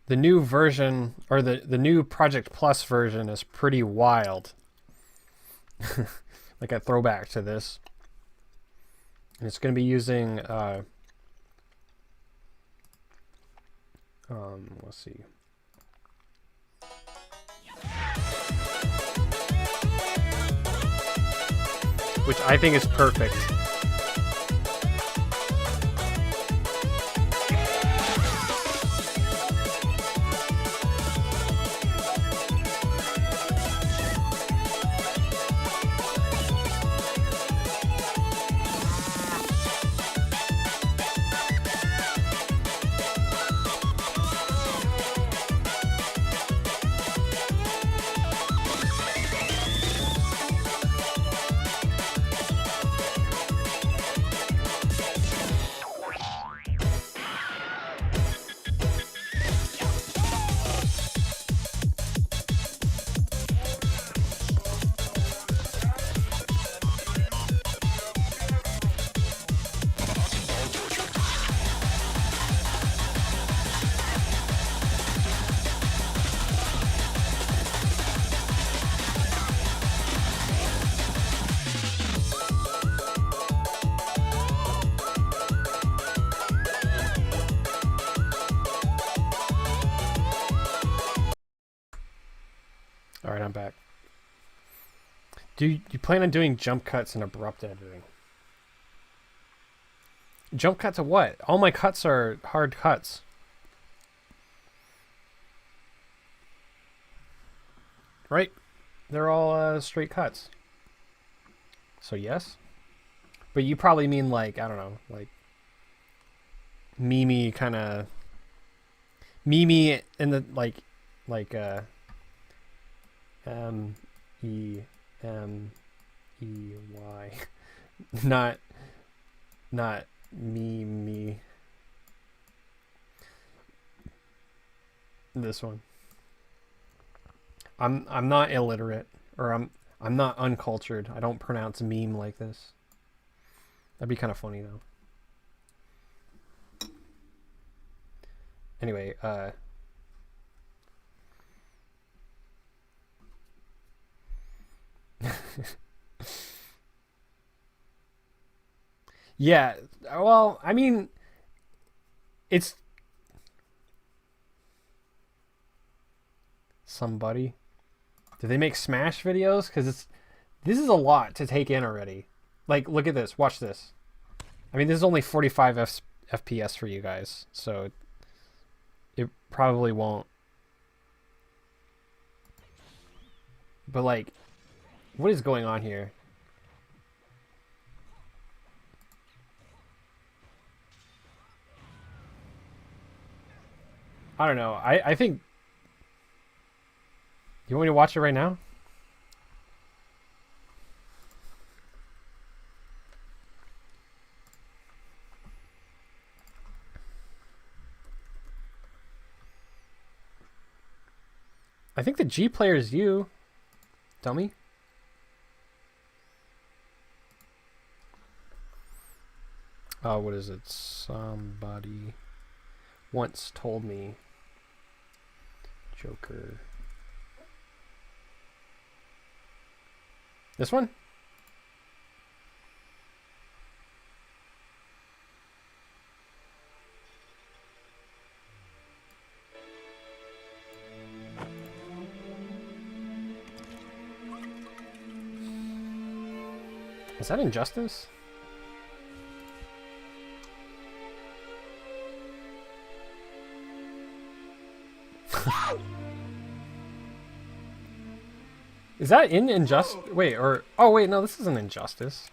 [SPEAKER 1] The new version, or the new Project Plus version, is pretty wild. Like a throwback to this. And it's going to be using, let's see. Which I think is perfect. Alright, I'm back. Do you plan on doing jump cuts and abrupt editing? Jump cuts of what? All my cuts are hard cuts. Right? They're all straight cuts. So yes? But you probably mean like, I don't know, like Mimi kind of Mimi in the like E-M-E-Y. Not me. This one. I'm not illiterate, or I'm not uncultured. I don't pronounce meme like this. That'd be kind of funny though. Anyway, yeah, well, I mean, it's somebody. Do they make Smash videos? Because this is a lot to take in already. Like, look at this. Watch this. I mean, this is only 45 FPS for you guys, so it probably won't. But like, what is going on here? I don't know. I think... You want me to watch it right now? I think the G player is you, dummy. Oh, what is it? Somebody once told me. Joker. This one? Is that Injustice? Is that in Injustice? Wait, or... Oh, wait, no, this isn't Injustice.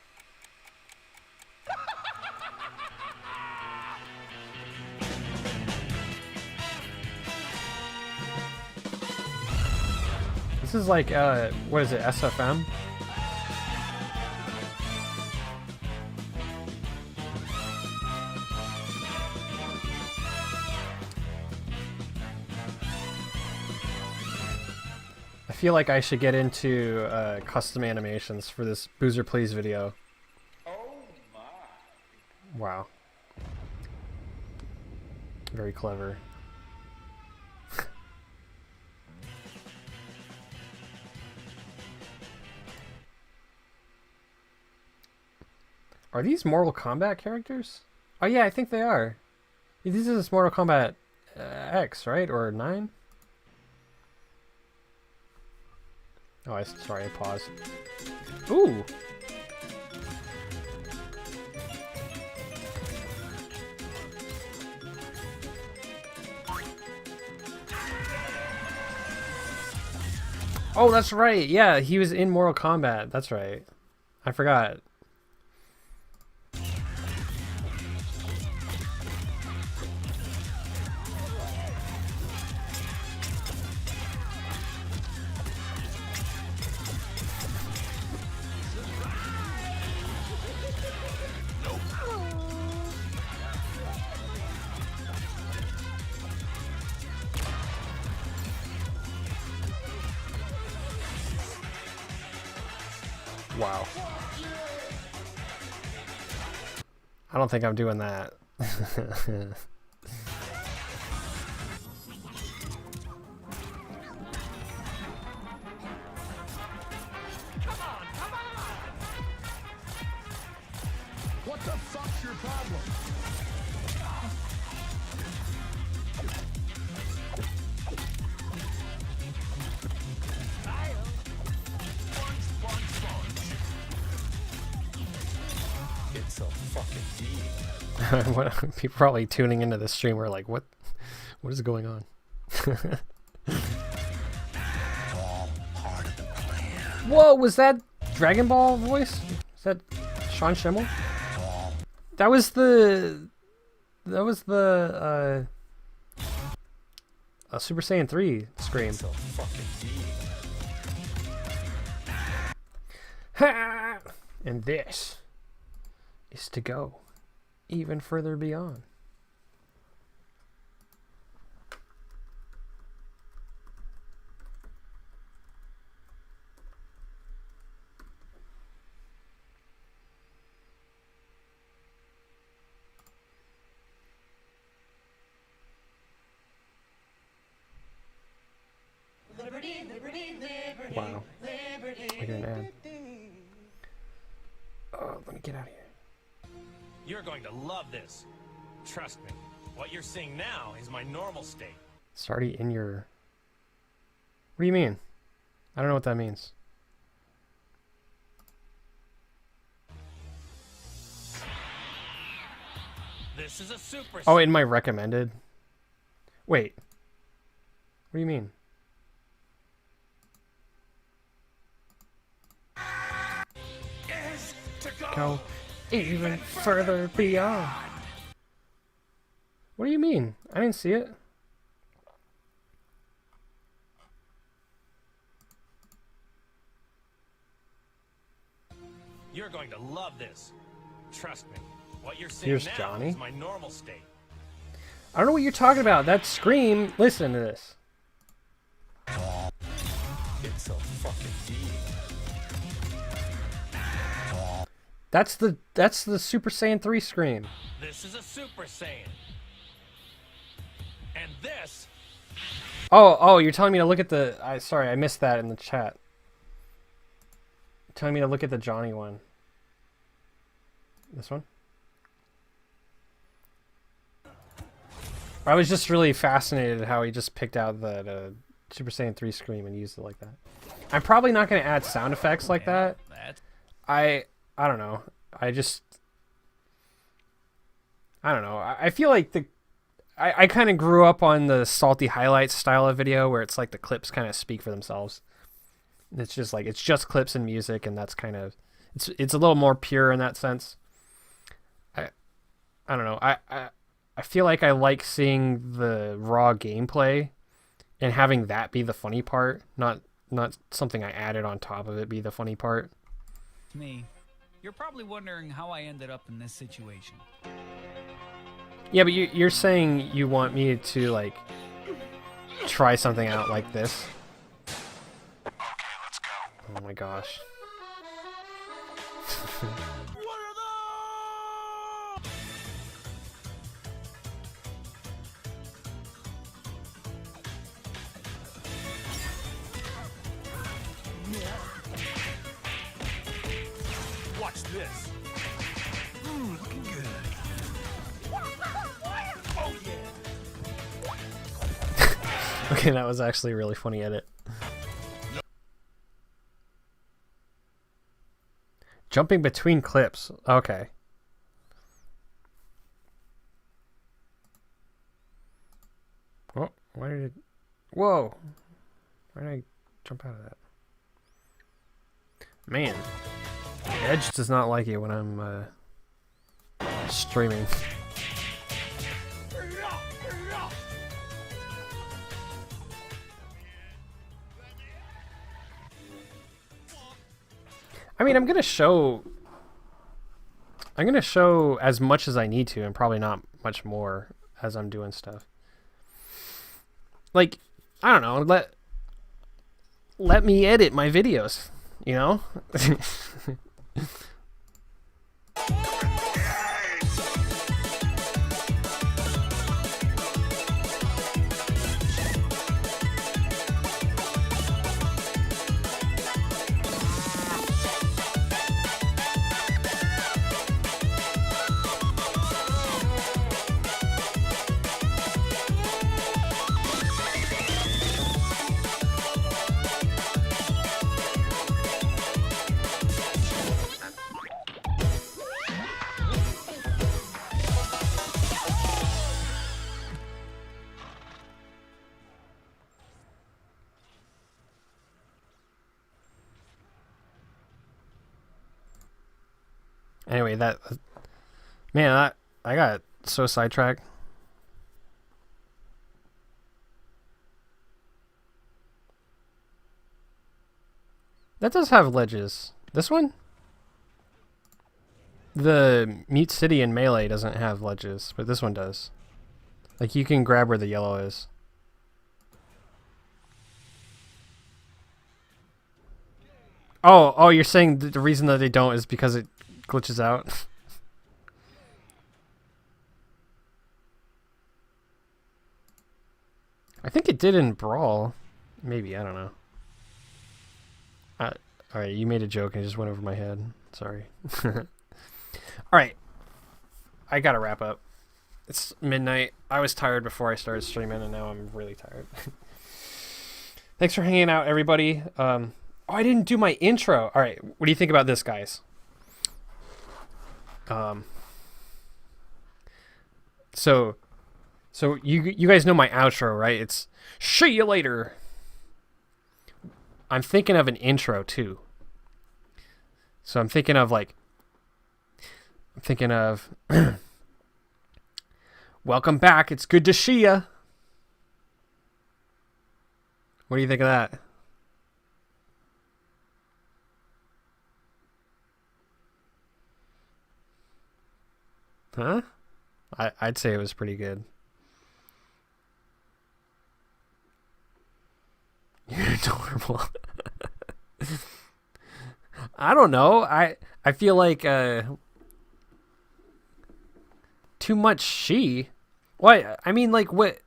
[SPEAKER 1] This is like, what is it, SFM? I feel like I should get into custom animations for this Boozer Please video.
[SPEAKER 3] Oh my.
[SPEAKER 1] Wow. Very clever. Are these Mortal Kombat characters? Oh yeah, I think they are. This is Mortal Kombat X, right? Or 9? Oh, sorry, I paused. Ooh! Oh, that's right. Yeah, he was in Mortal Kombat. That's right. I forgot. Wow. I don't think I'm doing that.
[SPEAKER 3] What the fuck's your problem? It's a fucking deed.
[SPEAKER 1] What, people probably tuning into this stream are like, what is going on?
[SPEAKER 3] All part of the plan.
[SPEAKER 1] Whoa, was that Dragon Ball voice? Is that Sean Schimmel? That was the Super Saiyan 3 scream.
[SPEAKER 3] It's a fucking deed.
[SPEAKER 1] Ha! And this is to go even further beyond.
[SPEAKER 4] Liberty, liberty, liberty.
[SPEAKER 1] Wow.
[SPEAKER 4] Liberty,
[SPEAKER 1] I get an ad.
[SPEAKER 4] liberty.
[SPEAKER 1] Oh, let me get out of here.
[SPEAKER 5] You're going to love this. Trust me. What you're seeing now is my normal state.
[SPEAKER 1] It's already in your... What do you mean? I don't know what that means.
[SPEAKER 5] This is a super...
[SPEAKER 1] Oh, in my recommended? Wait. What do you mean?
[SPEAKER 5] is to
[SPEAKER 1] Go even further beyond. What do you mean? I didn't see it.
[SPEAKER 5] You're going to love this. Trust me. What you're seeing
[SPEAKER 1] Here's
[SPEAKER 5] now
[SPEAKER 1] Johnny.
[SPEAKER 5] is my normal state.
[SPEAKER 1] I don't know what you're talking about. That scream. Listen to this.
[SPEAKER 3] It's a fucking deed.
[SPEAKER 1] That's the Super Saiyan 3 scream.
[SPEAKER 5] This is a Super Saiyan. And this...
[SPEAKER 1] Oh, you're telling me to look at the... sorry, I missed that in the chat. You're telling me to look at the Johnny one. This one? I was just really fascinated how he just picked out that Super Saiyan 3 scream and used it like that. I'm probably not going to add sound effects like that. I don't know. I don't know. I feel like I kind of grew up on the salty highlights style of video where it's like the clips kind of speak for themselves. It's just like it's just clips and music, and that's kind of it's a little more pure in that sense. I don't know. I feel like I like seeing the raw gameplay and having that be the funny part, not something I added on top of it be the funny part.
[SPEAKER 6] Me. You're probably wondering how I ended up in this situation.
[SPEAKER 1] Yeah, but you're saying you want me to like try something out like this.
[SPEAKER 3] Okay, let's go.
[SPEAKER 1] Oh my gosh.
[SPEAKER 5] Watch this.
[SPEAKER 3] Looking good.
[SPEAKER 5] Oh, yeah.
[SPEAKER 1] Okay, that was actually a really funny edit. Jumping between clips. Okay. Oh, why did it... Whoa. Why did I jump out of that? Man. Edge does not like it when I'm streaming. I mean, I'm gonna show as much as I need to, and probably not much more as I'm doing stuff. Like, I don't know, let me edit my videos, you know? Anyway, man, I got so sidetracked. That does have ledges. This one? The Mute City in Melee doesn't have ledges, but this one does. Like, you can grab where the yellow is. Oh, you're saying the reason that they don't is because it glitches out? I think it did in Brawl. Maybe, I don't know. Alright, you made a joke and it just went over my head. Sorry. Alright. I gotta wrap up. It's midnight. I was tired before I started streaming, and now I'm really tired. Thanks for hanging out, everybody. Oh, I didn't do my intro. Alright, what do you think about this, guys? So you guys know my outro, right? It's "See you later." I'm thinking of an intro too. So I'm thinking of welcome back. It's good to see ya. What do you think of that? Huh? I'd say it was pretty good. You're adorable. I don't know. I feel like too much SHEE. What? I mean, like, what?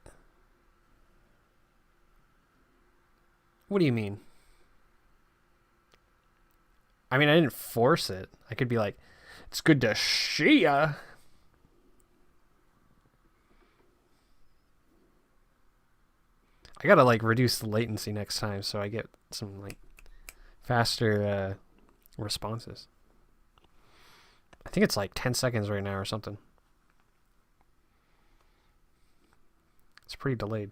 [SPEAKER 1] What do you mean? I mean, I didn't force it. I could be like, it's good to SHEE ya. I gotta like reduce the latency next time so I get some like faster responses. I think it's like 10 seconds right now or something. It's pretty delayed.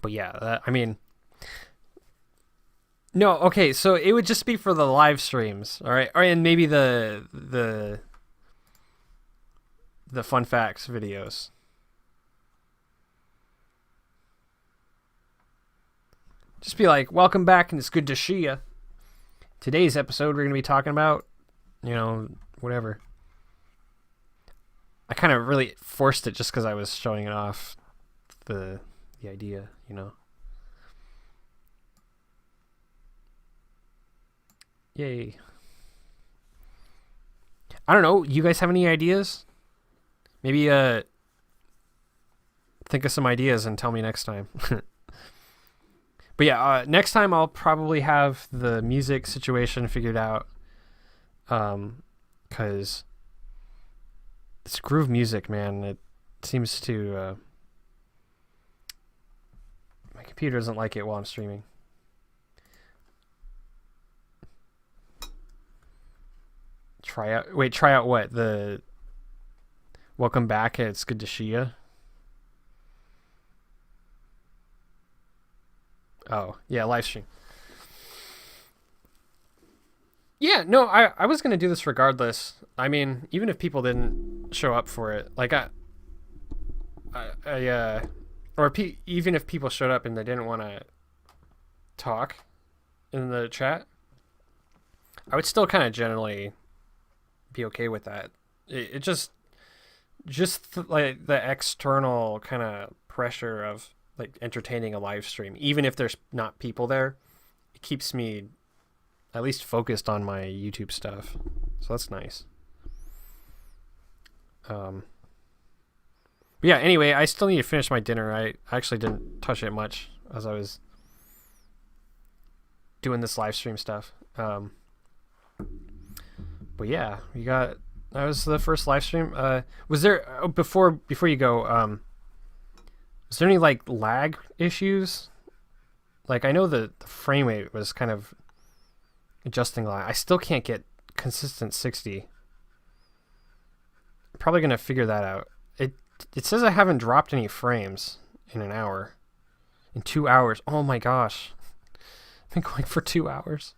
[SPEAKER 1] But yeah, I mean, no, okay, so it would just be for the live streams, all right, and maybe the fun facts videos. Just be like, welcome back, and it's good to see ya. Today's episode, we're going to be talking about, whatever. I kind of really forced it just because I was showing it off, the idea, Yay. I don't know. You guys have any ideas? Maybe think of some ideas and tell me next time. But yeah, next time I'll probably have the music situation figured out. Because it's groove music, man. It seems to... my computer doesn't like it while I'm streaming. Try out what? The welcome back, it's good to see ya. Oh, yeah, live stream. Yeah, no, I was going to do this regardless. I mean, even if people didn't show up for it, like even if people showed up and they didn't want to talk in the chat, I would still kind of generally be okay with that. It just like the external kind of pressure of like entertaining a live stream, even if there's not people there, it keeps me at least focused on my YouTube stuff, so that's nice. But yeah, anyway, I still need to finish my dinner. I actually didn't touch it much as I was doing this live stream stuff. But yeah, that was the first live stream. Was there before you go? Was there any like lag issues? Like I know the frame rate was kind of adjusting lag. I still can't get consistent 60. I'm probably gonna figure that out. It says I haven't dropped any frames in an hour. In 2 hours. Oh my gosh. I've been going for 2 hours.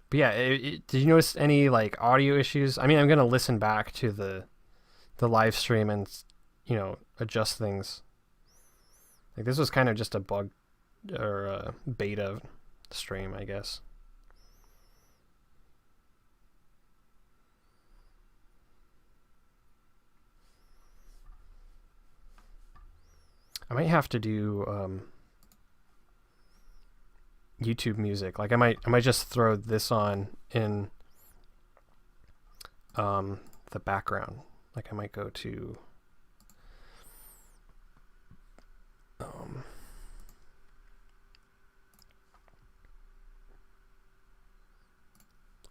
[SPEAKER 1] But yeah, did you notice any like audio issues? I mean, I'm gonna listen back to the live stream and adjust things. Like this was kind of just a bug or a beta stream, I guess. I might have to do YouTube music. Like I might just throw this on in the background. Like I might go to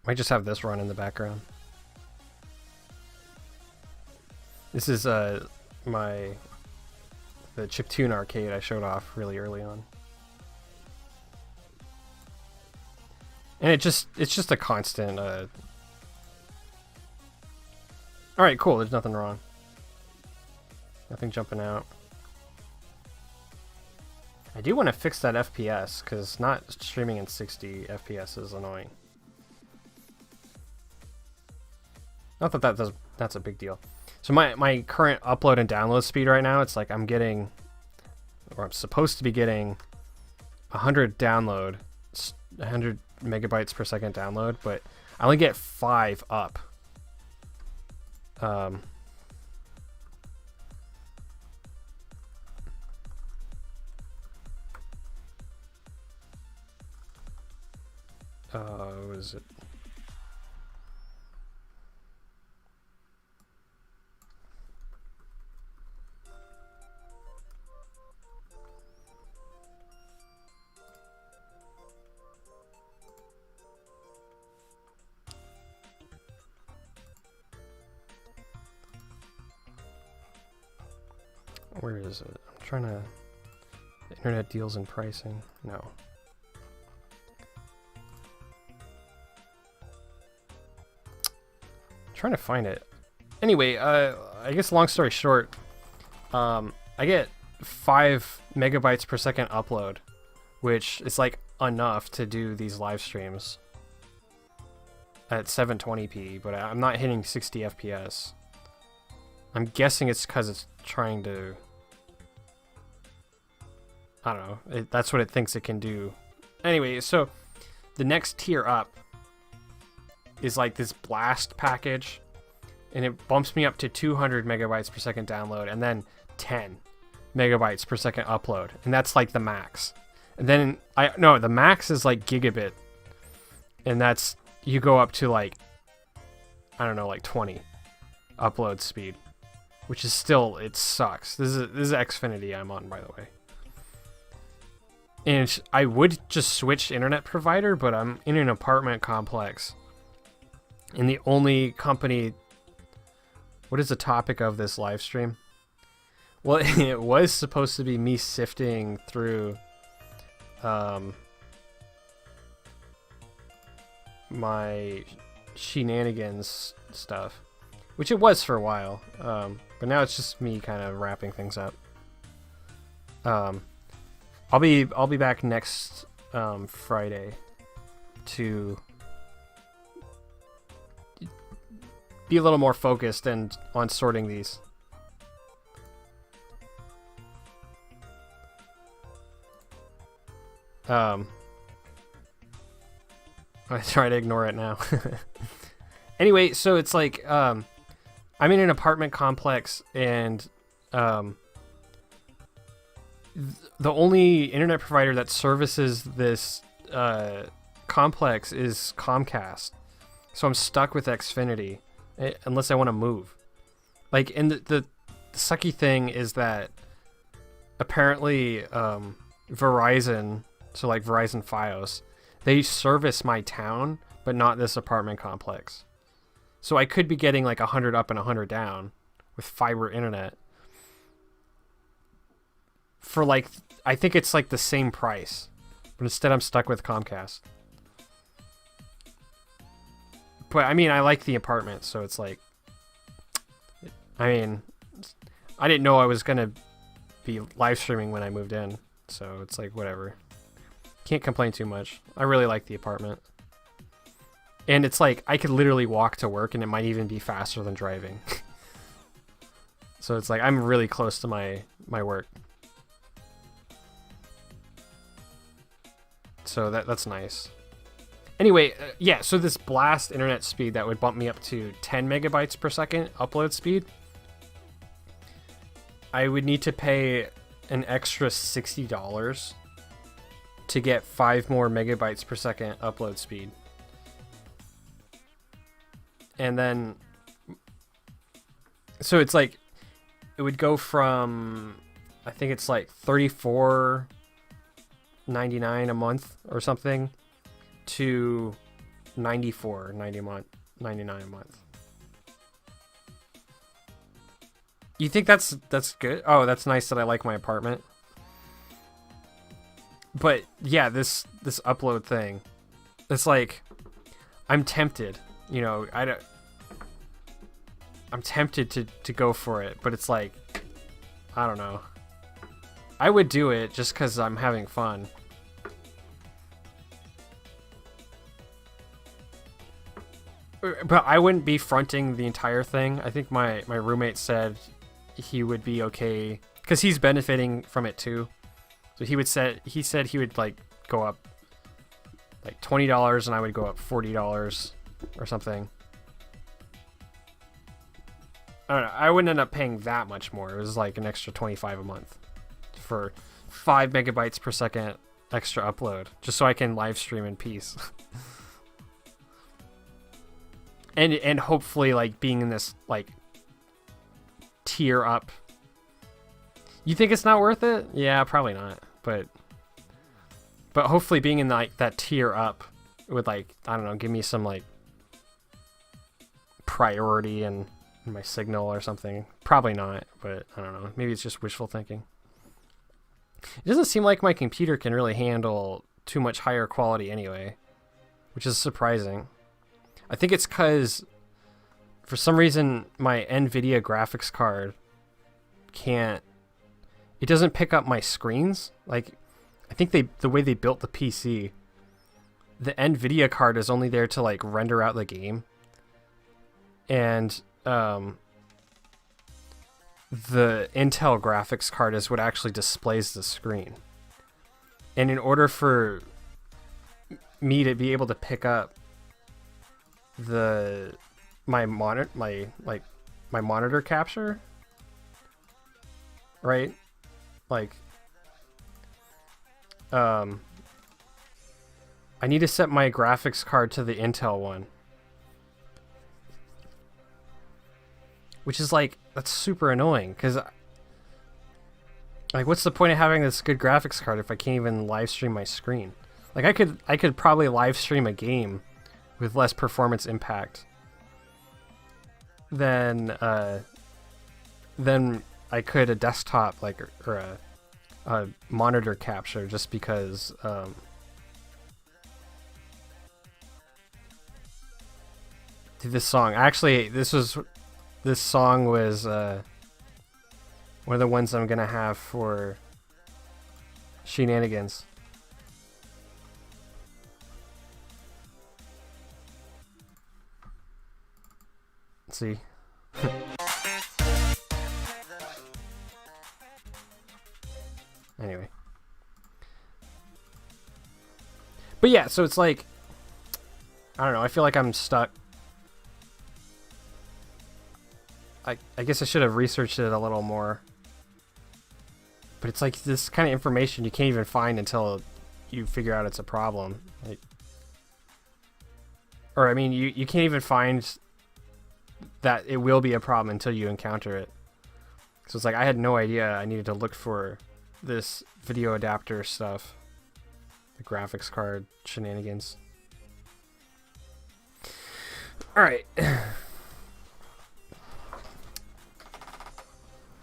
[SPEAKER 1] might just have this run in the background. This is the chiptune arcade I showed off really early on. And it's just a constant Alright, cool, there's nothing wrong. Nothing jumping out. I do want to fix that FPS, because not streaming in 60 FPS is annoying. Not that that's a big deal. So my current upload and download speed right now, it's like I'm getting, or I'm supposed to be getting, 100 download, 100 megabytes per second download, but I only get 5 up. What is it? Where is it? I'm trying to... Internet deals and pricing. No. Trying to find it. Anyway, I guess long story short, I get 5 megabytes per second upload, which is like enough to do these live streams at 720p, but I'm not hitting 60 FPS. I'm guessing it's because it's trying to... I don't know. That's what it thinks it can do. Anyway, so the next tier up is like this blast package, and it bumps me up to 200 megabytes per second download, and then 10 megabytes per second upload, and that's like the max. And then the max is like gigabit, and that's, you go up to like, I don't know, like 20 upload speed, which is still, it sucks. This is Xfinity I'm on, by the way. And I would just switch internet provider, but I'm in an apartment complex. And the only company... What is the topic of this live stream? Well, it was supposed to be me sifting through my Sheenanigans stuff, which it was for a while, but now it's just me kind of wrapping things up. I'll be back next Friday to be a little more focused and on sorting these. I try to ignore it now. Anyway, so it's like I'm in an apartment complex, and the only internet provider that services this complex is Comcast. So I'm stuck with Xfinity unless I want to move. Like, and the sucky thing is that apparently Verizon, so like Verizon Fios, they service my town, but not this apartment complex. So I could be getting like 100 up and 100 down with fiber internet for like, I think it's like the same price, but instead I'm stuck with Comcast. But I mean, I like the apartment, so it's like, I mean, I didn't know I was gonna be live streaming when I moved in, so it's like, whatever. Can't complain too much. I really like the apartment. And it's like, I could literally walk to work, and it might even be faster than driving. So it's like, I'm really close to my work. So that's nice. Anyway, yeah, so this blast internet speed that would bump me up to 10 megabytes per second upload speed, I would need to pay an extra $60 to get 5 more megabytes per second upload speed. And then, so it's like, it would go from, I think it's like $34.99 a month or something, to $94.99 a month. You think that's good? Oh, that's nice that I like my apartment. But yeah, this upload thing, it's like, I'm tempted, you know, I'm tempted to go for it, but it's like, I don't know. I would do it just because I'm having fun. But I wouldn't be fronting the entire thing. I think my roommate said he would be okay, because he's benefiting from it too. So he said he would like go up like $20 and I would go up $40 or something. I don't know. I wouldn't end up paying that much more. It was like an extra $25 a month for 5 megabytes per second extra upload, just so I can live stream in peace. and hopefully like being in this like tier up. You think it's not worth it? Yeah, probably not. But hopefully being in like that tier up would like, I don't know, give me some like priority in my signal or something. Probably not, but I don't know. Maybe it's just wishful thinking. It doesn't seem like my computer can really handle too much higher quality anyway, which is surprising. I think it's because for some reason my NVIDIA graphics card it doesn't pick up my screens. Like, I think the way they built the PC, the NVIDIA card is only there to like render out the game. And the Intel graphics card is what actually displays the screen. And in order for me to be able to pick up my monitor capture, right? Like, I need to set my graphics card to the Intel one. Which is like, that's super annoying, because like, what's the point of having this good graphics card if I can't even live stream my screen? Like, I could probably live stream a game with less performance impact than I could a desktop, like, or a monitor capture, just because this song, actually, this song was one of the ones I'm gonna have for Sheenanigans. Let's see. Anyway. But yeah, so it's like, I don't know, I feel like I'm stuck. I guess I should have researched it a little more. But it's like this kind of information you can't even find until you figure out it's a problem. Like, or I mean, you can't even find that it will be a problem until you encounter it. So it's like, I had no idea I needed to look for this video adapter stuff. The graphics card shenanigans. Alright.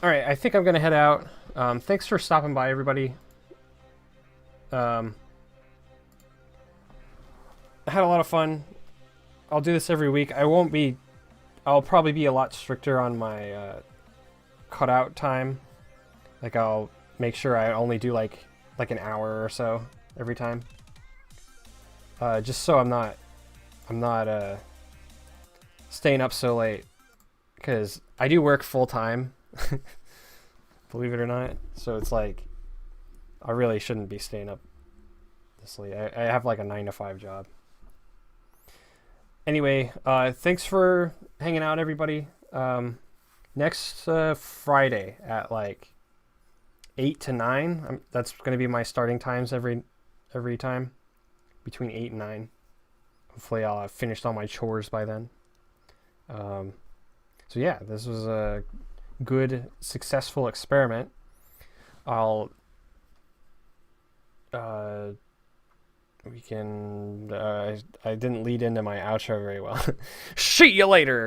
[SPEAKER 1] Alright, I think I'm gonna head out. Thanks for stopping by, everybody. I had a lot of fun. I'll do this every week. I'll probably be a lot stricter on my cutout time. Like, I'll make sure I only do like an hour or so every time. Just so I'm not staying up so late, because I do work full time. Believe it or not. So it's like, I really shouldn't be staying up this late. I have like a 9-to-5 job. Anyway, thanks for hanging out, everybody. Next Friday at like 8 to 9. That's going to be my starting times every time, between 8 and 9. Hopefully I'll have finished all my chores by then. So yeah, this was a good, successful experiment. I didn't lead into my outro very well. See you later!